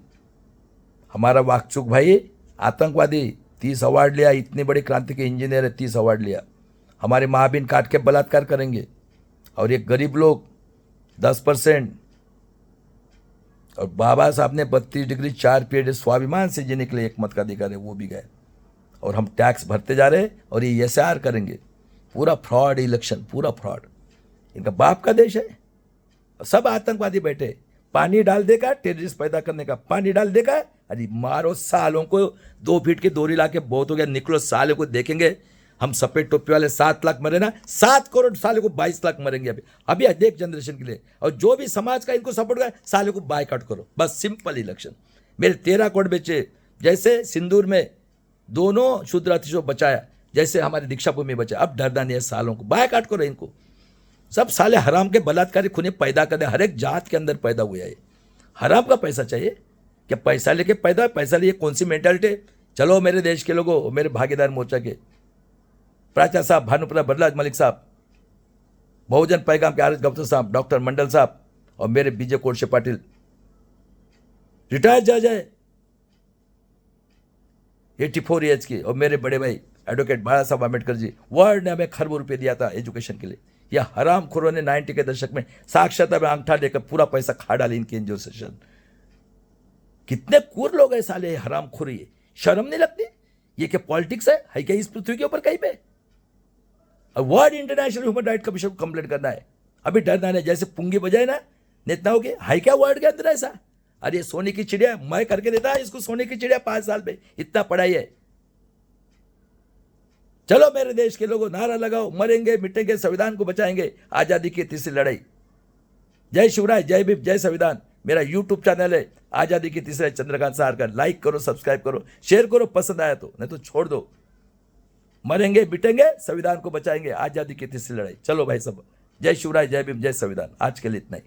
हमारा वाकचुक भाई आतंकवादी, 30 अवार्ड लिया, इतनी बड़ी क्रांति के इंजीनियर है, 30 अवार्ड लिया। हमारे महाबीन काट के बलात्कार करेंगे। और ये गरीब लोग 10%, और बाबा साहब ने 32 डिग्री 4 पीरियड स्वाभिमान से जीने के लिए एक मत का अधिकार है, वो भी गए। और हम टैक्स भरते जा रहे हैं, और ये एसआर करेंगे। पूरा फ्रॉड इलेक्शन, पूरा फ्रॉड। इनका बाप का देश है। सब आतंकवादी बैठे, पानी डाल देगा, टेररिस्ट पैदा करने का पानी डाल देगा। अरे मारो सालों को, 2 फीट की दोरी ला के बहुत हो गया, निकलो सालों को देखेंगे। हम सफेद टोपी वाले 7 लाख मरे ना, 7 करोड़ सालों को 22 लाख मरेंगे अभी देख जनरेशन के लिए। और जो भी समाज का इनको सपोर्ट करे, सालों को बायकॉट करो, बस सिंपल इलेक्शन। मेरे 13 करोड़ बेचे, जैसे सिंदूर में दोनों शूद्रातिशों बचाया, जैसे हमारे दीक्षा भूमि बचा। अब डरना नहीं है, सालों को बायकॉट करो इनको। सब साले हराम के बलात्कारी खूनी पैदा करने, हर एक जात के अंदर पैदा हुआ है। हराम का पैसा चाहिए क्या? पैसा लेके पैसा लिए कौन सी मेंटालिटी? चलो मेरे देश के लोगों, मेरे भागीदार मोर्चा के प्राचार्य साहब, भानुप्रताप बदलाज मलिक साहब, बहुजन पैगाम के आर एस गौतम साहब, डॉक्टर मंडल साहब, और मेरे बीजे कोटशे पाटिल, रिटायर्ड जज है 84 ईयर्स की, और मेरे बड़े भाई एडवोकेट बाला साहब आम्बेडकर जी, वर्ल्ड ने हमें खरबों रुपये दिया था एजुकेशन के लिए। या हरामखोरों ने 90 के दशक में साक्षरता में अंगूठा लेकर पूरा पैसा खा डाली इनकी एनजीओ सेशन। कितने कूर लोग हैं साले, हरामखोरी है, शर्म नहीं लगती? ये क्या पॉलिटिक्स है क्या इस पृथ्वी के ऊपर कहीं पे? World international human right commission को कंप्लेंट करना है, अभी डरना नहीं। जैसे पुंगी बजाए ना नेताओं के, है क्या वर्ल्ड के अंदर ऐसा? अरे सोने की चिड़िया मैं करके देता है इसको, सोने की चिड़िया 5 साल में, इतना पढ़ाई है। चलो मेरे देश के लोगों, नारा लगाओ, मरेंगे मिटेंगे, संविधान को बचाएंगे, आजादी की तीसरी लड़ाई। जय शिवराय, जय भीम, जय संविधान। मेरा यूट्यूब चैनल है आजादी की तीसरी, चंद्रकांत सहारकर। लाइक करो, सब्सक्राइब करो, शेयर करो, पसंद आया तो, नहीं तो छोड़ दो। मरेंगे मिटेंगे, संविधान को बचाएंगे, आजादी की तीसरी लड़ाई। चलो भाई सब, जय शिवराय, जय भीम, जय संविधान। आज के लिए इतना ही।